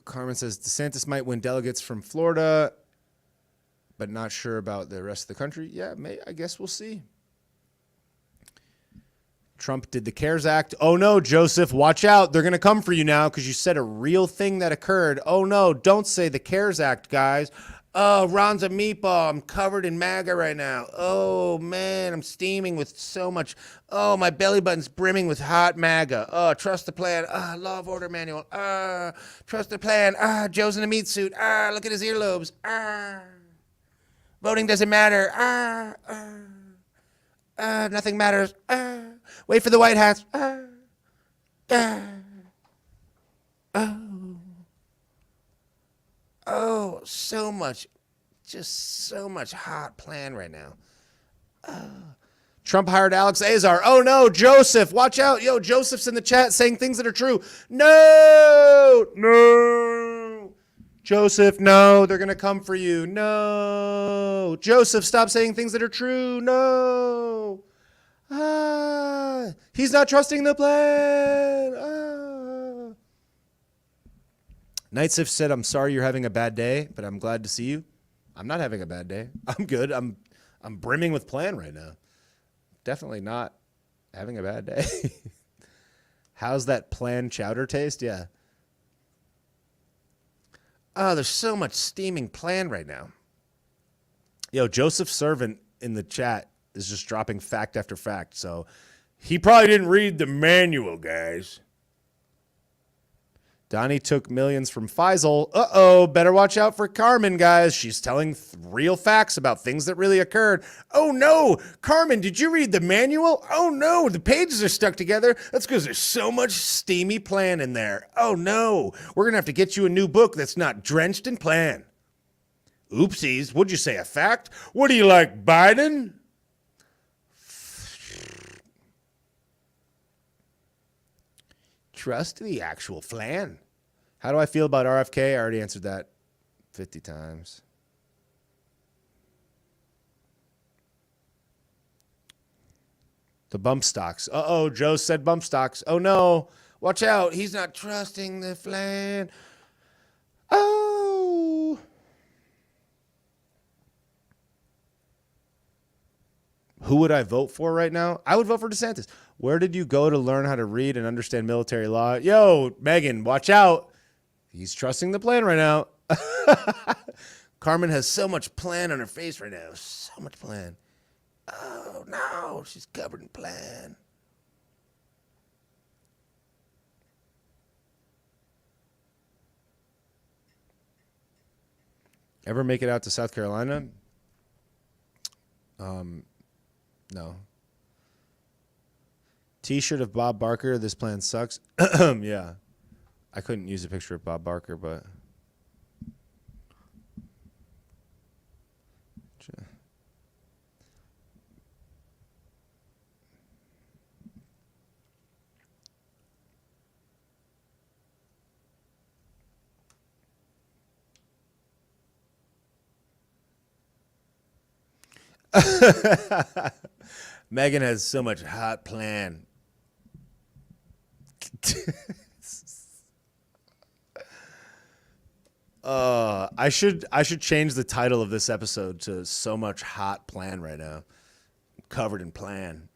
Carmen says DeSantis might win delegates from Florida, but not sure about the rest of the country. Yeah, I guess we'll see. Trump did the CARES Act. Oh no, Joseph, watch out. They're going to come for you now because you said a real thing that occurred. Oh no, don't say the CARES Act, guys. Oh, Ron's a meatball. I'm covered in MAGA right now. Oh, man, I'm steaming with so much. Oh, my belly button's brimming with hot MAGA. Oh, trust the plan. Law of order manual. Trust the plan. Joe's in a meat suit. Look at his earlobes. Voting doesn't matter. Nothing matters. Wait for the white hats. Oh, so much, just so much hot plan right now. Trump hired Alex Azar. Oh no, Joseph, watch out. Yo, Joseph's in the chat saying things that are true. No. Joseph, no, they're going to come for you. No. Joseph, stop saying things that are true. No. He's not trusting the plan. Nightsif said, I'm sorry you're having a bad day, but I'm glad to see you. I'm not having a bad day. I'm good. I'm brimming with plan right now. Definitely not having a bad day. How's that plan chowder taste? Yeah. Oh, there's so much steaming plan right now. Yo, Joseph Servant in the chat is just dropping fact after fact. So he probably didn't read the manual, guys. Donnie took millions from Faisal. Uh-oh, better watch out for Carmen, guys. She's telling real facts about things that really occurred. Oh, no. Carmen, did you read the manual? Oh, no. The pages are stuck together. That's because there's so much steamy plan in there. Oh, no. We're going to have to get you a new book that's not drenched in plan. Oopsies. What'd you say, a fact? What do you like, Biden? Trust the actual flan. How do I feel about RFK? I already answered that 50 times. The bump stocks. Uh-oh, Joe said bump stocks. Oh, no. Watch out. He's not trusting the flan. Oh. Who would I vote for right now? I would vote for DeSantis. Where did you go to learn how to read and understand military law? Yo, Megan, watch out. He's trusting the plan right now. Carmen has so much plan on her face right now. So much plan. Oh, no. She's covered in plan. Ever make it out to South Carolina? No. T-shirt of Bob Barker. This plan sucks. Yeah. I couldn't use a picture of Bob Barker, but... Megan has so much hot plan. I should change the title of this episode to "So Much Hot Plan" right now. I'm covered in plan.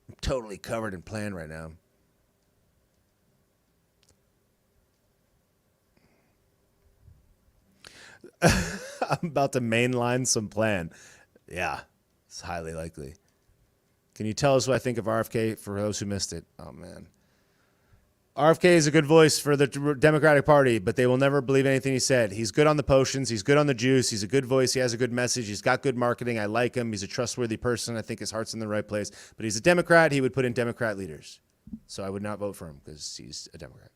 I'm totally covered in plan right now. I'm about to mainline some plan. Yeah, it's highly likely. Can you tell us what I think of RFK for those who missed it? Oh, man. RFK is a good voice for the Democratic Party, but they will never believe anything he said. He's good on the potions. He's good on the juice. He's a good voice. He has a good message. He's got good marketing. I like him. He's a trustworthy person. I think his heart's in the right place. But he's a Democrat. He would put in Democrat leaders. So I would not vote for him because he's a Democrat.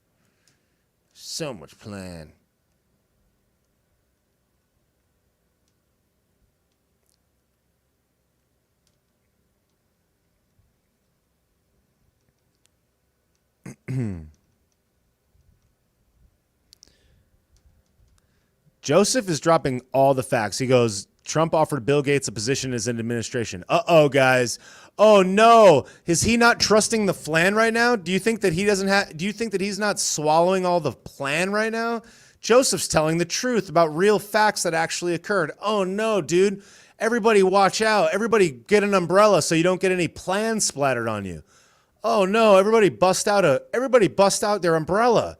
So much plan. Joseph is dropping all the facts. He goes, Trump offered Bill Gates a position as an administration. Uh-oh, guys. Oh no. Is he not trusting the plan right now? Do you think that he's not swallowing all the plan right now? Joseph's telling the truth about real facts that actually occurred. Oh no, dude. Everybody watch out. Everybody get an umbrella so you don't get any plan splattered on you. Oh no, everybody bust out their umbrella.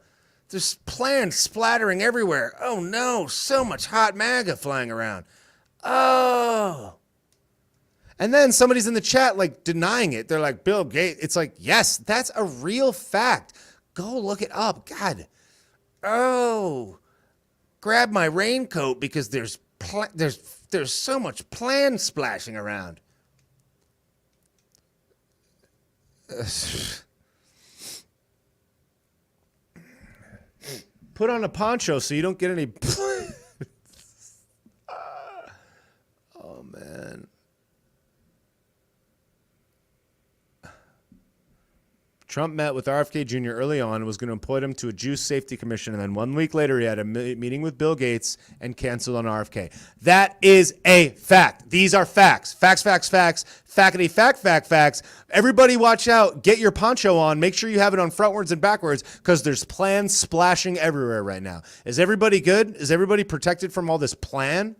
There's plans splattering everywhere. Oh no, so much hot MAGA flying around. Oh. And then somebody's in the chat like denying it. They're like, Bill Gates. It's like, yes, that's a real fact. Go look it up. God. Oh. Grab my raincoat because there's so much plan splashing around. Put on a poncho so you don't get any. Oh, man. Trump met with RFK Jr. early on and was going to appoint him to a juice safety commission. And then 1 week later, he had a meeting with Bill Gates and canceled on RFK. That is a fact. These are facts. Facts, facts, facts. Fackety, facts. Everybody watch out. Get your poncho on. Make sure you have it on frontwards and backwards because there's plans splashing everywhere right now. Is everybody good? Is everybody protected from all this plan?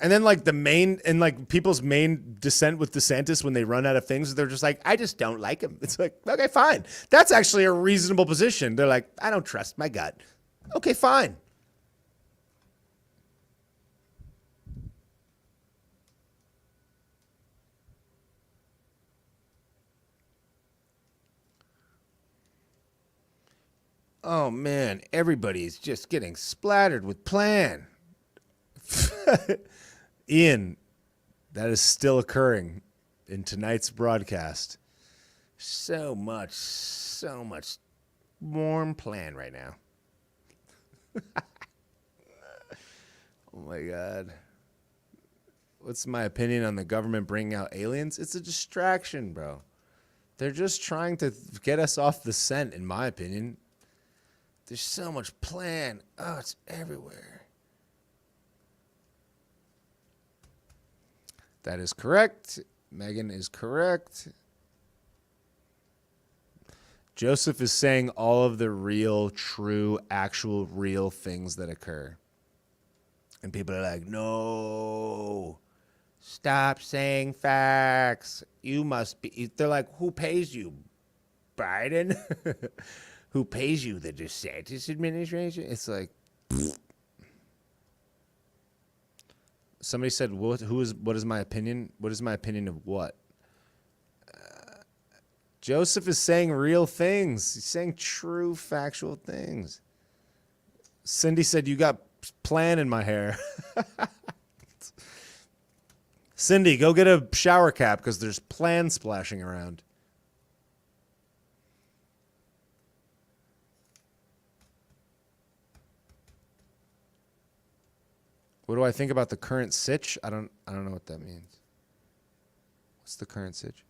And then like people's main dissent with DeSantis when they run out of things, they're just like, I just don't like him. It's like, okay, fine. That's actually a reasonable position. They're like, I don't trust my gut. Okay, fine. Oh man, everybody's just getting splattered with plan. Ian, that is still occurring in tonight's broadcast. So much warm plan right now. Oh my God. What's my opinion on the government bringing out aliens? It's a distraction, bro. They're just trying to get us off the scent, in my opinion. There's so much plan. Oh, it's everywhere. That is correct. Megan is correct. Joseph is saying all of the real, true, actual, real things that occur. And people are like, no, stop saying facts. You must be. They're like, who pays you? Biden? Who pays you? The DeSantis administration? It's like, somebody said, what is my opinion? What is my opinion of what? Joseph is saying real things. He's saying true, factual things. Cindy said, you got plan in my hair. Cindy, go get a shower cap because there's plan splashing around. What do I think about the current sitch? I don't know what that means. What's the current sitch?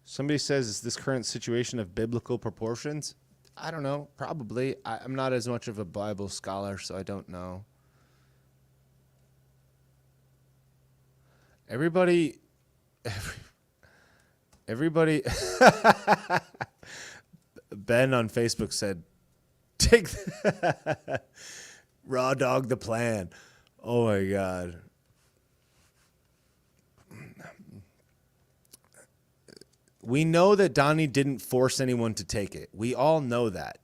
Somebody says, is this current situation of biblical proportions? I don't know. Probably. I'm not as much of a Bible scholar, so I don't know. Everybody. Ben on Facebook said, take Raw Dog the plan. Oh my God. We know that Donnie didn't force anyone to take it. We all know that.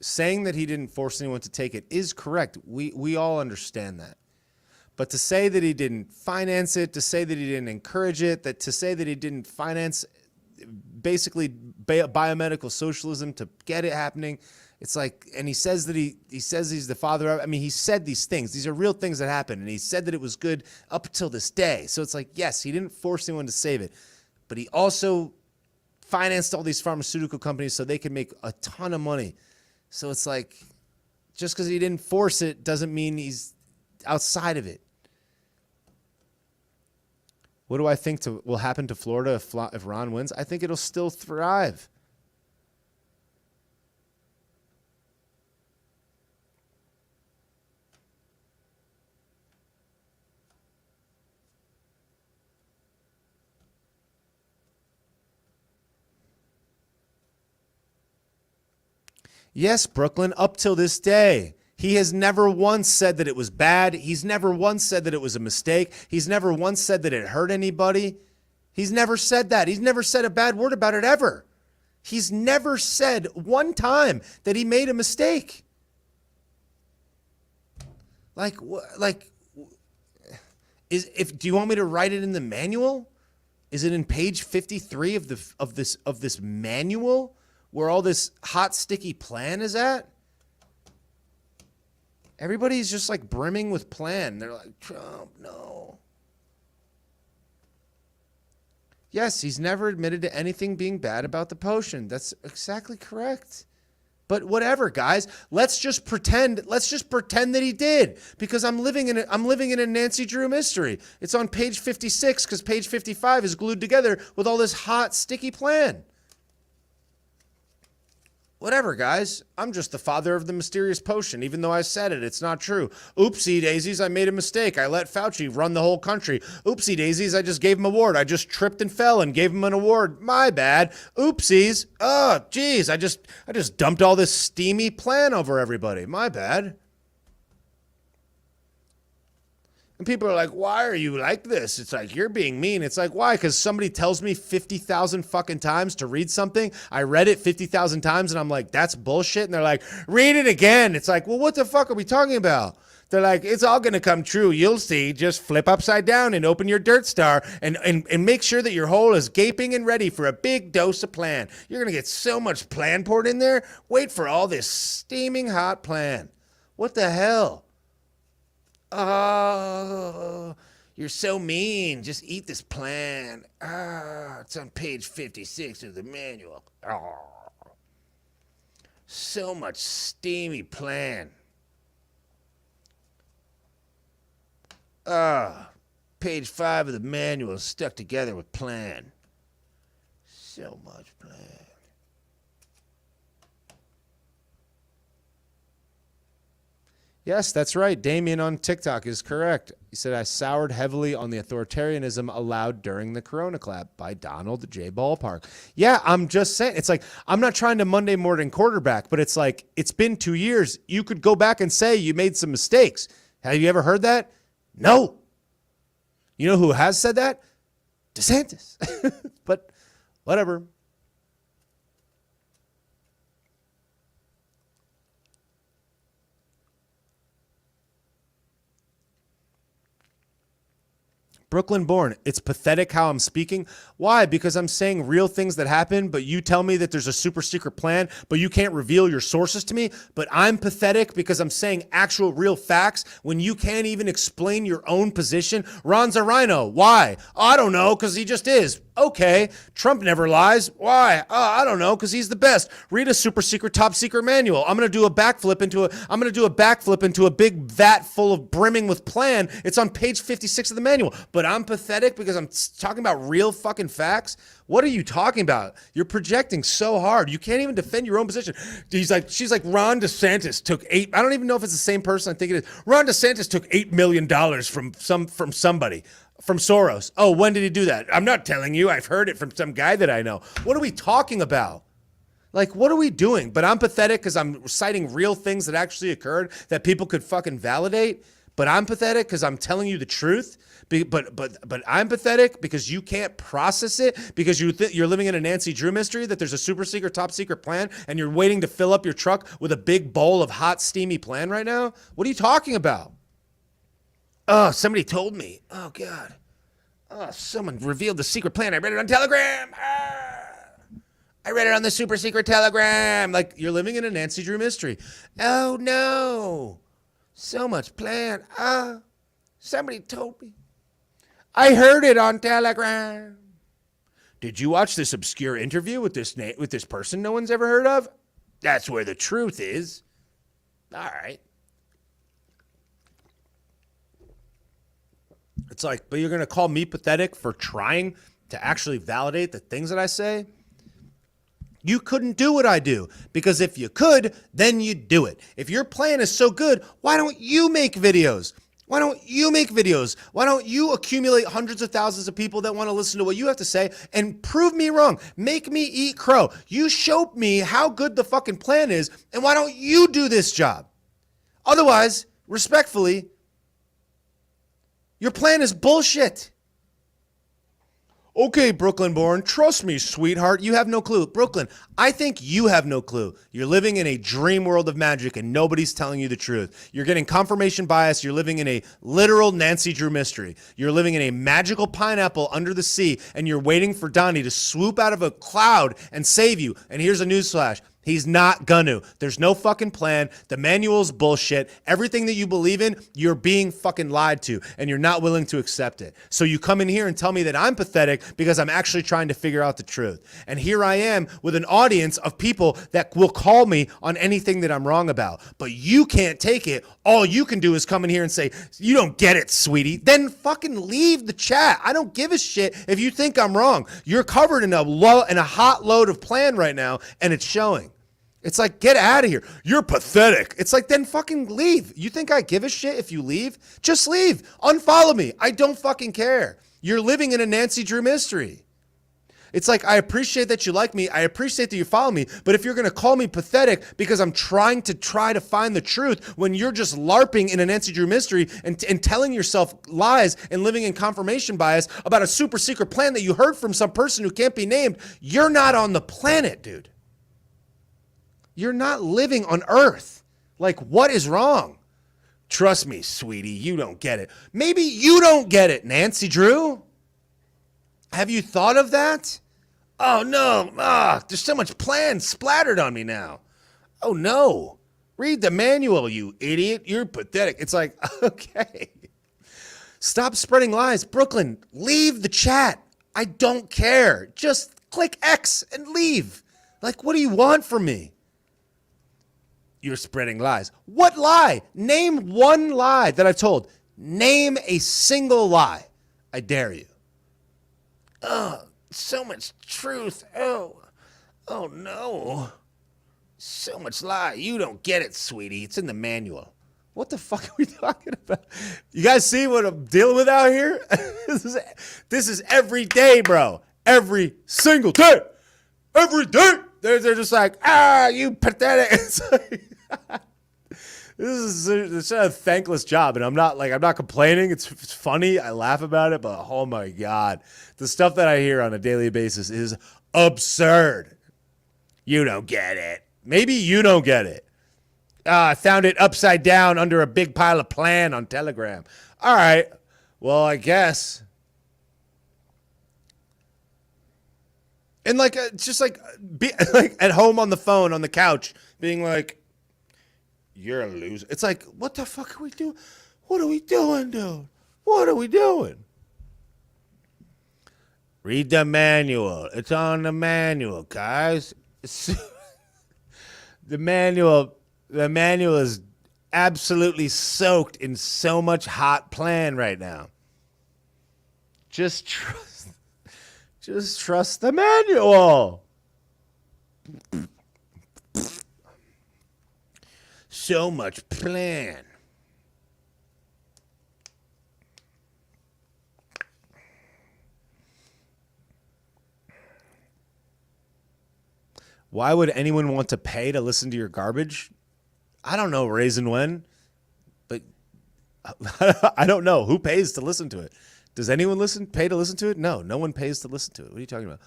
Saying that he didn't force anyone to take it is correct. We all understand that. But to say that he didn't finance it, to say that he didn't encourage it, to say that he didn't finance basically biomedical socialism to get it happening, it's like, and he says that he says he's the father of, I mean, he said these things. These are real things that happened, and he said that it was good up until this day. So it's like, yes, he didn't force anyone to save it, but he also financed all these pharmaceutical companies so they could make a ton of money. So it's like, just because he didn't force it doesn't mean he's outside of it. What do I think will happen to Florida if Ron wins? I think it'll still thrive. Yes, Brooklyn, up till this day. He has never once said that it was bad. He's never once said that it was a mistake. He's never once said that it hurt anybody. He's never said that. He's never said a bad word about it ever. He's never said one time that he made a mistake. Do you want me to write it in the manual? Is it in page 53 of this manual where all this hot sticky plan is at? Everybody's just like brimming with plan. They're like, Trump, no. Yes, he's never admitted to anything being bad about the potion. That's exactly correct. But whatever, guys. Let's just pretend that he did, because I'm living in a Nancy Drew mystery. It's on page 56 because page 55 is glued together with all this hot sticky plan. Whatever, guys. I'm just the father of the mysterious potion, even though I said it. It's not true. Oopsie daisies, I made a mistake. I let Fauci run the whole country. Oopsie daisies, I just gave him an award. I just tripped and fell and gave him an award. My bad. Oopsies. Oh, geez, I just dumped all this steamy plan over everybody. My bad. And people are like, why are you like this? It's like, you're being mean. It's like, why? Because somebody tells me 50,000 fucking times to read something. I read it 50,000 times and I'm like, that's bullshit. And they're like, read it again. It's like, well, what the fuck are we talking about? They're like, it's all going to come true. You'll see. Just flip upside down and open your dirt star and make sure that your hole is gaping and ready for a big dose of plan. You're going to get so much plan poured in there. Wait for all this steaming hot plan. What the hell? Oh, you're so mean. Just eat this plan. It's on page 56 of the manual. Oh, so much steamy plan. Page 5 of the manual is stuck together with plan. So much plan. Yes, that's right. Damien on TikTok is correct. He said, I soured heavily on the authoritarianism allowed during the Corona clap by Donald J. Ballpark. Yeah, I'm just saying. It's like, I'm not trying to Monday morning quarterback, but it's like, it's been 2 years. You could go back and say you made some mistakes. Have you ever heard that? No. You know who has said that? DeSantis. But whatever. Brooklyn born. It's pathetic how I'm speaking. Why? Because I'm saying real things that happen, but you tell me that there's a super secret plan, but you can't reveal your sources to me. But I'm pathetic because I'm saying actual real facts when you can't even explain your own position. Ron's a rhino. Why? I don't know, because he just is. Okay, Trump never lies. Why? I don't know, because he's the best. Read a super secret, top secret manual. I'm gonna do a backflip into a big vat full of brimming with plan. It's on page 56 of the manual. But I'm pathetic because I'm talking about real fucking facts. What are you talking about? You're projecting so hard. You can't even defend your own position. She's like, Ron DeSantis took I don't even know if it's the same person I think it is. Ron DeSantis took $8 million from somebody. From Soros. Oh, when did he do that? I'm not telling you. I've heard it from some guy that I know. What are we talking about? Like, what are we doing? But I'm pathetic because I'm citing real things that actually occurred that people could fucking validate. But I'm pathetic because I'm telling you the truth. But I'm pathetic because you can't process it because you're living in a Nancy Drew mystery that there's a super secret, top secret plan and you're waiting to fill up your truck with a big bowl of hot, steamy plan right now. What are you talking about? Oh, somebody told me. Oh, God. Oh, someone revealed the secret plan. I read it on Telegram. I read it on the super secret Telegram. Like, you're living in a Nancy Drew mystery. Oh, no. So much plan. Somebody told me. I heard it on Telegram. Did you watch this obscure interview with this person no one's ever heard of? That's where the truth is. All right. It's like, but you're going to call me pathetic for trying to actually validate the things that I say? You couldn't do what I do because if you could, then you'd do it. If your plan is so good, why don't you make videos? Why don't you make videos? Why don't you accumulate hundreds of thousands of people that want to listen to what you have to say and prove me wrong? Make me eat crow. You show me how good the fucking plan is, and why don't you do this job? Otherwise, respectfully, your plan is bullshit. Okay, Brooklyn born, trust me, sweetheart, you have no clue. Brooklyn, I think you have no clue. You're living in a dream world of magic and nobody's telling you the truth. You're getting confirmation bias. You're living in a literal Nancy Drew mystery. You're living in a magical pineapple under the sea and you're waiting for Donnie to swoop out of a cloud and save you. And here's a newsflash. He's not gonna. There's no fucking plan. The manual's bullshit. Everything that you believe in, you're being fucking lied to, and you're not willing to accept it. So you come in here and tell me that I'm pathetic because I'm actually trying to figure out the truth. And here I am with an audience of people that will call me on anything that I'm wrong about. But you can't take it. All you can do is come in here and say, you don't get it, sweetie. Then fucking leave the chat. I don't give a shit if you think I'm wrong. You're covered in a hot load of plan right now, and it's showing. It's like, get out of here. You're pathetic. It's like, then fucking leave. You think I give a shit if you leave? Just leave. Unfollow me. I don't fucking care. You're living in a Nancy Drew mystery. It's like, I appreciate that you like me. I appreciate that you follow me. But if you're going to call me pathetic because I'm trying to find the truth when you're just LARPing in a Nancy Drew mystery and telling yourself lies and living in confirmation bias about a super secret plan that you heard from some person who can't be named, you're not on the planet, dude. You're not living on Earth. Like, what is wrong? Trust me, sweetie, you don't get it. Maybe you don't get it, Nancy Drew. Have you thought of that? Oh, no. There's so much plan splattered on me now. Oh, no. Read the manual, you idiot. You're pathetic. It's like, okay. Stop spreading lies. Brooklyn, leave the chat. I don't care. Just click X and leave. Like, what do you want from me? You're spreading lies. What lie? Name one lie that I've told. Name a single lie. I dare you. Oh, so much truth. Oh no. So much lie. You don't get it, sweetie. It's in the manual. What the fuck are we talking about? You guys see what I'm dealing with out here? This is every day, bro. Every single day. Every day. They're just like, you pathetic. It's like, this is a thankless job, and I'm not complaining. It's funny. I laugh about it, but oh my God, the stuff that I hear on a daily basis is absurd. You don't get it. Maybe you don't get it. I found it upside down under a big pile of plan on Telegram. All right. Well, I guess. And like, just like, be like at home on the phone, on the couch, being like, you're a loser. It's like, what the fuck are we doing? What are we doing, dude? What are we doing? Read the manual. It's on the manual, guys. The manual is absolutely soaked in so much hot plan right now. Just trust the manual. So much plan. Why would anyone want to pay to listen to your garbage? I don't know, Raisin When, but I don't know who pays to listen to it. Does anyone pay to listen to it? No one pays to listen to it. What are you talking about?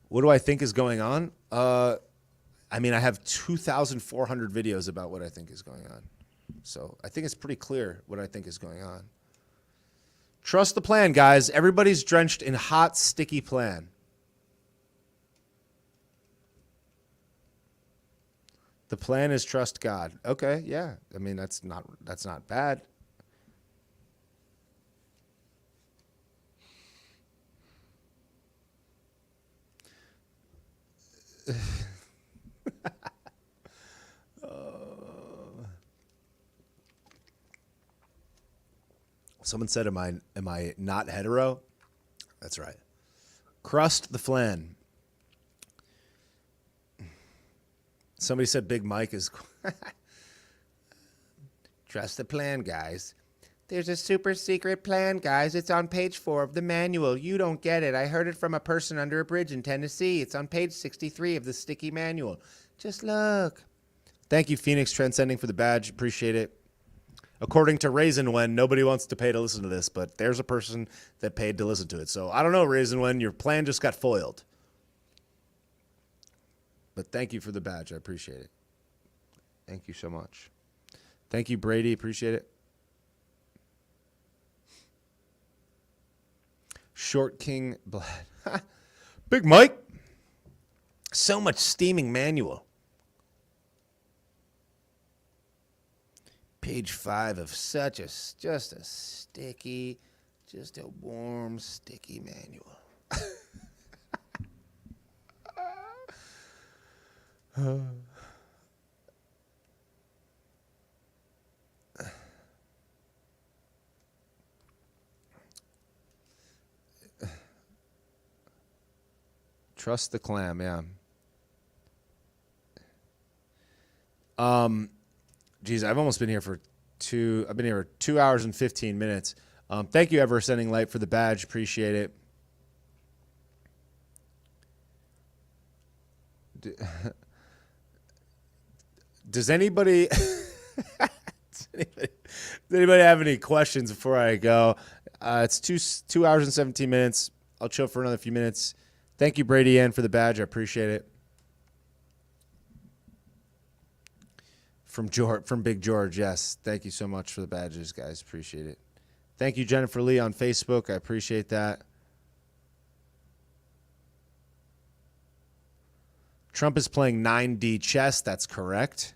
What do I think is going on? I have 2,400 videos about what I think is going on. So I think it's pretty clear what I think is going on. Trust the plan, guys. Everybody's drenched in hot, sticky plan. The plan is trust God. Okay, yeah. That's not bad. Someone said, am I not hetero? That's right. Crust the flan. Somebody said Big Mike is... Trust the plan, guys. There's a super secret plan, guys. It's on page 4 of the manual. You don't get it. I heard it from a person under a bridge in Tennessee. It's on page 63 of the sticky manual. Just look. Thank you, Phoenix Transcending, for the badge. Appreciate it. According to Raisin When, nobody wants to pay to listen to this, but there's a person that paid to listen to it. So I don't know, Raisin When, your plan just got foiled. But thank you for the badge. I appreciate it. Thank you so much. Thank you, Brady. Appreciate it. Short King Blad. Big Mike. So much steaming manual. Page 5 of just a sticky, just a warm, sticky manual. Trust the clam, yeah. Geez, I've almost been here for 2 hours and 15 minutes. Thank you, Ever Sending Light, for the badge. Appreciate it. Does anybody have any questions before I go? It's 2 hours and 17 minutes. I'll chill for another few minutes. Thank you, Brady Ann, for the badge. I appreciate it. From Big George, yes. Thank you so much for the badges, guys. Appreciate it. Thank you, Jennifer Lee, on Facebook. I appreciate that. Trump is playing 9D chess. That's correct.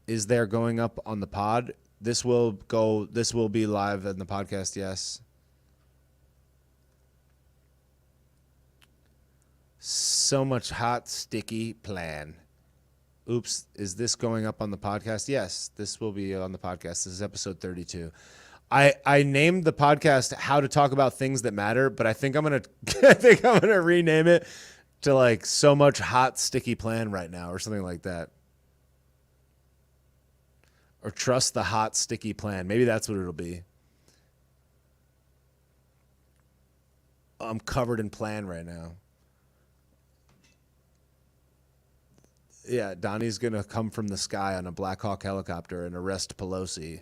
Is there going up on the pod? This will be live in the podcast, yes. So much hot, sticky plan. Oops, is this going up on the podcast? Yes, this will be on the podcast. This is episode 32. I named the podcast How to Talk About Things That Matter, but I think I'm gonna rename it to like So Much Hot Sticky Plan Right Now or something like that. Or Trust the Hot Sticky Plan. Maybe that's what it'll be. I'm covered in plan right now. Yeah, Donnie's going to come from the sky on a Black Hawk helicopter and arrest Pelosi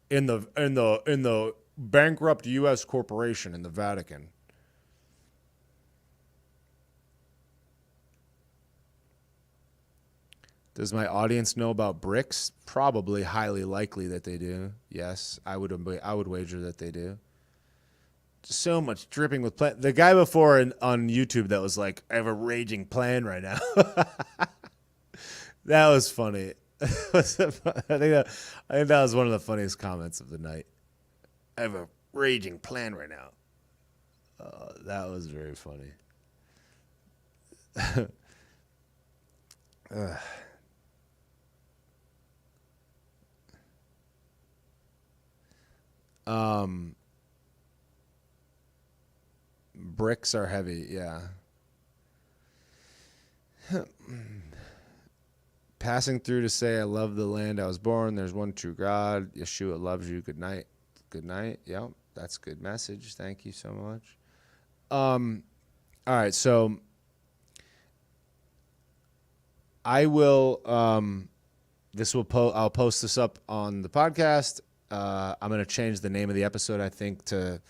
in the bankrupt U.S. corporation in the Vatican. Does my audience know about BRICS? Probably, highly likely that they do. Yes, I would wager that they do. So much dripping with plan. The guy before on YouTube that was like, I have a raging plan right now. That was funny. I think that was one of the funniest comments of the night. I have a raging plan right now. That was very funny. Bricks are heavy, yeah. Passing through to say I love the land I was born. There's one true God. Yeshua loves you. Good night. Good night. Yep, that's a good message. Thank you so much. All right, so I will I'll post this up on the podcast. I'm going to change the name of the episode, I think, to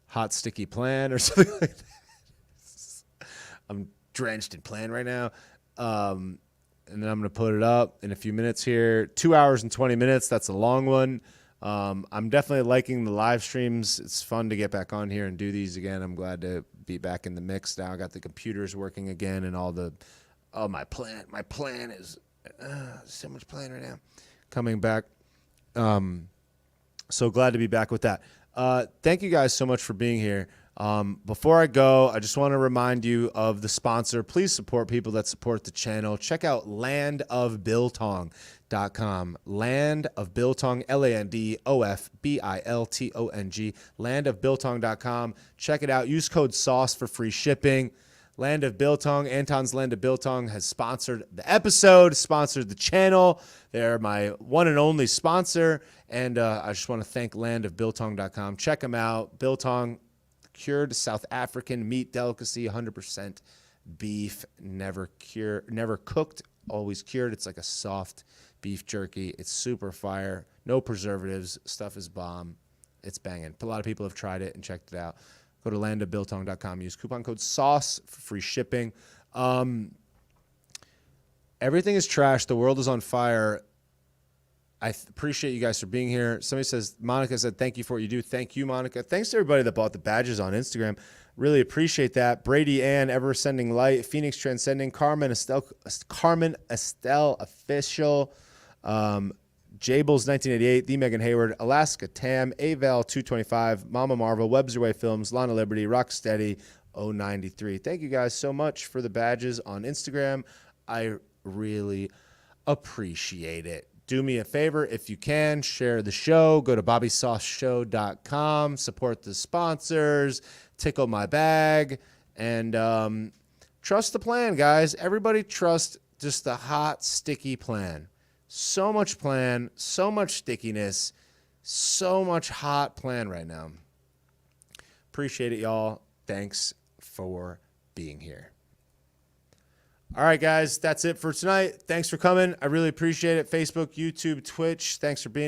Hot Sticky Plan or something like that. I'm drenched in plan right now. And then I'm going to put it up in a few minutes here. 2 hours and 20 minutes. That's a long one. I'm definitely liking the live streams. It's fun to get back on here and do these again. I'm glad to be back in the mix now. I got the computers working again and all the, my plan is so much plan right now coming back. So glad to be back with that. Thank you guys so much for being here. Before I go, I just want to remind you of the sponsor. Please support people that support the channel. Check out landofbiltong.com. Land of Biltong, LANDOFBILTONG. Landofbiltong.com. Check it out. Use code SAUCE for free shipping. Land of Biltong, Anton's Land of Biltong has sponsored the episode, sponsored the channel. They're my one and only sponsor. And I just want to thank landofbiltong.com. Check them out. Biltong, cured South African meat delicacy, 100% beef, never cooked, always cured. It's like a soft beef jerky. It's super fire. No preservatives. Stuff is bomb. It's banging. A lot of people have tried it and checked it out. Go to landofbiltong.com. Use coupon code SAUCE for free shipping. Everything is trash. The world is on fire. I appreciate you guys for being here. Somebody says, Monica said, thank you for what you do. Thank you, Monica. Thanks to everybody that bought the badges on Instagram. Really appreciate that. Brady Ann, Ever Sending Light, Phoenix Transcending, Carmen Estelle Official, Jables 1988, The Megan Hayward, Alaska Tam, Aval 225, Mama Marvel, Websterway Films, Lana Liberty, Rocksteady 093. Thank you guys so much for the badges on Instagram. I really appreciate it. Do me a favor, if you can, share the show. Go to bobbysauceshow.com, support the sponsors, tickle my bag, and trust the plan, guys. Everybody trust just the hot, sticky plan. So much plan, so much stickiness, so much hot plan right now. Appreciate it, y'all. Thanks for being here. All right, guys, that's it for tonight. Thanks for coming. I really appreciate it. Facebook, YouTube, Twitch, thanks for being here.